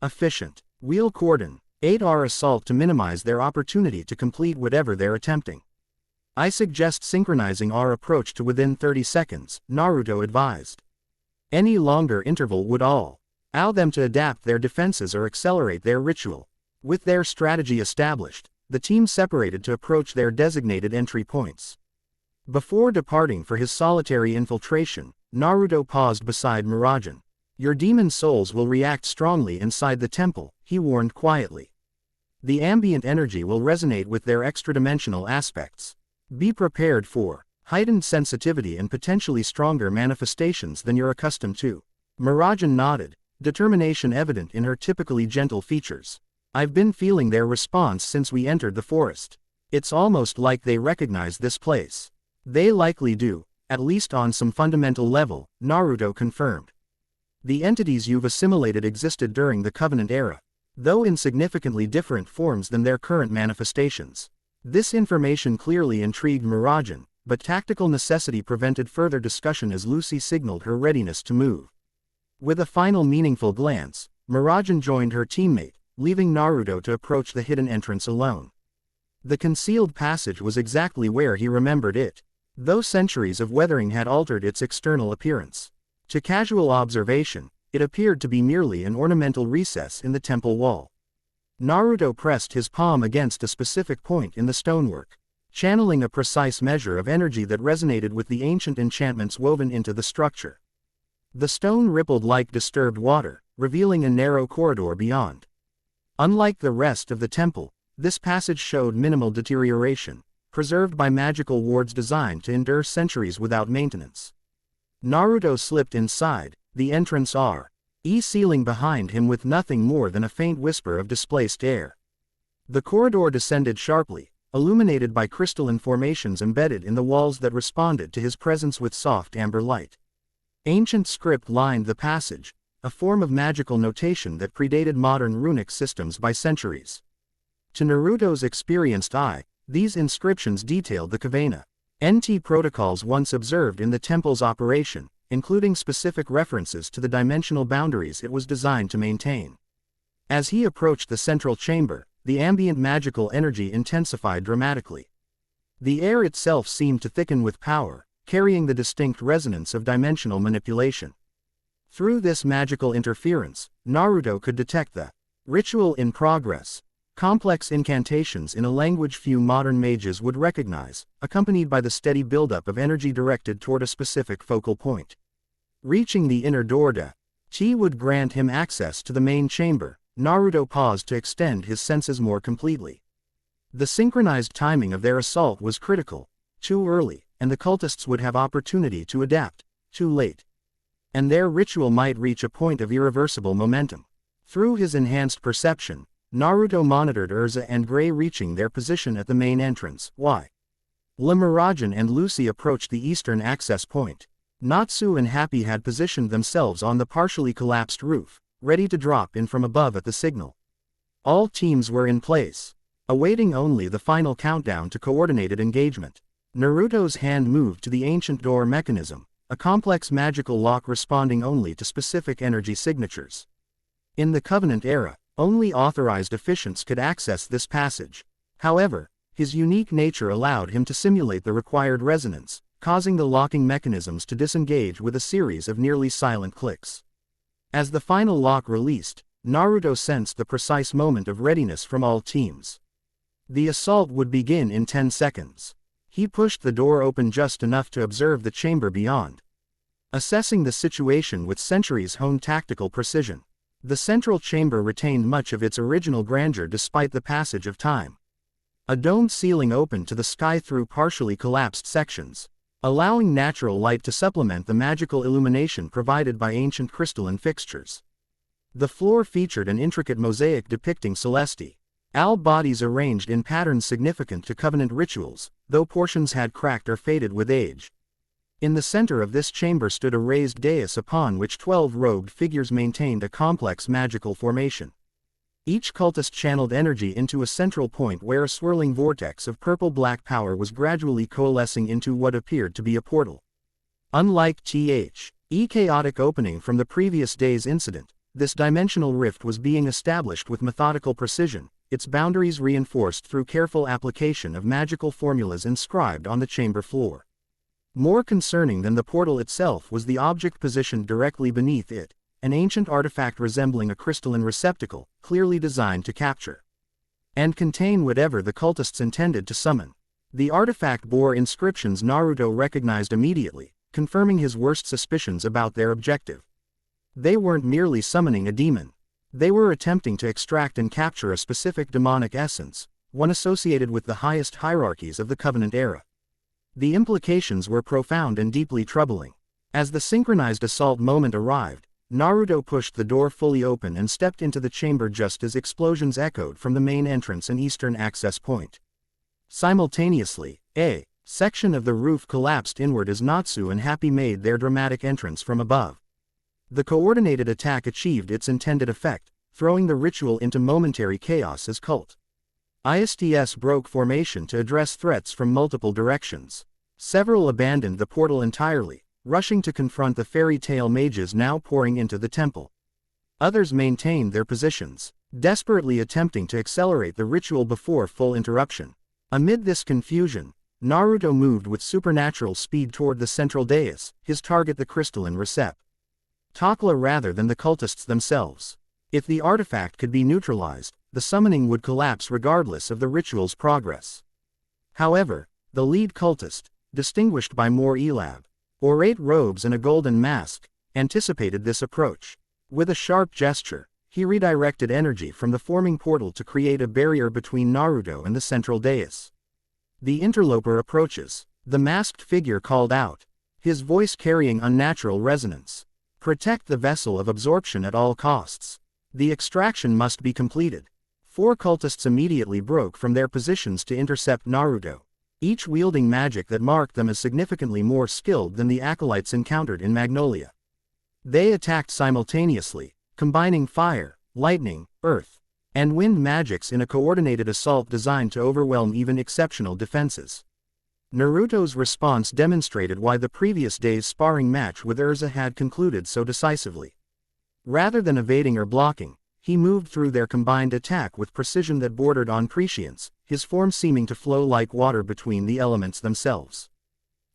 Efficient. We'll cordon our assault to minimize their opportunity to complete whatever they're attempting. I suggest synchronizing our approach to within 30 seconds, Naruto advised. Any longer interval would allow them to adapt their defenses or accelerate their ritual. With their strategy established, the team separated to approach their designated entry points. Before departing for his solitary infiltration, Naruto paused beside Mirajane. Your demon souls will react strongly inside the temple, he warned quietly. The ambient energy will resonate with their extra-dimensional aspects. Be prepared for heightened sensitivity and potentially stronger manifestations than you're accustomed to. Mirajane nodded, determination evident in her typically gentle features. I've been feeling their response since we entered the forest. It's almost like they recognize this place. They likely do, at least on some fundamental level, Naruto confirmed. The entities you've assimilated existed during the Covenant era, though in significantly different forms than their current manifestations. This information clearly intrigued Mirajane, but tactical necessity prevented further discussion as Lucy signaled her readiness to move. With a final meaningful glance, Mirajane joined her teammate, leaving Naruto to approach the hidden entrance alone. The concealed passage was exactly where he remembered it, though centuries of weathering had altered its external appearance. To casual observation, it appeared to be merely an ornamental recess in the temple wall. Naruto pressed his palm against a specific point in the stonework, channeling a precise measure of energy that resonated with the ancient enchantments woven into the structure. The stone rippled like disturbed water, revealing a narrow corridor beyond. Unlike the rest of the temple, this passage showed minimal deterioration, preserved by magical wards designed to endure centuries without maintenance. Naruto slipped inside, the entrance R.E. ceiling behind him with nothing more than a faint whisper of displaced air. The corridor descended sharply, illuminated by crystalline formations embedded in the walls that responded to his presence with soft amber light. Ancient script lined the passage, a form of magical notation that predated modern runic systems by centuries. To Naruto's experienced eye, these inscriptions detailed the Kavana-NT protocols once observed in the temple's operation, including specific references to the dimensional boundaries it was designed to maintain. As he approached the central chamber, the ambient magical energy intensified dramatically. The air itself seemed to thicken with power, carrying the distinct resonance of dimensional manipulation. Through this magical interference, Naruto could detect the ritual in progress, complex incantations in a language few modern mages would recognize, accompanied by the steady buildup of energy directed toward a specific focal point. Reaching the inner door Chi would grant him access to the main chamber. Naruto paused to extend his senses more completely. The synchronized timing of their assault was critical. Too early, and the cultists would have opportunity to adapt. Too late, and their ritual might reach a point of irreversible momentum. Through his enhanced perception, Naruto monitored Urza and Gray reaching their position at the main entrance. While Mirajane and Lucy approached the eastern access point, Natsu and Happy had positioned themselves on the partially collapsed roof, ready to drop in from above at the signal. All teams were in place, awaiting only the final countdown to coordinated engagement. Naruto's hand moved to the ancient door mechanism, a complex magical lock responding only to specific energy signatures. In the Covenant era, only authorized officiants could access this passage. However, his unique nature allowed him to simulate the required resonance, causing the locking mechanisms to disengage with a series of nearly silent clicks. As the final lock released, Naruto sensed the precise moment of readiness from all teams. The assault would begin in 10 seconds. He pushed the door open just enough to observe the chamber beyond, assessing the situation with centuries-honed tactical precision. The central chamber retained much of its original grandeur despite the passage of time. A domed ceiling opened to the sky through partially collapsed sections, allowing natural light to supplement the magical illumination provided by ancient crystalline fixtures. The floor featured an intricate mosaic depicting celestial bodies arranged in patterns significant to Covenant rituals, though portions had cracked or faded with age. In the center of this chamber stood a raised dais upon which 12 robed figures maintained a complex magical formation. Each cultist channeled energy into a central point where a swirling vortex of purple-black power was gradually coalescing into what appeared to be a portal. Unlike the chaotic opening from the previous day's incident, this dimensional rift was being established with methodical precision, its boundaries reinforced through careful application of magical formulas inscribed on the chamber floor. More concerning than the portal itself was the object positioned directly beneath it, an ancient artifact resembling a crystalline receptacle, clearly designed to capture and contain whatever the cultists intended to summon. The artifact bore inscriptions Naruto recognized immediately, confirming his worst suspicions about their objective. They weren't merely summoning a demon. They were attempting to extract and capture a specific demonic essence, one associated with the highest hierarchies of the Covenant era. The implications were profound and deeply troubling. As the synchronized assault moment arrived, Naruto pushed the door fully open and stepped into the chamber just as explosions echoed from the main entrance and eastern access point. Simultaneously, a section of the roof collapsed inward as Natsu and Happy made their dramatic entrance from above. The coordinated attack achieved its intended effect, throwing the ritual into momentary chaos as Cult ISTS broke formation to address threats from multiple directions. Several abandoned the portal entirely, rushing to confront the fairy tale mages now pouring into the temple. Others maintained their positions, desperately attempting to accelerate the ritual before full interruption. Amid this confusion, Naruto moved with supernatural speed toward the central dais, his target the crystalline receptacle rather than the cultists themselves. If the artifact could be neutralized, the summoning would collapse regardless of the ritual's progress. However, the lead cultist, distinguished by more ornate robes and a golden mask, anticipated this approach. With a sharp gesture, he redirected energy from the forming portal to create a barrier between Naruto and the central dais. The interloper approaches. The masked figure called out, his voice carrying unnatural resonance. Protect the vessel of absorption at all costs. The extraction must be completed. 4 cultists immediately broke from their positions to intercept Naruto, each wielding magic that marked them as significantly more skilled than the acolytes encountered in Magnolia. They attacked simultaneously, combining fire, lightning, earth, and wind magics in a coordinated assault designed to overwhelm even exceptional defenses. Naruto's response demonstrated why the previous day's sparring match with Erza had concluded so decisively. Rather than evading or blocking, he moved through their combined attack with precision that bordered on prescience, his form seeming to flow like water between the elements themselves.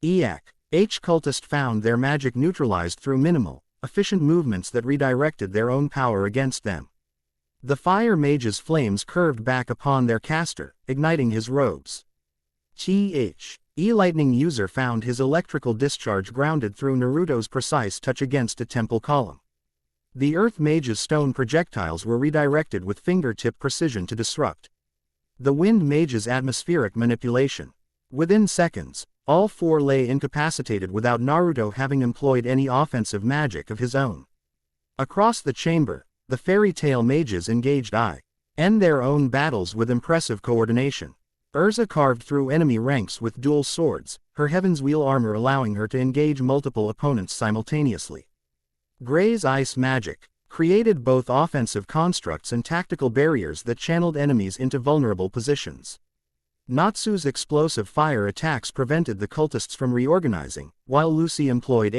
Each cultist found their magic neutralized through minimal, efficient movements that redirected their own power against them. The fire mage's flames curved back upon their caster, igniting his robes. Lightning user found his electrical discharge grounded through Naruto's precise touch against a temple column. The earth mage's stone projectiles were redirected with fingertip precision to disrupt the wind mage's atmospheric manipulation. Within seconds, all 4 lay incapacitated without Naruto having employed any offensive magic of his own. Across the chamber, the fairy tale mages engaged their own battles with impressive coordination. Erza carved through enemy ranks with dual swords, her Heaven's Wheel armor allowing her to engage multiple opponents simultaneously. Gray's ice magic created both offensive constructs and tactical barriers that channeled enemies into vulnerable positions. Natsu's explosive fire attacks prevented the cultists from reorganizing, while Lucy employed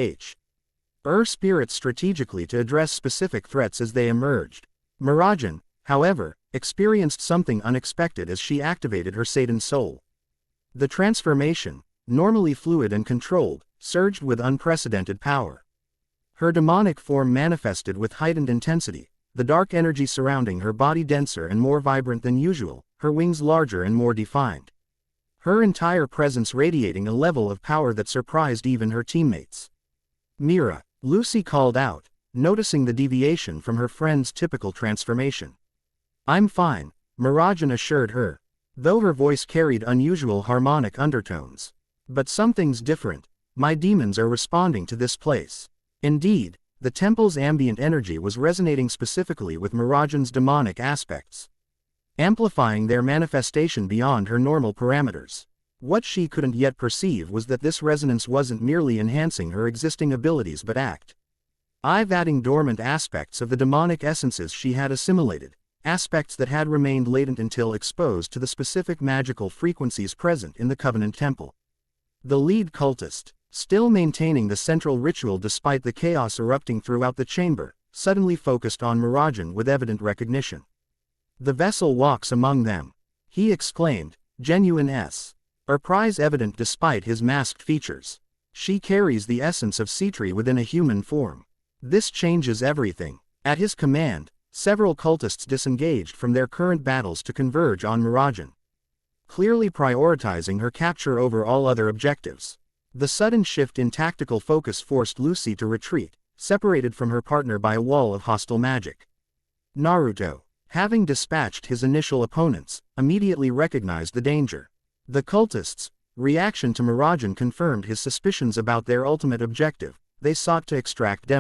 spirits strategically to address specific threats as they emerged. Mirajane, however, experienced something unexpected as she activated her Satan soul. The transformation, normally fluid and controlled, surged with unprecedented power. Her demonic form manifested with heightened intensity, the dark energy surrounding her body denser and more vibrant than usual, her wings larger and more defined. Her entire presence radiating a level of power that surprised even her teammates. "Mira," Lucy called out, noticing the deviation from her friend's typical transformation. "I'm fine," Mirajane assured her, though her voice carried unusual harmonic undertones. "But something's different. My demons are responding to this place." Indeed, the temple's ambient energy was resonating specifically with Mirajane's demonic aspects, amplifying their manifestation beyond her normal parameters. What she couldn't yet perceive was that this resonance wasn't merely enhancing her existing abilities but adding dormant aspects of the demonic essences she had assimilated, aspects that had remained latent until exposed to the specific magical frequencies present in the Covenant Temple. The lead cultist, still maintaining the central ritual despite the chaos erupting throughout the chamber, suddenly focused on Mirajane with evident recognition. "The vessel walks among them," he exclaimed, genuine surprise evident despite his masked features. "She carries the essence of Cetri within a human form. This changes everything." At his command, several cultists disengaged from their current battles to converge on Mirajane, clearly prioritizing her capture over all other objectives. The sudden shift in tactical focus forced Lucy to retreat, separated from her partner by a wall of hostile magic. Naruto, having dispatched his initial opponents, immediately recognized the danger. The cultists' reaction to Mirajane confirmed his suspicions about their ultimate objective. They sought to extract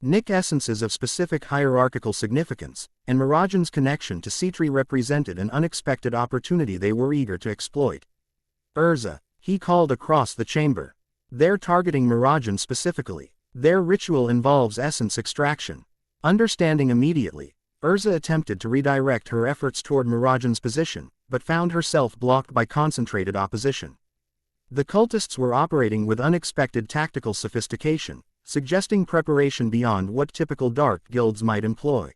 Nick essences of specific hierarchical significance, and Mirajane's connection to Cetri represented an unexpected opportunity they were eager to exploit. "Erza," he called across the chamber. "They're targeting Mirajane specifically. Their ritual involves essence extraction." Understanding immediately, Erza attempted to redirect her efforts toward Mirajane's position, but found herself blocked by concentrated opposition. The cultists were operating with unexpected tactical sophistication, suggesting preparation beyond what typical dark guilds might employ.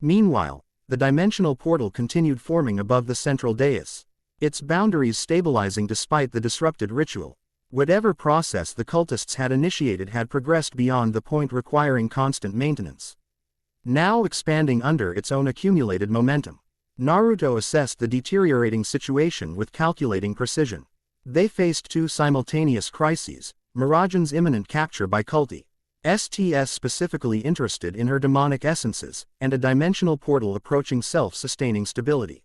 Meanwhile, the dimensional portal continued forming above the central dais, its boundaries stabilizing despite the disrupted ritual. Whatever process the cultists had initiated had progressed beyond the point requiring constant maintenance. now expanding under its own accumulated momentum. Naruto assessed the deteriorating situation with calculating precision. They faced two simultaneous crises: Mirajane's imminent capture by Culti, STS specifically interested in her demonic essences, and a dimensional portal approaching self-sustaining stability.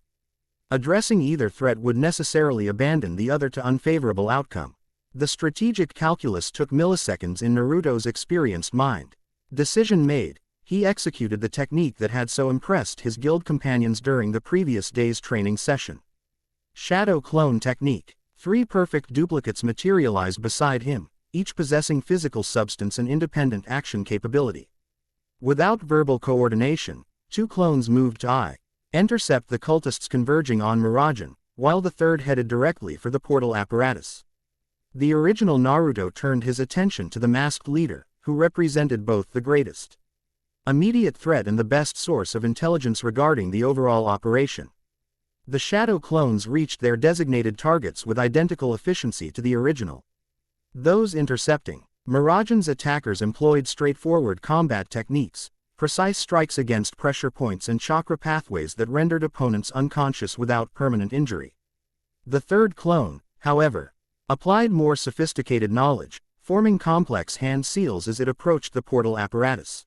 Addressing either threat would necessarily abandon the other to unfavorable outcome. The strategic calculus took milliseconds in Naruto's experienced mind. Decision made, he executed the technique that had so impressed his guild companions during the previous day's training session. Shadow Clone Technique. 3 perfect duplicates materialized beside him, each possessing physical substance and independent action capability. Without verbal coordination, 2 clones moved to intercept the cultists converging on Mirajane, while the third headed directly for the portal apparatus. The original Naruto turned his attention to the masked leader, who represented both the greatest immediate threat and the best source of intelligence regarding the overall operation. The shadow clones reached their designated targets with identical efficiency to the original. Those intercepting Mirajane's attackers employed straightforward combat techniques, precise strikes against pressure points and chakra pathways that rendered opponents unconscious without permanent injury. The third clone, however, applied more sophisticated knowledge, forming complex hand seals as it approached the portal apparatus.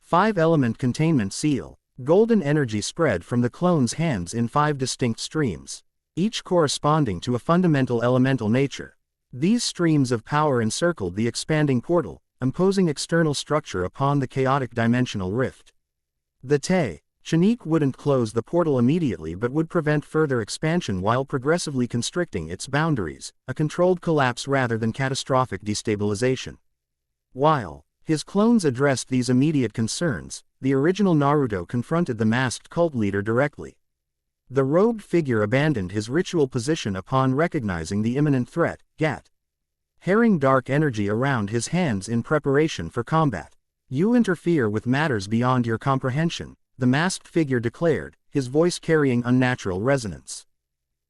5-element containment seal. Golden energy spread from the clone's hands in 5 distinct streams, each corresponding to a fundamental elemental nature. These streams of power encircled the expanding portal, imposing external structure upon the chaotic dimensional rift. The technique wouldn't close the portal immediately but would prevent further expansion while progressively constricting its boundaries, a controlled collapse rather than catastrophic destabilization. While his clones addressed these immediate concerns, the original Naruto confronted the masked cult leader directly. The robed figure abandoned his ritual position upon recognizing the imminent threat, gathering dark energy around his hands in preparation for combat. "You interfere with matters beyond your comprehension," the masked figure declared, his voice carrying unnatural resonance.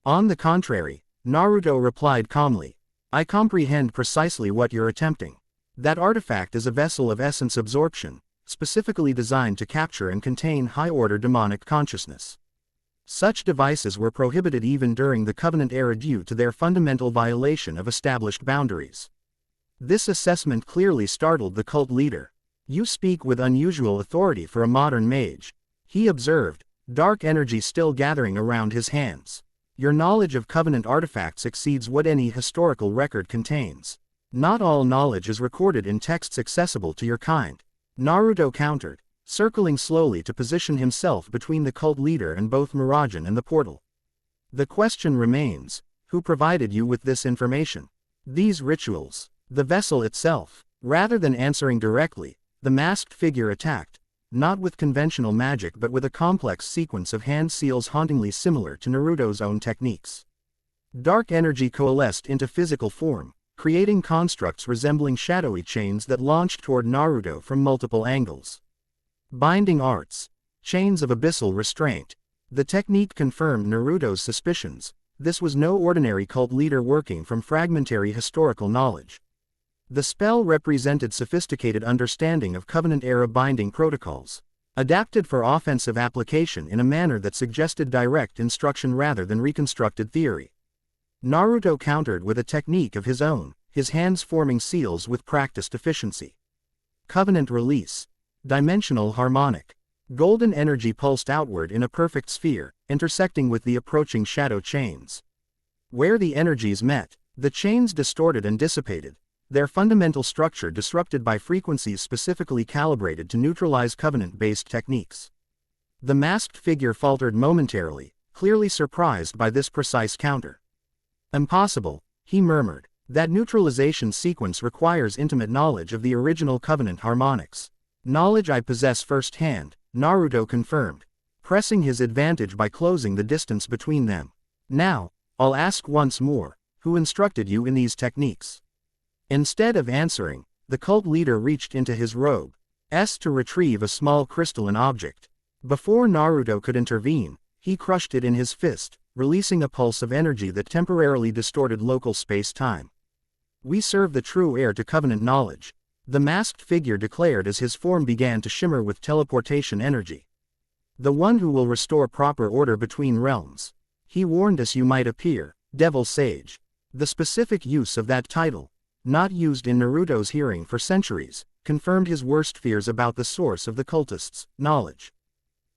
On the contrary, Naruto replied calmly, "I comprehend precisely what you're attempting. That artifact is a vessel of essence absorption, specifically designed to capture and contain high-order demonic consciousness. Such devices were prohibited even during the Covenant era due to their fundamental violation of established boundaries." This assessment clearly startled the cult leader. "You speak with unusual authority for a modern mage," he observed, dark energy still gathering around his hands. "Your knowledge of Covenant artifacts exceeds what any historical record contains. Not all knowledge is recorded in texts accessible to your kind," Naruto countered, circling slowly to position himself between the cult leader and both Mirajane and the portal. "The question remains, who provided you with this information? These rituals? The vessel itself?" Rather than answering directly, the masked figure attacked, not with conventional magic but with a complex sequence of hand seals hauntingly similar to Naruto's own techniques. Dark energy coalesced into physical form, creating constructs resembling shadowy chains that launched toward Naruto from multiple angles. Binding arts. Chains of abyssal restraint. The technique confirmed Naruto's suspicions. This was no ordinary cult leader working from fragmentary historical knowledge. The spell represented sophisticated understanding of Covenant-era binding protocols, adapted for offensive application in a manner that suggested direct instruction rather than reconstructed theory. Naruto countered with a technique of his own, his hands forming seals with practiced efficiency. Covenant release. Dimensional harmonic. Golden energy pulsed outward in a perfect sphere, intersecting with the approaching shadow chains. Where the energies met, the chains distorted and dissipated, their fundamental structure disrupted by frequencies specifically calibrated to neutralize Covenant-based techniques. The masked figure faltered momentarily, clearly surprised by this precise counter. "Impossible," he murmured. "That neutralization sequence requires intimate knowledge of the original Covenant harmonics." "Knowledge I possess firsthand," Naruto confirmed, pressing his advantage by closing the distance between them. "Now, I'll ask once more, who instructed you in these techniques?" Instead of answering, the cult leader reached into his robe to retrieve a small crystalline object. Before Naruto could intervene, he crushed it in his fist, releasing a pulse of energy that temporarily distorted local space-time. "We serve the true heir to Covenant knowledge," the masked figure declared as his form began to shimmer with teleportation energy. The one who will restore proper order between realms. He warned us you might appear, Devil Sage. The specific use of that title, not used in Naruto's hearing for centuries, confirmed his worst fears about the source of the cultists' knowledge.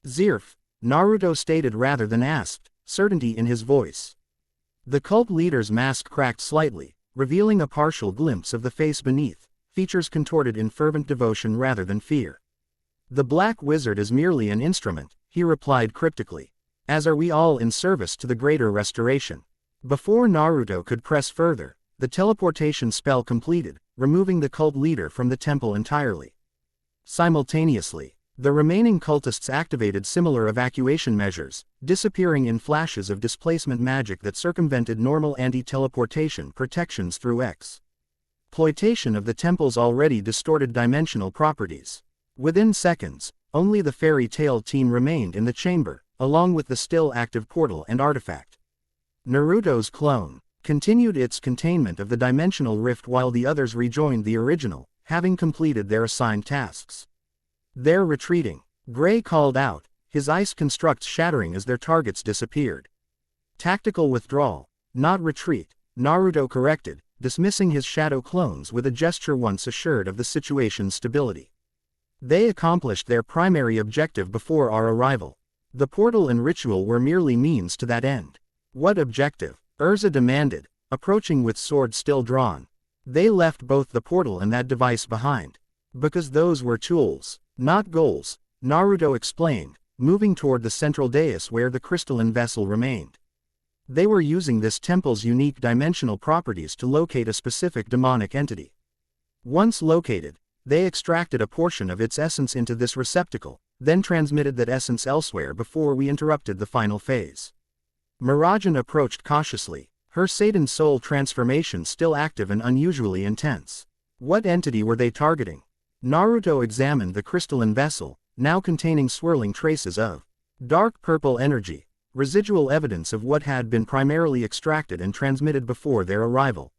Zeref, Naruto stated rather than asked, certainty in his voice. The cult leader's mask cracked slightly, revealing a partial glimpse of the face beneath, features contorted in fervent devotion rather than fear. The Black Wizard is merely an instrument, he replied cryptically. As are we all in service to the greater restoration. Before Naruto could press further, the teleportation spell completed, removing the cult leader from the temple entirely. Simultaneously, the remaining cultists activated similar evacuation measures, disappearing in flashes of displacement magic that circumvented normal anti-teleportation protections through exploitation of the temple's already distorted dimensional properties. Within seconds, only the fairy tale team remained in the chamber, along with the still active portal and artifact. Naruto's clone continued its containment of the dimensional rift while the others rejoined the original, having completed their assigned tasks. They're retreating, Gray called out, his ice constructs shattering as their targets disappeared. Tactical withdrawal, not retreat, Naruto corrected, dismissing his shadow clones with a gesture once assured of the situation's stability. They accomplished their primary objective before our arrival. The portal and ritual were merely means to that end. What objective? Urza demanded, approaching with sword still drawn. They left both the portal and that device behind. Because those were tools, not goals, Naruto explained, moving toward the central dais where the crystalline vessel remained. They were using this temple's unique dimensional properties to locate a specific demonic entity. Once located, they extracted a portion of its essence into this receptacle, then transmitted that essence elsewhere before we interrupted the final phase. Mirajane approached cautiously, her Satan soul transformation still active and unusually intense. What entity were they targeting? Naruto examined the crystalline vessel, now containing swirling traces of dark purple energy, residual evidence of what had been primarily extracted and transmitted before their arrival.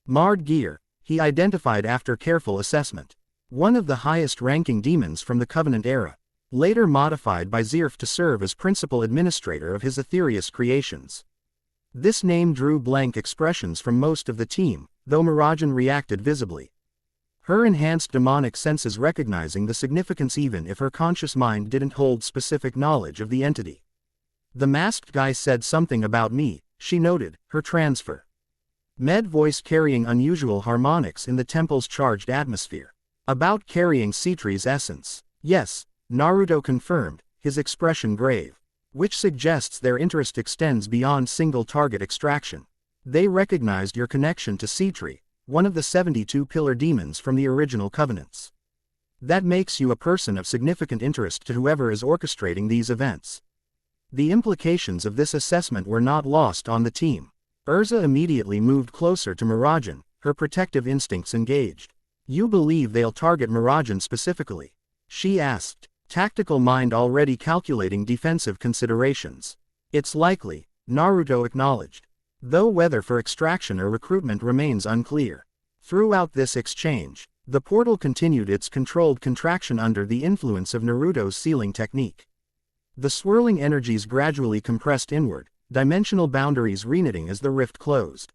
Marred gear, he identified after careful assessment. One of the highest-ranking demons from the Covenant era, later modified by Zeref to serve as principal administrator of his Aetherius creations. This name drew blank expressions from most of the team, though Mirajane reacted visibly. Her enhanced demonic senses recognizing the significance even if her conscious mind didn't hold specific knowledge of the entity. The masked guy said something about me, she noted, her transfer. Med voice carrying unusual harmonics in the temple's charged atmosphere. About carrying Citri's essence. Yes, Naruto confirmed, his expression grave. Which suggests their interest extends beyond single target extraction. They recognized your connection to Citri, one of the 72 pillar demons from the original covenants. That makes you a person of significant interest to whoever is orchestrating these events. The implications of this assessment were not lost on the team. Urza immediately moved closer to Mirajane, her protective instincts engaged. You believe they'll target Mirajane specifically? She asked, tactical mind already calculating defensive considerations. It's likely, Naruto acknowledged. Though whether for extraction or recruitment remains unclear. Throughout this exchange, the portal continued its controlled contraction under the influence of Naruto's sealing technique. The swirling energies gradually compressed inward, dimensional boundaries reknitting as the rift closed.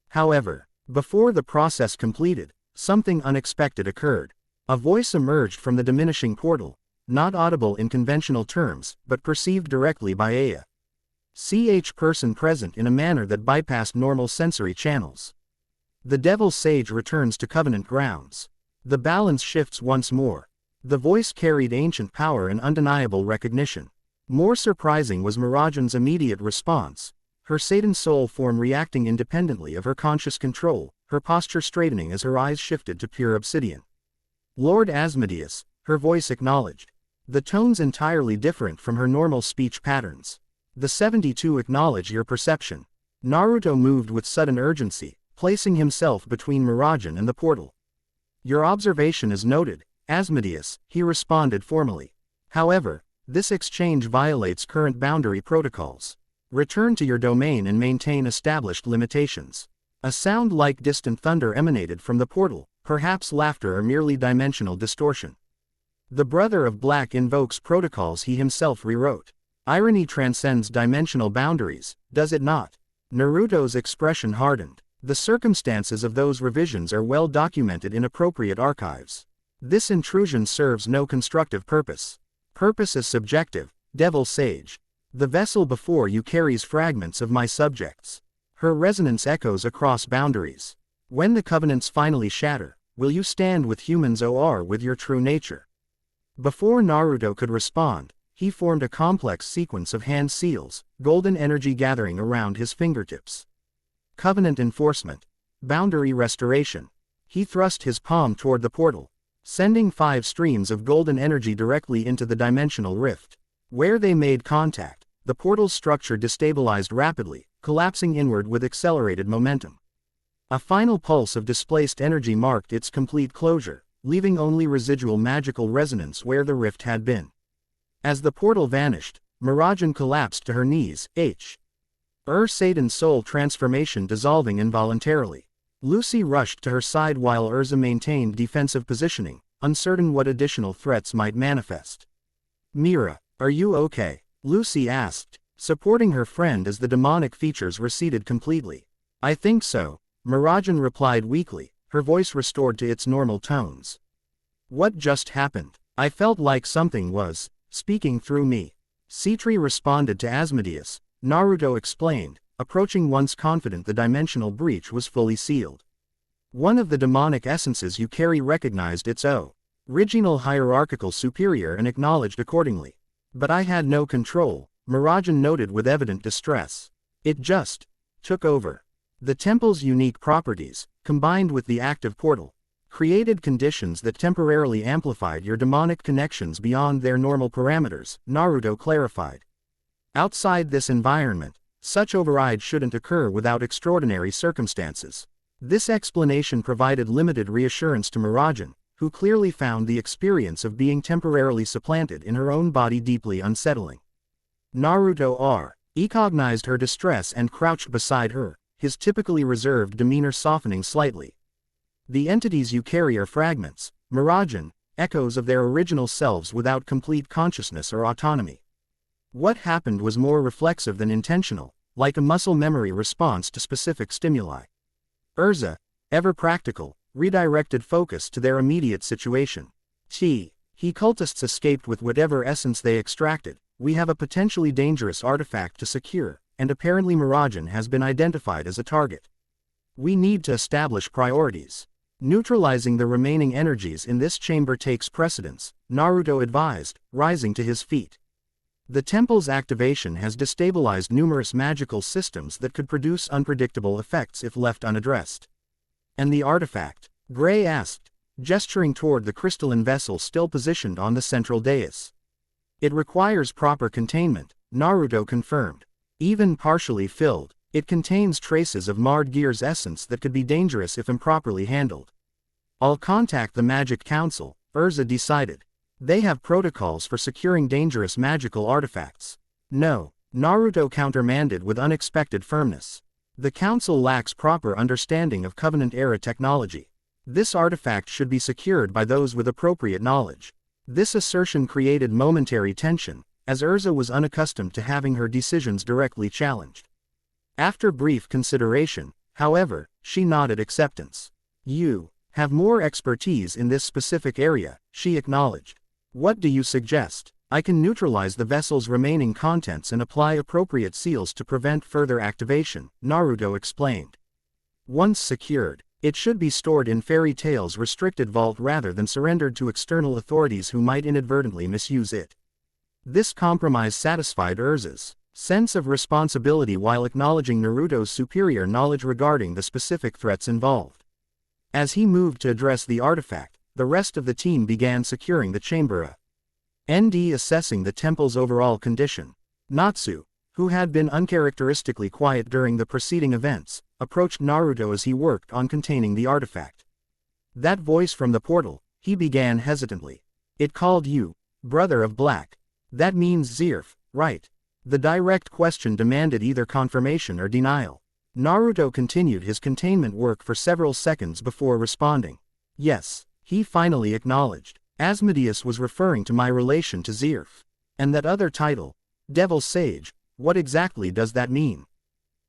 However, before the process completed, something unexpected occurred. A voice emerged from the diminishing portal, not audible in conventional terms, but perceived directly by Aya. Person present in a manner that bypassed normal sensory channels. The Devil Sage returns to Covenant grounds. The balance shifts once more. The voice carried ancient power and undeniable recognition. More surprising was Mirajane's immediate response, her Satan soul form reacting independently of her conscious control, her posture straightening as her eyes shifted to pure obsidian. Lord Asmodeus, her voice acknowledged. The tones entirely different from her normal speech patterns. The 72 acknowledge your perception. Naruto moved with sudden urgency, placing himself between Mirajane and the portal. Your observation is noted, Asmodeus, he responded formally. However, this exchange violates current boundary protocols. Return to your domain and maintain established limitations. A sound like distant thunder emanated from the portal, perhaps laughter or merely dimensional distortion. The Brother of Black invokes protocols he himself rewrote. Irony transcends dimensional boundaries, does it not? Naruto's expression hardened. The circumstances of those revisions are well documented in appropriate archives. This intrusion serves no constructive purpose. Purpose is subjective, Devil Sage. The vessel before you carries fragments of my subjects. Her resonance echoes across boundaries. When the covenants finally shatter, will you stand with humans or with your true nature? Before Naruto could respond, he formed a complex sequence of hand seals, golden energy gathering around his fingertips. Covenant enforcement. Boundary restoration. He thrust his palm toward the portal, sending 5 streams of golden energy directly into the dimensional rift. Where they made contact, the portal's structure destabilized rapidly, collapsing inward with accelerated momentum. A final pulse of displaced energy marked its complete closure, leaving only residual magical resonance where the rift had been. As the portal vanished, Mirajane collapsed to her knees, Satan's soul transformation dissolving involuntarily. Lucy rushed to her side while Urza maintained defensive positioning, uncertain what additional threats might manifest. Mira, are you okay? Lucy asked, supporting her friend as the demonic features receded completely. I think so, Mirajane replied weakly, her voice restored to its normal tones. What just happened? I felt like something was speaking through me. Citri responded to Asmodeus. Naruto explained, approaching once confident the dimensional breach was fully sealed. One of the demonic essences you carry recognized its original hierarchical superior and acknowledged accordingly. But I had no control, Mirajane noted with evident distress. It just took over. The temple's unique properties, combined with the active portal, created conditions that temporarily amplified your demonic connections beyond their normal parameters, Naruto clarified. Outside this environment, such override shouldn't occur without extraordinary circumstances. This explanation provided limited reassurance to Mirajane, who clearly found the experience of being temporarily supplanted in her own body deeply unsettling. Naruto recognized her distress and crouched beside her, his typically reserved demeanor softening slightly. The entities you carry are fragments, Mirajane, echoes of their original selves without complete consciousness or autonomy. What happened was more reflexive than intentional, like a muscle memory response to specific stimuli. Urza, ever practical, redirected focus to their immediate situation. He cultists escaped with whatever essence they extracted. We have a potentially dangerous artifact to secure, and apparently Mirajane has been identified as a target. We need to establish priorities. Neutralizing the remaining energies in this chamber takes precedence, Naruto advised, rising to his feet. The temple's activation has destabilized numerous magical systems that could produce unpredictable effects if left unaddressed. And the artifact? Gray asked, gesturing toward the crystalline vessel still positioned on the central dais. It requires proper containment, Naruto confirmed. Even partially filled, it contains traces of marred gear's essence that could be dangerous if improperly handled. I'll contact the Magic Council, Urza decided. They have protocols for securing dangerous magical artifacts. No, Naruto countermanded with unexpected firmness. The council lacks proper understanding of Covenant-era technology. This artifact should be secured by those with appropriate knowledge. This assertion created momentary tension, as Urza was unaccustomed to having her decisions directly challenged. After brief consideration, however, she nodded acceptance. You have more expertise in this specific area, she acknowledged. What do you suggest? I can neutralize the vessel's remaining contents and apply appropriate seals to prevent further activation, Naruto explained. Once secured, it should be stored in Fairy Tail's restricted vault rather than surrendered to external authorities who might inadvertently misuse it. This compromise satisfied Urza's sense of responsibility while acknowledging Naruto's superior knowledge regarding the specific threats involved. As he moved to address the artifact, the rest of the team began securing the chamber. Assessing the temple's overall condition. Natsu, who had been uncharacteristically quiet during the preceding events, approached Naruto as he worked on containing the artifact. That voice from the portal, he began hesitantly. It called you, Brother of Black. That means Zeref, right? The direct question demanded either confirmation or denial. Naruto continued his containment work for several seconds before responding. Yes, he finally acknowledged. Asmodeus was referring to my relation to Zeref. And that other title, Devil Sage, what exactly does that mean?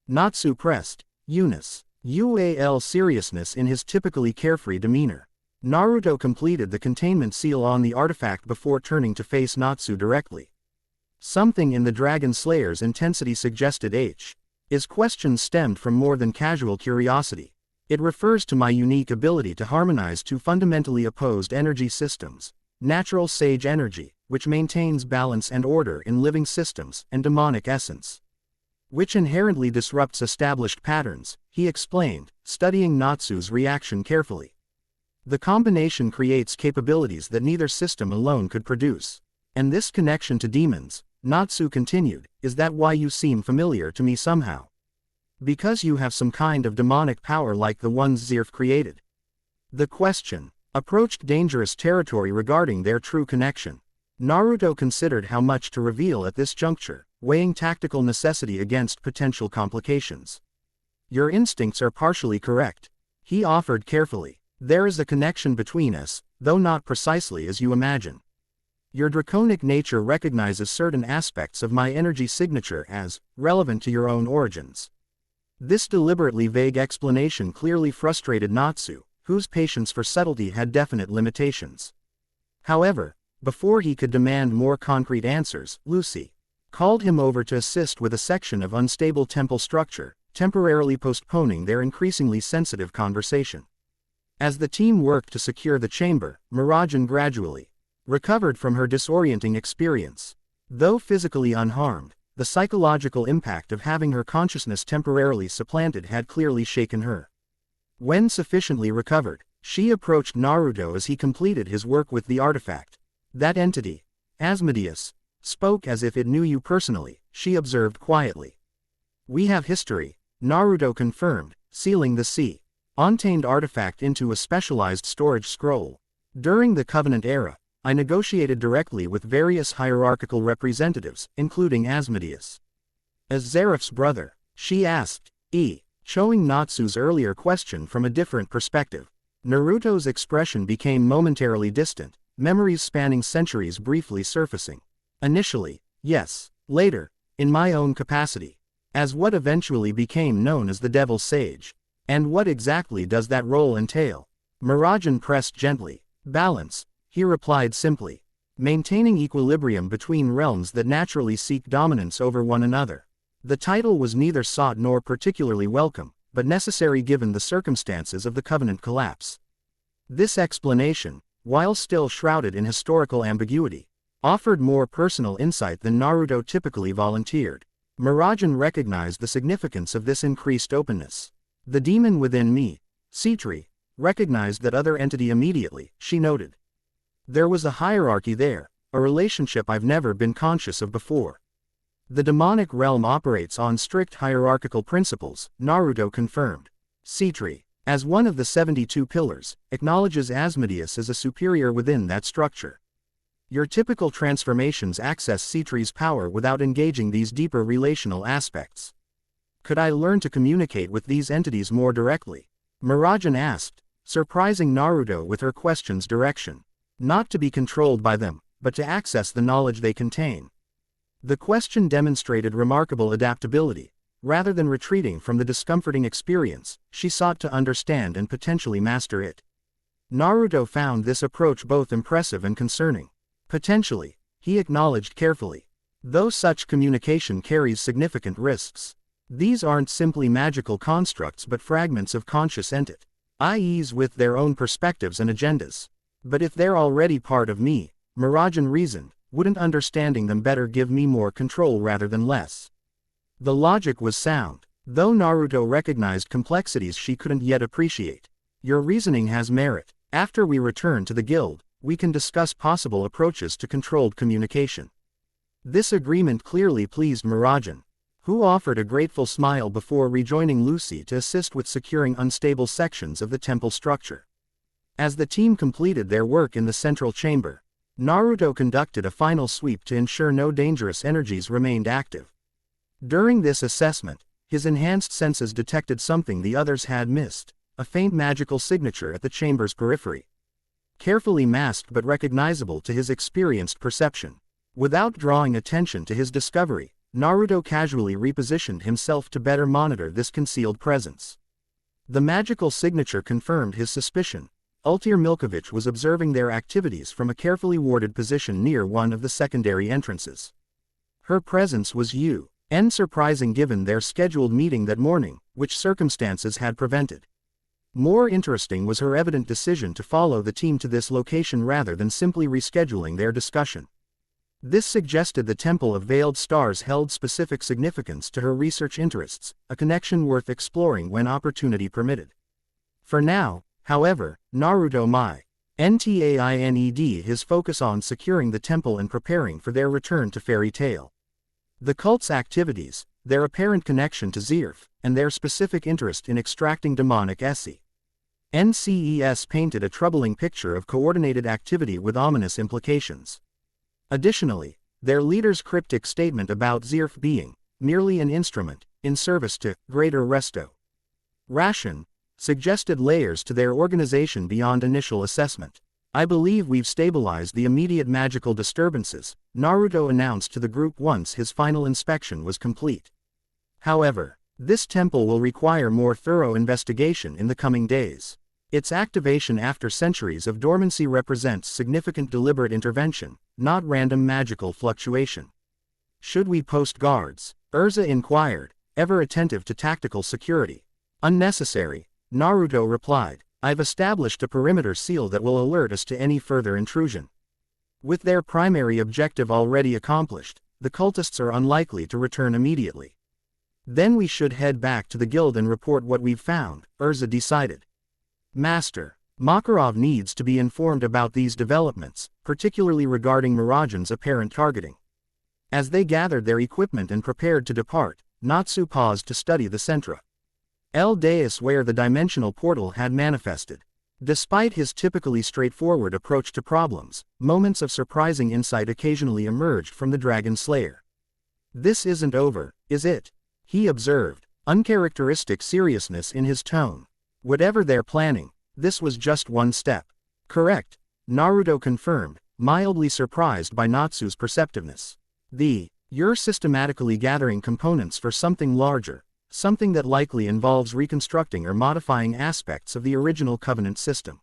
Natsu pressed. Eunice. Ual seriousness in his typically carefree demeanor. Naruto completed the containment seal on the artifact before turning to face Natsu directly. Something in the Dragon Slayer's intensity suggested his question stemmed from more than casual curiosity. It refers to my unique ability to harmonize two fundamentally opposed energy systems, natural sage energy, which maintains balance and order in living systems, and demonic essence, which inherently disrupts established patterns, he explained, studying Natsu's reaction carefully. The combination creates capabilities that neither system alone could produce. And this connection to demons, Natsu continued, is that why you seem familiar to me somehow? Because you have some kind of demonic power like the ones Zeref created. The question approached dangerous territory regarding their true connection. Naruto considered how much to reveal at this juncture, weighing tactical necessity against potential complications. Your instincts are partially correct, he offered carefully. There is a connection between us, though not precisely as you imagine. Your draconic nature recognizes certain aspects of my energy signature as relevant to your own origins. This deliberately vague explanation clearly frustrated Natsu, whose patience for subtlety had definite limitations. However, before he could demand more concrete answers, Lucy called him over to assist with a section of unstable temple structure, temporarily postponing their increasingly sensitive conversation. As the team worked to secure the chamber, Mirajane gradually recovered from her disorienting experience. Though physically unharmed, the psychological impact of having her consciousness temporarily supplanted had clearly shaken her. When sufficiently recovered, she approached Naruto as he completed his work with the artifact. That entity, Asmodeus, spoke as if it knew you personally, she observed quietly. We have history, Naruto confirmed, sealing the untamed artifact into a specialized storage scroll. During the Covenant era, I negotiated directly with various hierarchical representatives, including Asmodeus. As Zeref's brother, she asked, showing Natsu's earlier question from a different perspective. Naruto's expression became momentarily distant, memories spanning centuries briefly surfacing. Initially, yes. Later, in my own capacity. As what eventually became known as the Devil Sage. And what exactly does that role entail? Mirajane pressed gently. Balance, he replied simply. Maintaining equilibrium between realms that naturally seek dominance over one another. The title was neither sought nor particularly welcome, but necessary given the circumstances of the Covenant collapse. This explanation, while still shrouded in historical ambiguity, offered more personal insight than Naruto typically volunteered. Mirajane recognized the significance of this increased openness. The demon within me, Citri, recognized that other entity immediately, she noted. There was a hierarchy there, a relationship I've never been conscious of before. The demonic realm operates on strict hierarchical principles, Naruto confirmed. Citri, as one of the 72 pillars, acknowledges Asmodeus as a superior within that structure. Your typical transformations access Citri's power without engaging these deeper relational aspects. Could I learn to communicate with these entities more directly? Mirajane asked, surprising Naruto with her question's direction. Not to be controlled by them, but to access the knowledge they contain. The question demonstrated remarkable adaptability. Rather than retreating from the discomforting experience, she sought to understand and potentially master it. Naruto found this approach both impressive and concerning. Potentially, he acknowledged carefully. Though such communication carries significant risks. These aren't simply magical constructs but fragments of conscious entities with their own perspectives and agendas. But if they're already part of me, Mirajane reasoned, wouldn't understanding them better give me more control rather than less? The logic was sound, though Naruto recognized complexities she couldn't yet appreciate. Your reasoning has merit. After we return to the guild, we can discuss possible approaches to controlled communication. This agreement clearly pleased Mirajane, who offered a grateful smile before rejoining Lucy to assist with securing unstable sections of the temple structure. As the team completed their work in the central chamber, Naruto conducted a final sweep to ensure no dangerous energies remained active. During this assessment, his enhanced senses detected something the others had missed. a faint magical signature at the chamber's periphery. Carefully masked but recognizable to his experienced perception. Without drawing attention to his discovery, Naruto casually repositioned himself to better monitor this concealed presence. The magical signature confirmed his suspicion. Altair Milkovich was observing their activities from a carefully warded position near one of the secondary entrances. Her presence was unsurprising given their scheduled meeting that morning, which circumstances had prevented. More interesting was her evident decision to follow the team to this location rather than simply rescheduling their discussion. This suggested the Temple of Veiled Stars held specific significance to her research interests, a connection worth exploring when opportunity permitted. For now, however, Naruto Ntained his focus on securing the temple and preparing for their return to Fairy Tail. The cult's activities, their apparent connection to Zeref, and their specific interest in extracting demonic NCES painted a troubling picture of coordinated activity with ominous implications. Additionally, their leader's cryptic statement about Zeref being merely an instrument in service to greater restoration suggested layers to their organization beyond initial assessment. "I believe we've stabilized the immediate magical disturbances," Naruto announced to the group once his final inspection was complete. However, this temple will require more thorough investigation in the coming days. Its activation after centuries of dormancy represents significant deliberate intervention, not random magical fluctuation. "Should we post guards?" Urza inquired, ever attentive to tactical security. "Unnecessary," Naruto replied. "I've established a perimeter seal that will alert us to any further intrusion." With their primary objective already accomplished, the cultists are unlikely to return immediately. "Then we should head back to the guild and report what we've found," Urza decided. "Master, Makarov needs to be informed about these developments, particularly regarding Mirajane's apparent targeting." As they gathered their equipment and prepared to depart, Natsu paused to study the centra. El dais where the dimensional portal had manifested. Despite his typically straightforward approach to problems, moments of surprising insight occasionally emerged from the Dragon Slayer. "This isn't over, is it?" he observed, uncharacteristic seriousness in his tone. "Whatever they're planning, this was just one step." "Correct," Naruto confirmed, mildly surprised by Natsu's perceptiveness. "You're systematically gathering components for something larger, something that likely involves reconstructing or modifying aspects of the original Covenant system."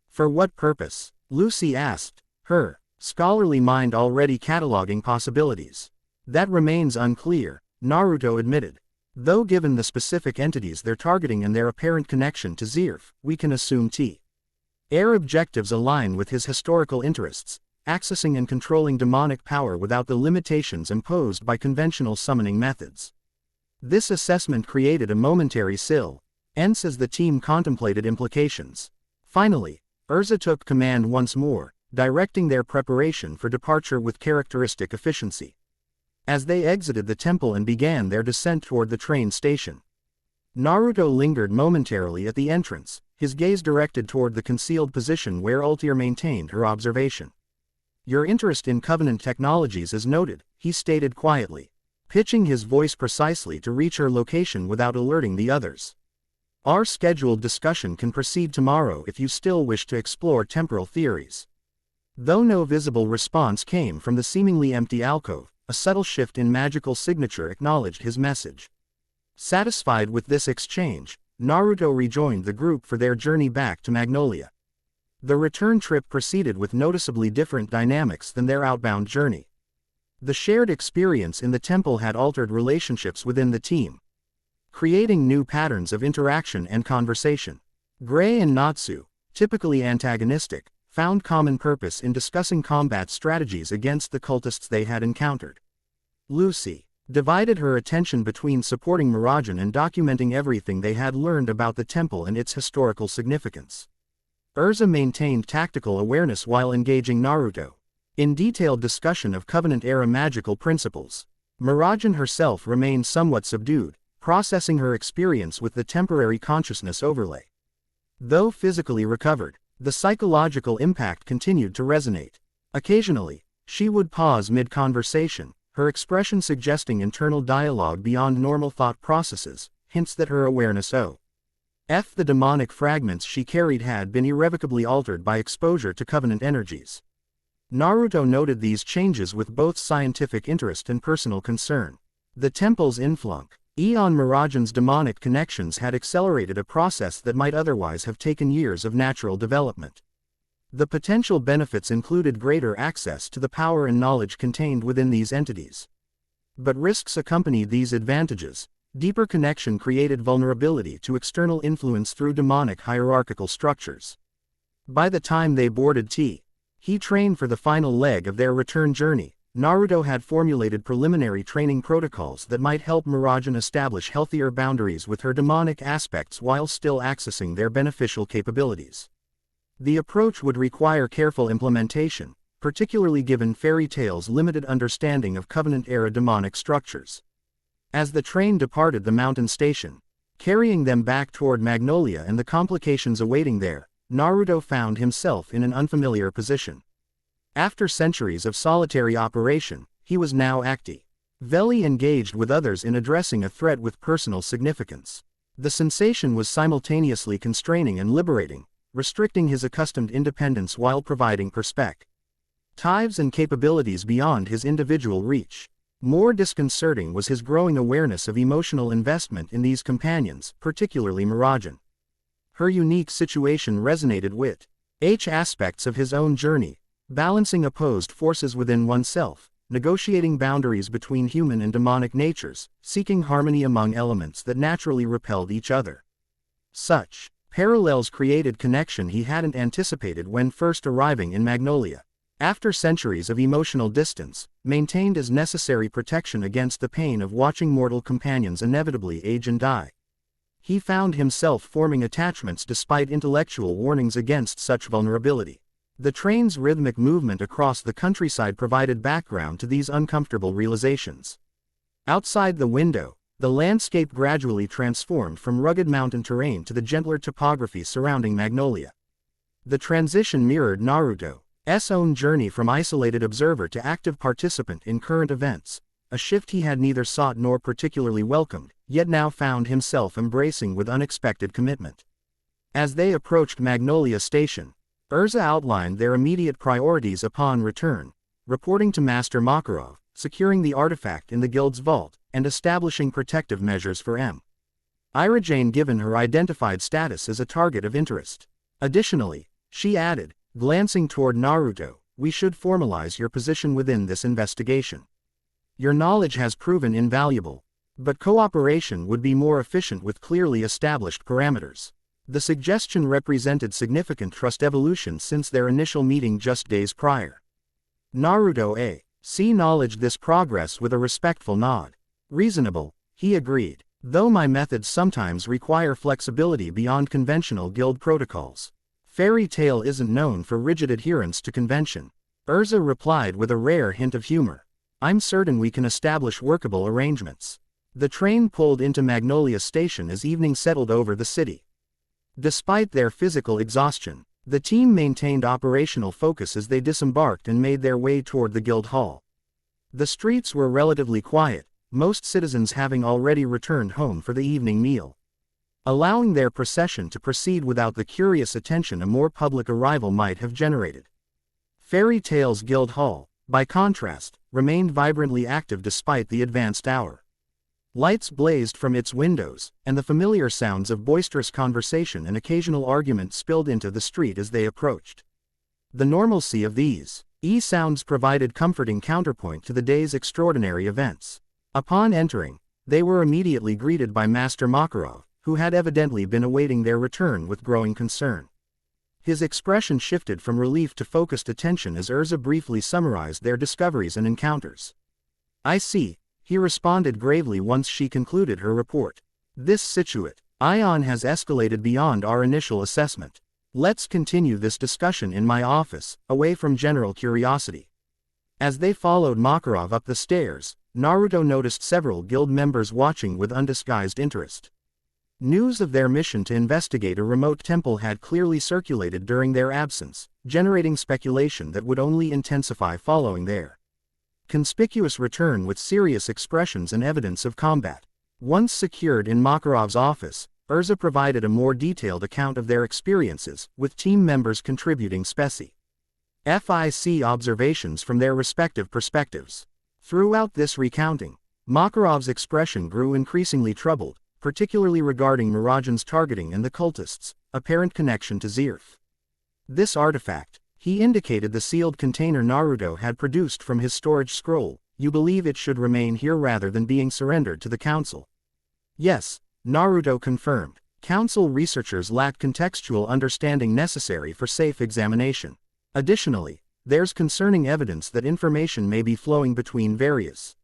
"For what purpose?" Lucy asked, her scholarly mind already cataloging possibilities. "That remains unclear," Naruto admitted. "Though given the specific entities they're targeting and their apparent connection to Zeref, we can assume their objectives align with his historical interests, accessing and controlling demonic power without the limitations imposed by conventional summoning methods." This assessment created a momentary silence as the team contemplated implications. Finally, Urza took command once more, directing their preparation for departure with characteristic efficiency. As they exited the temple and began their descent toward the train station, Naruto lingered momentarily at the entrance, his gaze directed toward the concealed position where Altair maintained her observation. "Your interest in Covenant technologies is noted," he stated quietly, pitching his voice precisely to reach her location without alerting the others. "Our scheduled discussion can proceed tomorrow if you still wish to explore temporal theories." Though no visible response came from the seemingly empty alcove, a subtle shift in magical signature acknowledged his message. Satisfied with this exchange, Naruto rejoined the group for their journey back to Magnolia. The return trip proceeded with noticeably different dynamics than their outbound journey. The shared experience in the temple had altered relationships within the team, creating new patterns of interaction and conversation. Gray and Natsu, typically antagonistic, found common purpose in discussing combat strategies against the cultists they had encountered. Lucy divided her attention between supporting Mirajane and documenting everything they had learned about the temple and its historical significance. Urza maintained tactical awareness while engaging Naruto in detailed discussion of Covenant-era magical principles. Mirajane herself remained somewhat subdued, processing her experience with the temporary consciousness overlay. Though physically recovered, the psychological impact continued to resonate. Occasionally, she would pause mid-conversation, her expression suggesting internal dialogue beyond normal thought processes, hints that her awareness The demonic fragments she carried had been irrevocably altered by exposure to covenant energies. Naruto noted these changes with both scientific interest and personal concern. The temple's influx on Mirajane's demonic connections had accelerated a process that might otherwise have taken years of natural development. The potential benefits included greater access to the power and knowledge contained within these entities. But risks accompanied these advantages. Deeper connection created vulnerability to external influence through demonic hierarchical structures. By the time they boarded he trained for the final leg of their return journey. Naruto had formulated preliminary training protocols that might help Mirajane establish healthier boundaries with her demonic aspects while still accessing their beneficial capabilities. The approach would require careful implementation, particularly given Fairy Tail's limited understanding of Covenant-era demonic structures. As the train departed the mountain station, carrying them back toward Magnolia and the complications awaiting there, Naruto found himself in an unfamiliar position. After centuries of solitary operation, he was now actively engaged with others in addressing a threat with personal significance. The sensation was simultaneously constraining and liberating, restricting his accustomed independence while providing perspectives and capabilities beyond his individual reach. More disconcerting was his growing awareness of emotional investment in these companions, particularly Mirajane. Her unique situation resonated with aspects of his own journey, balancing opposed forces within oneself, negotiating boundaries between human and demonic natures, seeking harmony among elements that naturally repelled each other. Such parallels created connection he hadn't anticipated when first arriving in Magnolia. After centuries of emotional distance, maintained as necessary protection against the pain of watching mortal companions inevitably age and die, he found himself forming attachments despite intellectual warnings against such vulnerability. The train's rhythmic movement across the countryside provided background to these uncomfortable realizations. Outside the window, the landscape gradually transformed from rugged mountain terrain to the gentler topography surrounding Magnolia. The transition mirrored Naruto's own journey from isolated observer to active participant in current events, a shift he had neither sought nor particularly welcomed, yet now found himself embracing with unexpected commitment. As they approached Magnolia Station, Erza outlined their immediate priorities upon return, reporting to Master Makarov, securing the artifact in the guild's vault, and establishing protective measures for Mirajane given her identified status as a target of interest. Additionally, she added, glancing toward Naruto, we should formalize your position within this investigation. Your knowledge has proven invaluable, but cooperation would be more efficient with clearly established parameters. The suggestion represented significant trust evolution since their initial meeting just days prior. Naruto acknowledged this progress with a respectful nod. Reasonable, he agreed, though my methods sometimes require flexibility beyond conventional guild protocols. Fairy Tail isn't known for rigid adherence to convention. Erza replied with a rare hint of humor. I'm certain we can establish workable arrangements. The train pulled into Magnolia Station as evening settled over the city. Despite their physical exhaustion, the team maintained operational focus as they disembarked and made their way toward the guild hall. The streets were relatively quiet, most citizens having already returned home for the evening meal, allowing their procession to proceed without the curious attention a more public arrival might have generated. Fairy Tail's guild hall, by contrast, remained vibrantly active despite the advanced hour. Lights blazed from its windows, and the familiar sounds of boisterous conversation and occasional argument spilled into the street as they approached. The normalcy of these sounds provided comforting counterpoint to the day's extraordinary events. Upon entering, they were immediately greeted by Master Makarov, who had evidently been awaiting their return with growing concern. His expression shifted from relief to focused attention as Erza briefly summarized their discoveries and encounters. I see, he responded gravely once she concluded her report. This situation has escalated beyond our initial assessment. Let's continue this discussion in my office, away from general curiosity. As they followed Makarov up the stairs, Naruto noticed several guild members watching with undisguised interest. News of their mission to investigate a remote temple had clearly circulated during their absence, generating speculation that would only intensify following their conspicuous return with serious expressions and evidence of combat. Once secured in Makarov's office, Urza provided a more detailed account of their experiences, with team members contributing specific observations from their respective perspectives. Throughout this recounting, Makarov's expression grew increasingly troubled, particularly regarding Mirajane's targeting and the cultists' apparent connection to Zeref. This artifact, he indicated the sealed container Naruto had produced from his storage scroll. You believe it should remain here rather than being surrendered to the council? Yes, Naruto confirmed. Council researchers lack contextual understanding necessary for safe examination. Additionally, there's concerning evidence that information may be flowing between various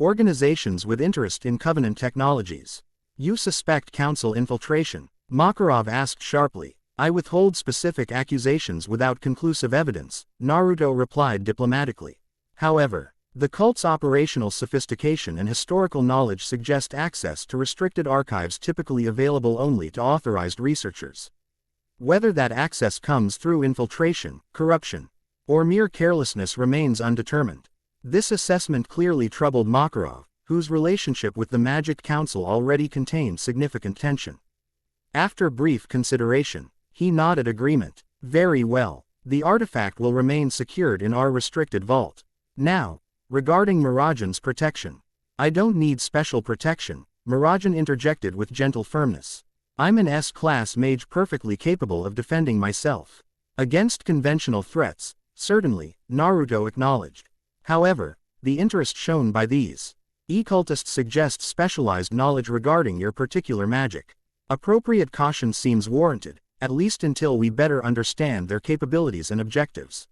organizations with interest in Covenant technologies. You suspect council infiltration? Makarov asked sharply. I withhold specific accusations without conclusive evidence, Naruto replied diplomatically. However, the cult's operational sophistication and historical knowledge suggest access to restricted archives typically available only to authorized researchers. Whether that access comes through infiltration, corruption, or mere carelessness remains undetermined. This assessment clearly troubled Makarov, whose relationship with the Magic Council already contained significant tension. After brief consideration, he nodded agreement. Very well. The artifact will remain secured in our restricted vault. Now, regarding Mirajane's protection. I don't need special protection, Mirajane interjected with gentle firmness. I'm an S-class mage perfectly capable of defending myself against conventional threats, certainly, Naruto acknowledged. However, the interest shown by these occultists suggests specialized knowledge regarding your particular magic. Appropriate caution seems warranted, at least until we better understand their capabilities and objectives.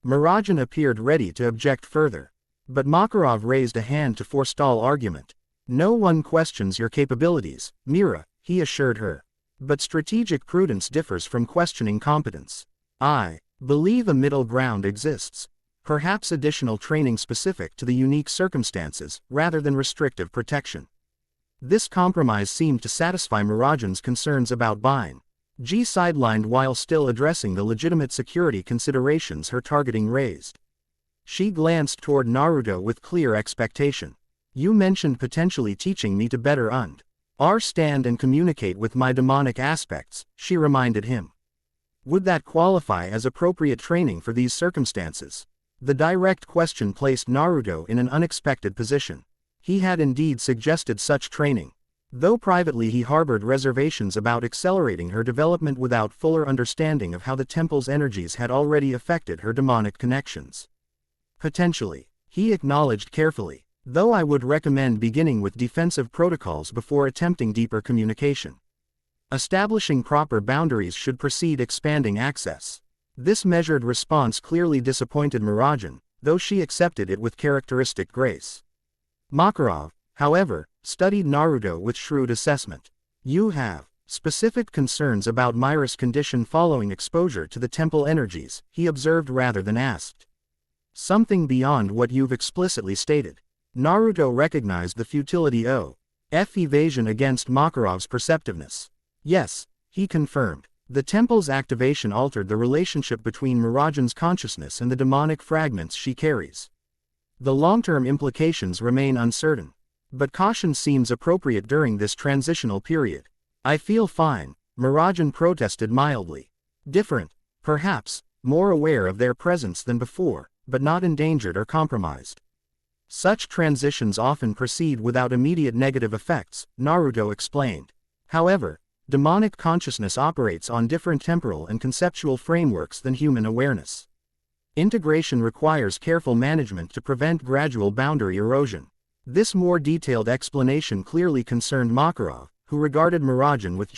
Mirajane appeared ready to object further. But Makarov raised a hand to forestall argument. No one questions your capabilities, Mira, he assured her. But strategic prudence differs from questioning competence. I believe a middle ground exists. Perhaps additional training specific to the unique circumstances, rather than restrictive protection. This compromise seemed to satisfy Mirajane's concerns about Bine. G sidelined while still addressing the legitimate security considerations her targeting raised. She glanced toward Naruto with clear expectation. You mentioned potentially teaching me to better understand and communicate with my demonic aspects, she reminded him. Would that qualify as appropriate training for these circumstances? The direct question placed Naruto in an unexpected position. He had indeed suggested such training, though privately he harbored reservations about accelerating her development without fuller understanding of how the temple's energies had already affected her demonic connections. Potentially, he acknowledged carefully, though I would recommend beginning with defensive protocols before attempting deeper communication. Establishing proper boundaries should precede expanding access. This measured response clearly disappointed Mirajane, though she accepted it with characteristic grace. Makarov, however, studied Naruto with shrewd assessment. You have specific concerns about Mira's condition following exposure to the temple energies, he observed rather than asked. Something beyond what you've explicitly stated. Naruto recognized the futility of evasion against Makarov's perceptiveness. Yes, he confirmed. The temple's activation altered the relationship between Mirajane's consciousness and the demonic fragments she carries. The long-term implications remain uncertain, but caution seems appropriate during this transitional period. I feel fine, Mirajane protested mildly. Different, perhaps, more aware of their presence than before, but not endangered or compromised. Such transitions often proceed without immediate negative effects, Naruto explained. However, demonic consciousness operates on different temporal and conceptual frameworks than human awareness. Integration requires careful management to prevent gradual boundary erosion. This more detailed explanation clearly concerned Makarov, who regarded Mirajane with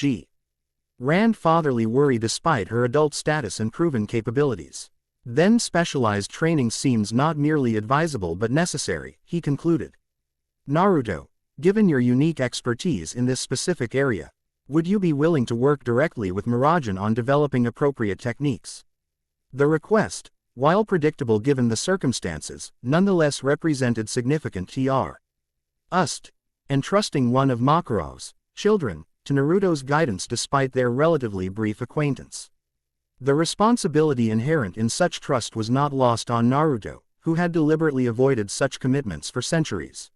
fatherly worry despite her adult status and proven capabilities. Then specialized training seems not merely advisable but necessary, he concluded. Naruto, given your unique expertise in this specific area, would you be willing to work directly with Mirajane on developing appropriate techniques? The request, while predictable given the circumstances, nonetheless represented significant trust, entrusting one of Makarov's children to Naruto's guidance despite their relatively brief acquaintance. The responsibility inherent in such trust was not lost on Naruto, who had deliberately avoided such commitments for centuries.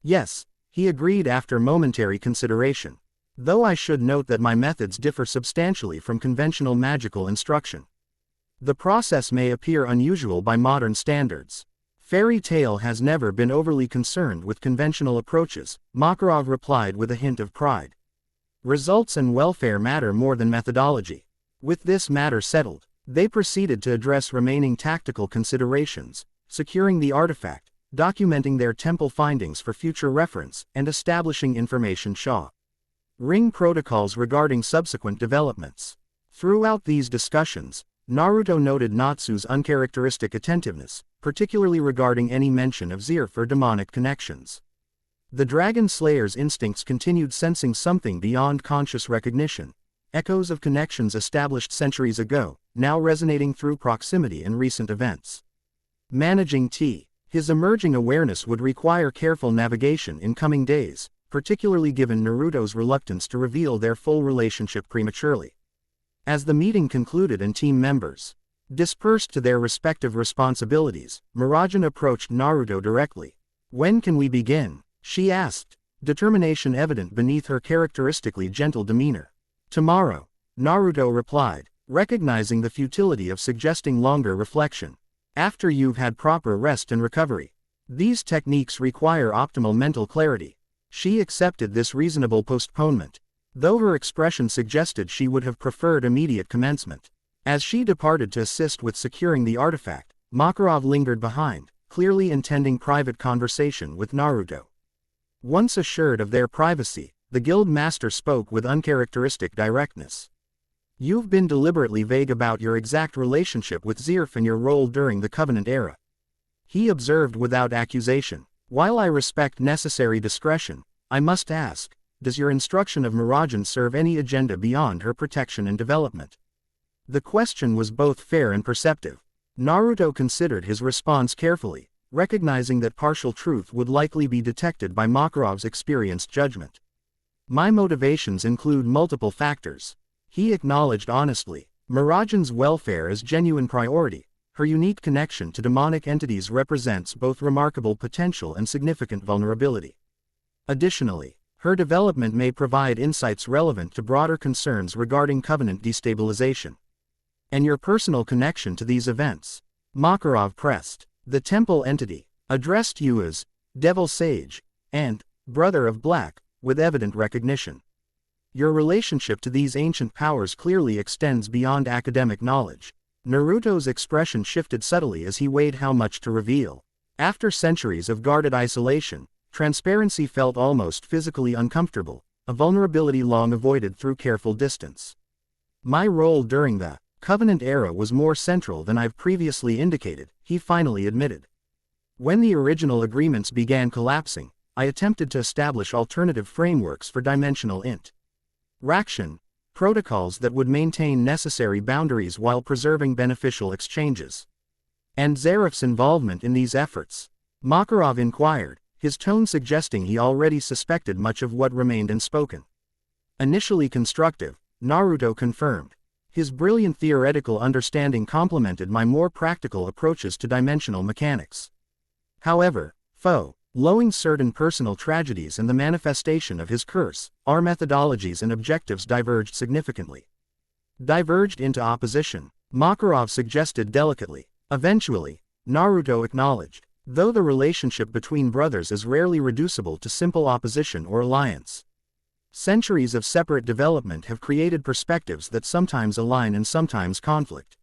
Yes, he agreed after momentary consideration. Though I should note that my methods differ substantially from conventional magical instruction. The process may appear unusual by modern standards. Fairy Tail has never been overly concerned with conventional approaches, Makarov replied with a hint of pride. Results and welfare matter more than methodology. With this matter settled, they proceeded to address remaining tactical considerations, securing the artifact, documenting their temple findings for future reference, and establishing information ring protocols regarding subsequent developments. Throughout these discussions, Naruto noted Natsu's uncharacteristic attentiveness, particularly regarding any mention of Zeref or demonic connections. The Dragon Slayer's instincts continued sensing something beyond conscious recognition, echoes of connections established centuries ago, now resonating through proximity and recent events. Managing his emerging awareness would require careful navigation in coming days, particularly given Naruto's reluctance to reveal their full relationship prematurely. As the meeting concluded and team members dispersed to their respective responsibilities, Mirajane approached Naruto directly. "When can we begin?" she asked, determination evident beneath her characteristically gentle demeanor. "Tomorrow," Naruto replied, recognizing the futility of suggesting longer reflection. "After you've had proper rest and recovery. These techniques require optimal mental clarity." She accepted this reasonable postponement, though her expression suggested she would have preferred immediate commencement. As she departed to assist with securing the artifact, Makarov lingered behind, clearly intending private conversation with Naruto. Once assured of their privacy, the guild master spoke with uncharacteristic directness. "You've been deliberately vague about your exact relationship with Zeref and your role during the Covenant era," he observed without accusation. "While I respect necessary discretion, I must ask, does your instruction of Mirajane serve any agenda beyond her protection and development?" The question was both fair and perceptive. Naruto considered his response carefully, recognizing that partial truth would likely be detected by Makarov's experienced judgment. "My motivations include multiple factors," he acknowledged honestly. "Mirajane's welfare is genuine priority. Her unique connection to demonic entities represents both remarkable potential and significant vulnerability. Additionally, her development may provide insights relevant to broader concerns regarding Covenant destabilization. And your personal connection to these events," Makarov pressed. "The temple entity addressed you as Devil Sage and Brother of Black, with evident recognition. Your relationship to these ancient powers clearly extends beyond academic knowledge." Naruto's expression shifted subtly as he weighed how much to reveal. After centuries of guarded isolation, transparency felt almost physically uncomfortable, a vulnerability long avoided through careful distance. "My role during the Covenant era was more central than I've previously indicated," he finally admitted. "When the original agreements began collapsing, I attempted to establish alternative frameworks for dimensional interaction, protocols that would maintain necessary boundaries while preserving beneficial exchanges." "And Zeref's involvement in these efforts?" Makarov inquired, his tone suggesting he already suspected much of what remained unspoken. "Initially constructive," Naruto confirmed. "His brilliant theoretical understanding complemented my more practical approaches to dimensional mechanics. However, following certain personal tragedies and the manifestation of his curse, our methodologies and objectives diverged significantly." "Diverged into opposition," Makarov suggested delicately. "Eventually," Naruto acknowledged, "though the relationship between brothers is rarely reducible to simple opposition or alliance. Centuries of separate development have created perspectives that sometimes align and sometimes conflict.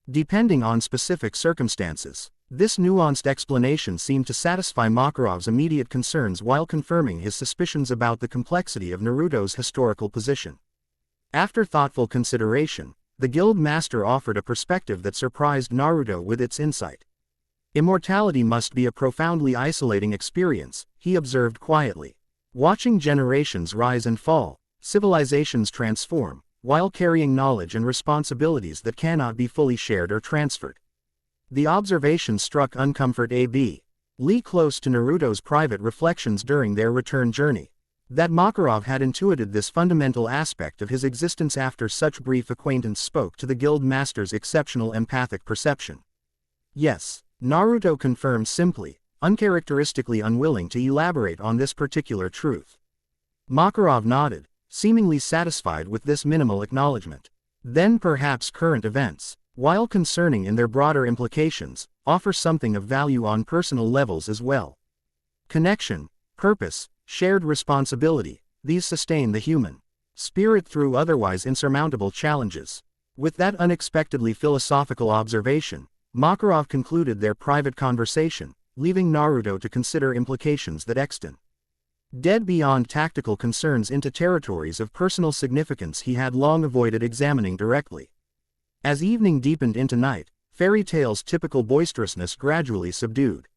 Depending on specific circumstances." This nuanced explanation seemed to satisfy Makarov's immediate concerns while confirming his suspicions about the complexity of Naruto's historical position. After thoughtful consideration, the guild master offered a perspective that surprised Naruto with its insight. "Immortality must be a profoundly isolating experience," he observed quietly. "Watching generations rise and fall, civilizations transform, while carrying knowledge and responsibilities that cannot be fully shared or transferred." The observation struck uncomfort A.B. Lee close to Naruto's private reflections during their return journey. That Makarov had intuited this fundamental aspect of his existence after such brief acquaintance spoke to the guild master's exceptional empathic perception. "Yes," Naruto confirmed simply, uncharacteristically unwilling to elaborate on this particular truth. Makarov nodded, seemingly satisfied with this minimal acknowledgement. Then perhaps current events, while concerning in their broader implications, offer something of value on personal levels as well. Connection, purpose, shared responsibility, these sustain the human spirit through otherwise insurmountable challenges. With that unexpectedly philosophical observation, Makarov concluded their private conversation, leaving Naruto to consider implications that extend beyond tactical concerns into territories of personal significance he had long avoided examining directly. As evening deepened into night, Fairy Tail's typical boisterousness gradually subdued.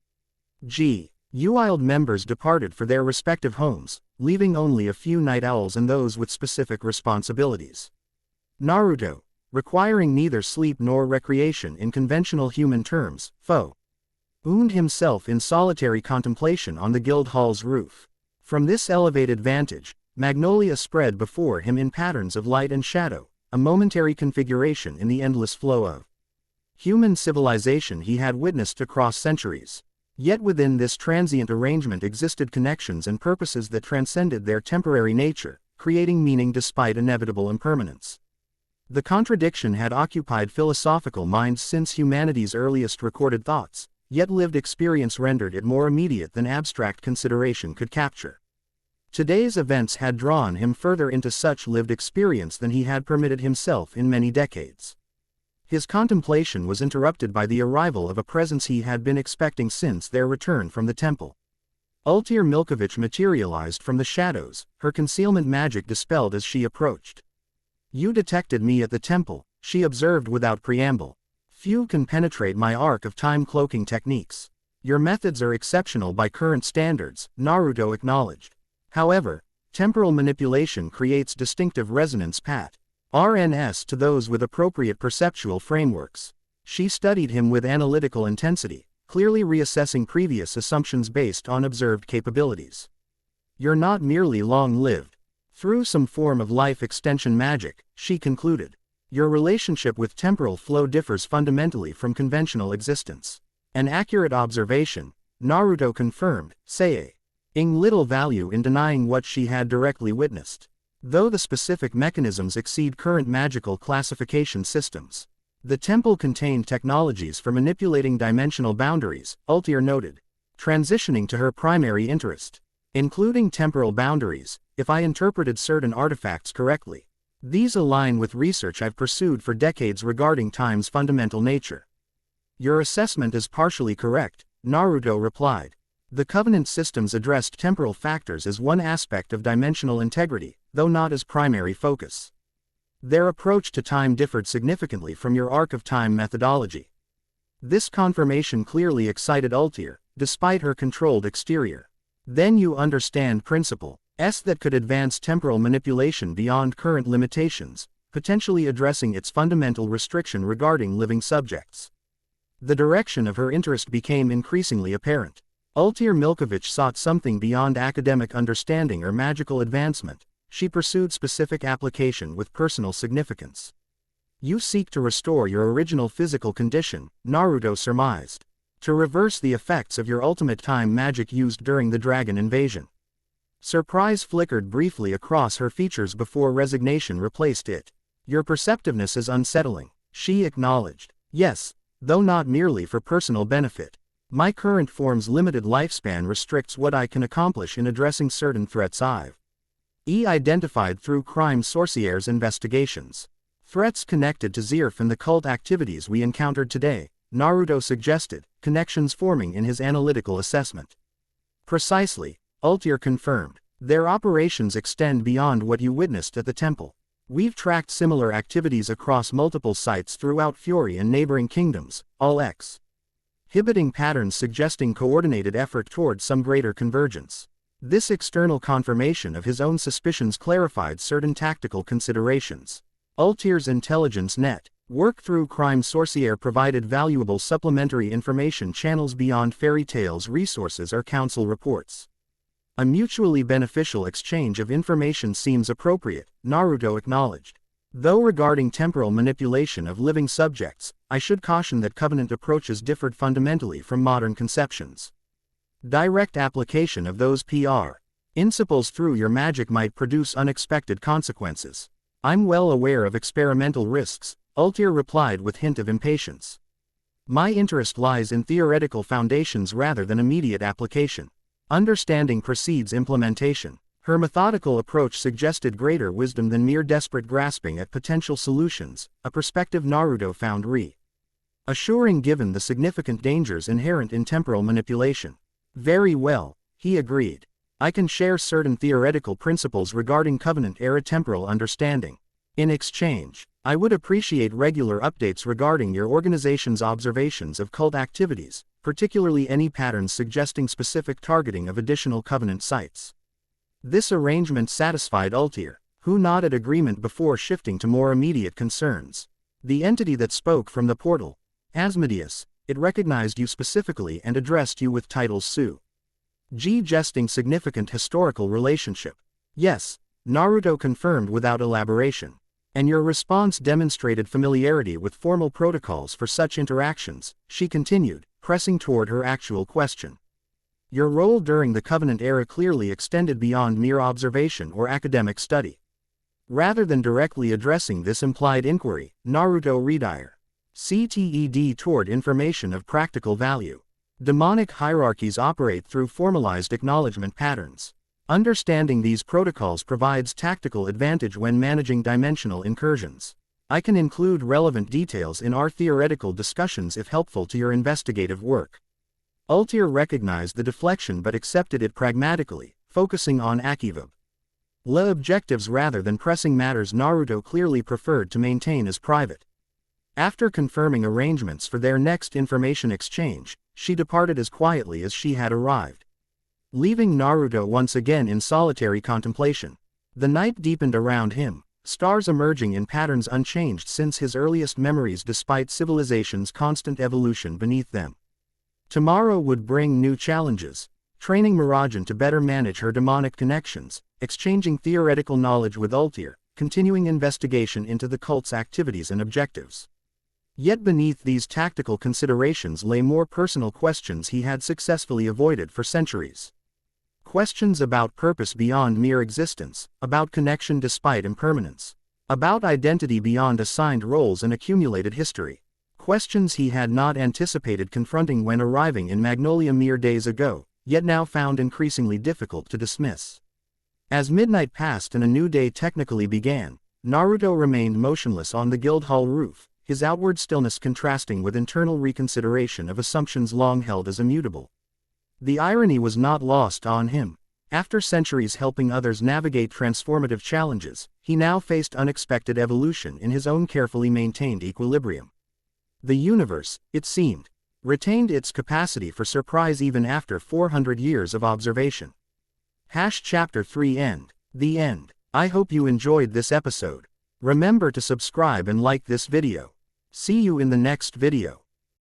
Guild members departed for their respective homes, leaving only a few night owls and those with specific responsibilities. Naruto, requiring neither sleep nor recreation in conventional human terms, found himself in solitary contemplation on the guild hall's roof. From this elevated vantage, Magnolia spread before him in patterns of light and shadow, a momentary configuration in the endless flow of human civilization he had witnessed across centuries. Yet within this transient arrangement existed connections and purposes that transcended their temporary nature, creating meaning despite inevitable impermanence. The contradiction had occupied philosophical minds since humanity's earliest recorded thoughts, yet lived experience rendered it more immediate than abstract consideration could capture. Today's events had drawn him further into such lived experience than he had permitted himself in many decades. His contemplation was interrupted by the arrival of a presence he had been expecting since their return from the temple. Ultir Milkovich materialized from the shadows, her concealment magic dispelled as she approached. "You detected me at the temple," she observed without preamble. "Few can penetrate my arc of time cloaking techniques. Your methods are exceptional by current standards," Naruto acknowledged. "However, temporal manipulation creates distinctive resonance patterns to those with appropriate perceptual frameworks." She studied him with analytical intensity, clearly reassessing previous assumptions based on observed capabilities. "You're not merely long-lived through some form of life extension magic," she concluded. "Your relationship with temporal flow differs fundamentally from conventional existence." An accurate observation, Naruto confirmed, saying little value in denying what she had directly witnessed. Though the specific mechanisms exceed current magical classification systems, the temple contained technologies for manipulating dimensional boundaries, Ultir noted, transitioning to her primary interest, including temporal boundaries, if I interpreted certain artifacts correctly. These align with research I've pursued for decades regarding time's fundamental nature. Your assessment is partially correct, Naruto replied. The Covenant systems addressed temporal factors as one aspect of dimensional integrity, though not as primary focus. Their approach to time differed significantly from your arc of time methodology. This confirmation clearly excited Ultir, despite her controlled exterior. Then you understand principles that could advance temporal manipulation beyond current limitations, potentially addressing its fundamental restriction regarding living subjects. The direction of her interest became increasingly apparent. Ultir Milkovich sought something beyond academic understanding or magical advancement. She pursued specific application with personal significance. You seek to restore your original physical condition, Naruto surmised. To reverse the effects of your ultimate time magic used during the dragon invasion. Surprise flickered briefly across her features before resignation replaced it. Your perceptiveness is unsettling, she acknowledged. Yes, though not merely for personal benefit. My current form's limited lifespan restricts what I can accomplish in addressing certain threats I've identified through crime sorciers investigations. Threats connected to Zeref and the cult activities we encountered today, Naruto suggested, connections forming in his analytical assessment. Precisely, Ultir confirmed. Their operations extend beyond what you witnessed at the temple. We've tracked similar activities across multiple sites throughout Fury and neighboring kingdoms, all exhibiting patterns suggesting coordinated effort toward some greater convergence. This external confirmation of his own suspicions clarified certain tactical considerations. Ultir's intelligence network through crime sorcier provided valuable supplementary information channels beyond Fairy Tail's resources or council reports. A mutually beneficial exchange of information seems appropriate, Naruto acknowledged. Though regarding temporal manipulation of living subjects, I should caution that Covenant approaches differed fundamentally from modern conceptions. Direct application of those Insiples through your magic might produce unexpected consequences. I'm well aware of experimental risks, Altair replied with hint of impatience. My interest lies in theoretical foundations rather than immediate application. Understanding precedes implementation. Her methodical approach suggested greater wisdom than mere desperate grasping at potential solutions, a perspective Naruto found assuring given the significant dangers inherent in temporal manipulation. Very well, he agreed. I can share certain theoretical principles regarding Covenant-era temporal understanding. In exchange, I would appreciate regular updates regarding your organization's observations of cult activities, particularly any patterns suggesting specific targeting of additional Covenant sites. This arrangement satisfied Altair, who nodded agreement before shifting to more immediate concerns. The entity that spoke from the portal, Asmodeus, it recognized you specifically and addressed you with titles Su. G jesting significant historical relationship. Yes, Naruto confirmed without elaboration. And your response demonstrated familiarity with formal protocols for such interactions, she continued, pressing toward her actual question. Your role during the Covenant era clearly extended beyond mere observation or academic study. Rather than directly addressing this implied inquiry, Naruto redire. CTED toward information of practical value. Demonic hierarchies operate through formalized acknowledgement patterns. Understanding these protocols provides tactical advantage when managing dimensional incursions. I can include relevant details in our theoretical discussions if helpful to your investigative work. Altair recognized the deflection but accepted it pragmatically, focusing on Akivab. Le objectives rather than pressing matters Naruto clearly preferred to maintain as private. After confirming arrangements for their next information exchange, she departed as quietly as she had arrived, leaving Naruto once again in solitary contemplation. The night deepened around him, stars emerging in patterns unchanged since his earliest memories despite civilization's constant evolution beneath them. Tomorrow would bring new challenges, training Mirajane to better manage her demonic connections, exchanging theoretical knowledge with Altair, continuing investigation into the cult's activities and objectives. Yet beneath these tactical considerations lay more personal questions he had successfully avoided for centuries. Questions about purpose beyond mere existence, about connection despite impermanence, about identity beyond assigned roles and accumulated history. Questions he had not anticipated confronting when arriving in Magnolia mere days ago, yet now found increasingly difficult to dismiss. As midnight passed and a new day technically began, Naruto remained motionless on the Guildhall roof, his outward stillness contrasting with internal reconsideration of assumptions long held as immutable. The irony was not lost on him. After centuries helping others navigate transformative challenges, he now faced unexpected evolution in his own carefully maintained equilibrium. The universe, it seemed, retained its capacity for surprise even after 400 years of observation. Chapter 3 End. The end. I hope you enjoyed this episode. Remember to subscribe and like this video. See you in the next video.